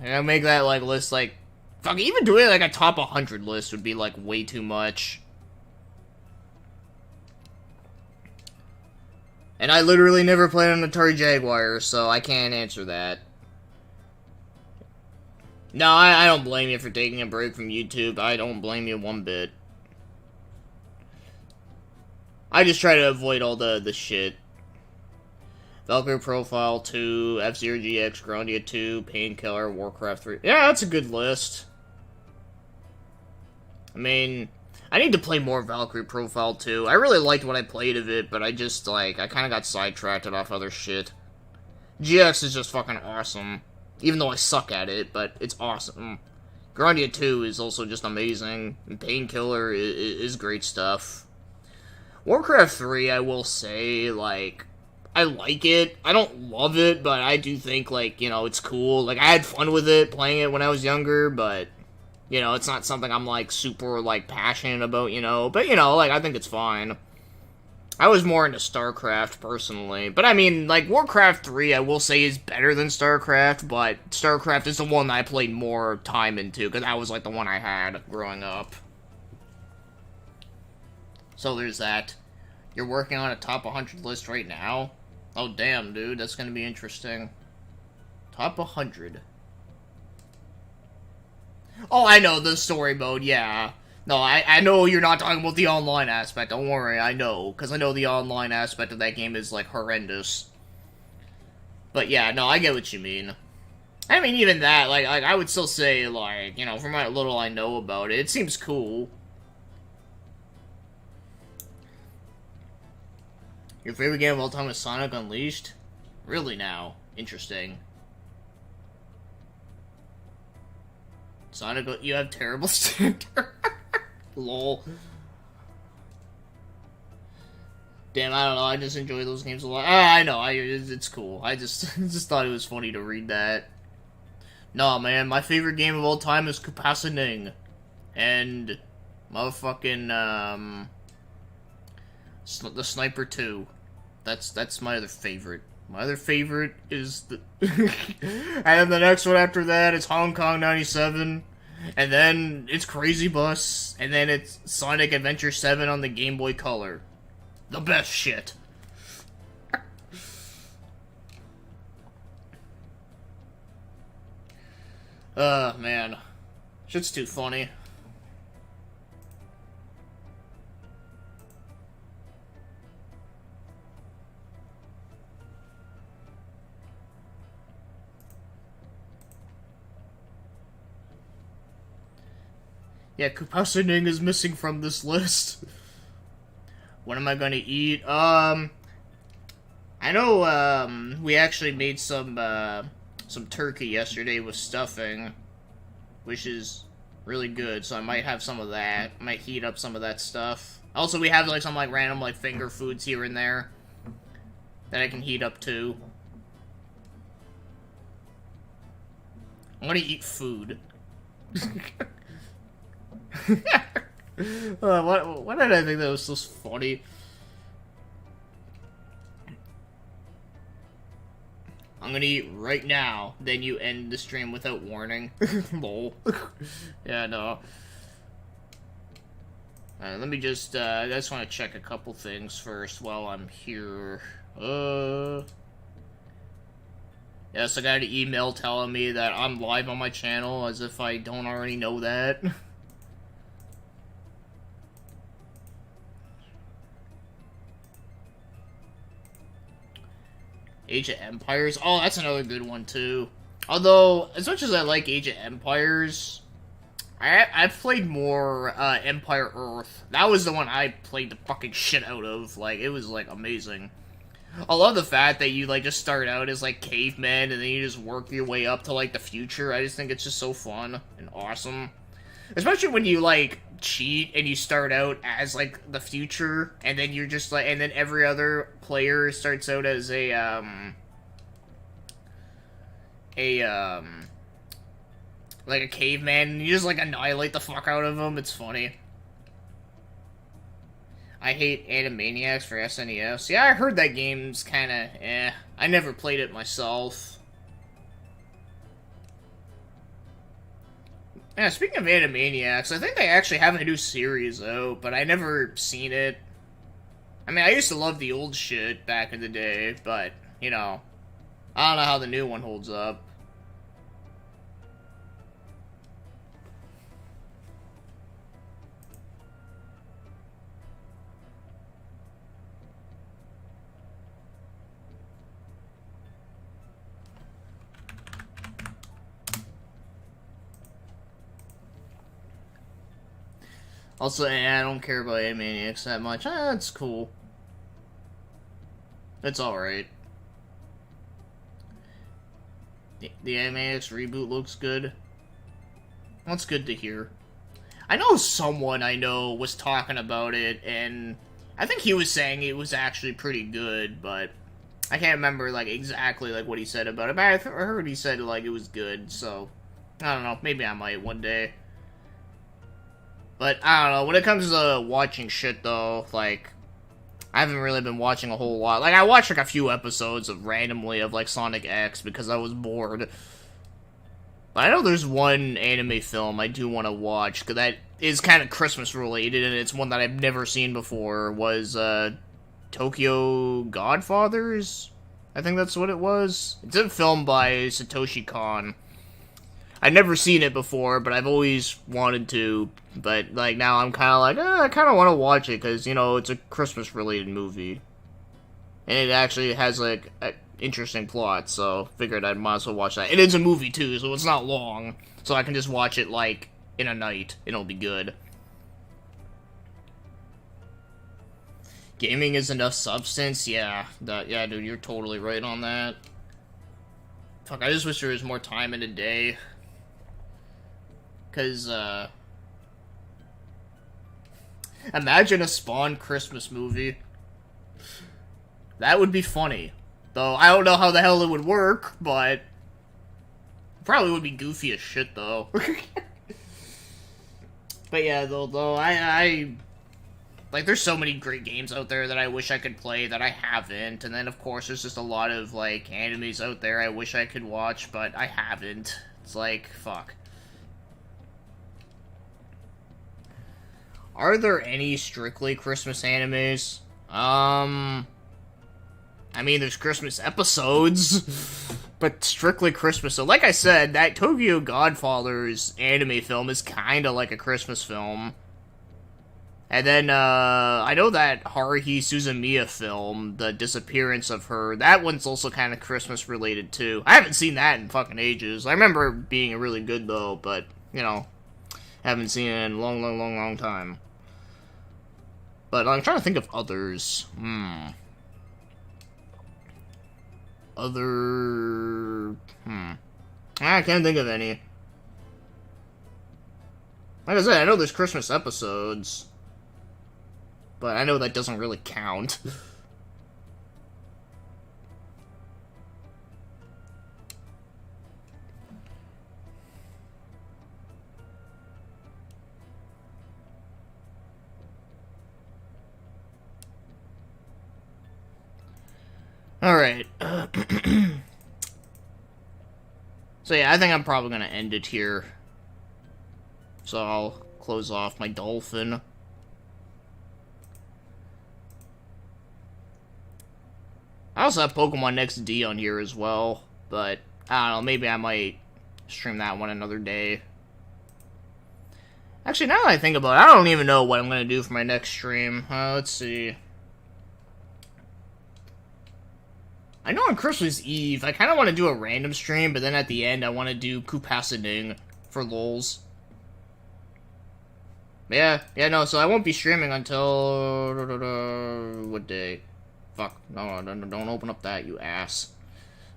I make that, like, list, like, fuck, even doing, like, a top 100 list would be, like, way too much. And I literally never played on Atari Jaguar, so I can't answer that. No, I don't blame you for taking a break from YouTube. I don't blame you one bit. I just try to avoid all the shit. Valkyrie Profile 2, F-Zero GX, Grandia 2, Painkiller, Warcraft 3. Yeah, that's a good list. I mean, I need to play more Valkyrie Profile 2. I really liked what I played of it, but I just, like, I kind of got sidetracked off other shit. GX is just fucking awesome. Even though I suck at it, but it's awesome. Grandia 2 is also just amazing. And Painkiller is great stuff. Warcraft 3, I will say, like, I like it. I don't love it, but I do think, like, you know, it's cool. Like, I had fun with it, playing it when I was younger, but, you know, it's not something I'm, like, super, like, passionate about, you know. But, you know, like, I think it's fine. I was more into StarCraft, personally. But, I mean, like, Warcraft 3, I will say, is better than StarCraft, but StarCraft is the one that I played more time into, because that was, like, the one I had growing up. So there's that. You're working on a top 100 list right now? Oh, damn, dude. That's gonna be interesting. Top 100. Oh, I know, the story mode, yeah. No, I know you're not talking about the online aspect. Don't worry, I know. Because I know the online aspect of that game is, like, horrendous. But, yeah, no, I get what you mean. I mean, even that, like I would still say, like, you know, from what little I know about it, it seems cool. Your favorite game of all time is Sonic Unleashed? Really now? Interesting. Sonic, you have terrible standard. Lol. Damn, I don't know, I just enjoy those games a lot. I know, it's cool. I just thought it was funny to read that. Nah, man, my favorite game of all time is Capacitating. and motherfucking, the Sniper 2. That's my other favorite. My other favorite is the... and then the next one after that is Hong Kong 97. And then it's Crazy Bus. And then it's Sonic Adventure 7 on the Game Boy Color. The best shit. Man. Shit's too funny. Yeah, Kupassening is missing from this list. What am I gonna eat? I know, we actually made some turkey yesterday with stuffing, which is really good, so I might have some of that. Might heat up some of that stuff. Also, we have, like, some, like, random, like, finger foods here and there that I can heat up, too. I'm gonna eat food. Why did I think that was so funny? I'm gonna eat right now, then you end the stream without warning. Lol. Yeah, no. Let me just, I just want to check a couple things first while I'm here. Yes, I got an email telling me that I'm live on my channel, as if I don't already know that. Age of Empires? Oh, that's another good one, too. Although, as much as I like Age of Empires, I've played more, Empire Earth. That was the one I played the fucking shit out of. Like, it was, like, amazing. I love the fact that you, like, just start out as, like, cavemen, and then you just work your way up to, like, the future. I just think it's just so fun and awesome. Especially when you, like, cheat and you start out as, like, the future, and then you're just, like, and then every other player starts out as like a caveman, and you just, like, annihilate the fuck out of them. It's funny. I hate Animaniacs for SNES. Yeah, I heard that game's kinda, eh. I never played it myself. Yeah, speaking of Animaniacs, I think they actually have a new series out, but I never seen it. I mean, I used to love the old shit back in the day, but, you know, I don't know how the new one holds up. Also, I don't care about Animaniacs that much. It's cool. It's alright. The Animaniacs reboot looks good. That's good to hear. I know someone I know was talking about it, and I think he was saying it was actually pretty good, but I can't remember, like, exactly, like, what he said about it, but I heard he said, like, it was good, so I don't know, maybe I might one day. But, I don't know, when it comes to watching shit, though, like, I haven't really been watching a whole lot. Like, I watched, like, a few episodes of randomly of, like, Sonic X because I was bored. But I know there's one anime film I do want to watch, because that is kind of Christmas-related, and it's one that I've never seen before, was, Tokyo Godfathers? I think that's what it was. It's a film by Satoshi Kon. I've never seen it before, but I've always wanted to. But, like, now I'm kind of like, I kind of want to watch it, because, you know, it's a Christmas-related movie. And it actually has, like, an interesting plot, so figured I might as well watch that. It is a movie, too, so it's not long. So I can just watch it, like, in a night. It'll be good. Gaming is enough substance? Yeah. Yeah, dude, you're totally right on that. Fuck, I just wish there was more time in a day. Because, imagine a Spawn Christmas movie. That would be funny. Though, I don't know how the hell it would work, but probably would be goofy as shit, though. But yeah, though I like, there's so many great games out there that I wish I could play that I haven't, and then of course there's just a lot of like animes out there I wish I could watch, but I haven't. It's like, fuck. Are there any strictly Christmas animes? I mean, there's Christmas episodes, but strictly Christmas. So, like I said, that Tokyo Godfathers anime film is kind of like a Christmas film. And then, I know that Haruhi Suzumiya film, The Disappearance of Her, that one's also kind of Christmas related too. I haven't seen that in fucking ages. I remember it being really good though, but, you know, haven't seen it in a long time. But I'm trying to think of others. I can't think of any. Like I said, I know there's Christmas episodes, but I know that doesn't really count. Alright. So yeah, I think I'm probably gonna end it here. So I'll close off my dolphin. I also have Pokemon XD on here as well, but I don't know, maybe I might stream that one another day. Actually, now that I think about it, I don't even know what I'm gonna do for my next stream. Let's see. I know on Christmas Eve, I kind of want to do a random stream, but then at the end, I want to do Kupasading for lols. Yeah, no, so I won't be streaming until... what day? Fuck, no, don't open up that, you ass.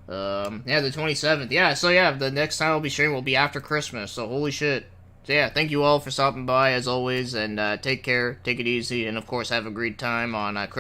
Yeah, the 27th. Yeah, so yeah, the next time I'll be streaming will be after Christmas, so holy shit. So yeah, thank you all for stopping by, as always, and take care, take it easy, and of course have a great time on Christmas.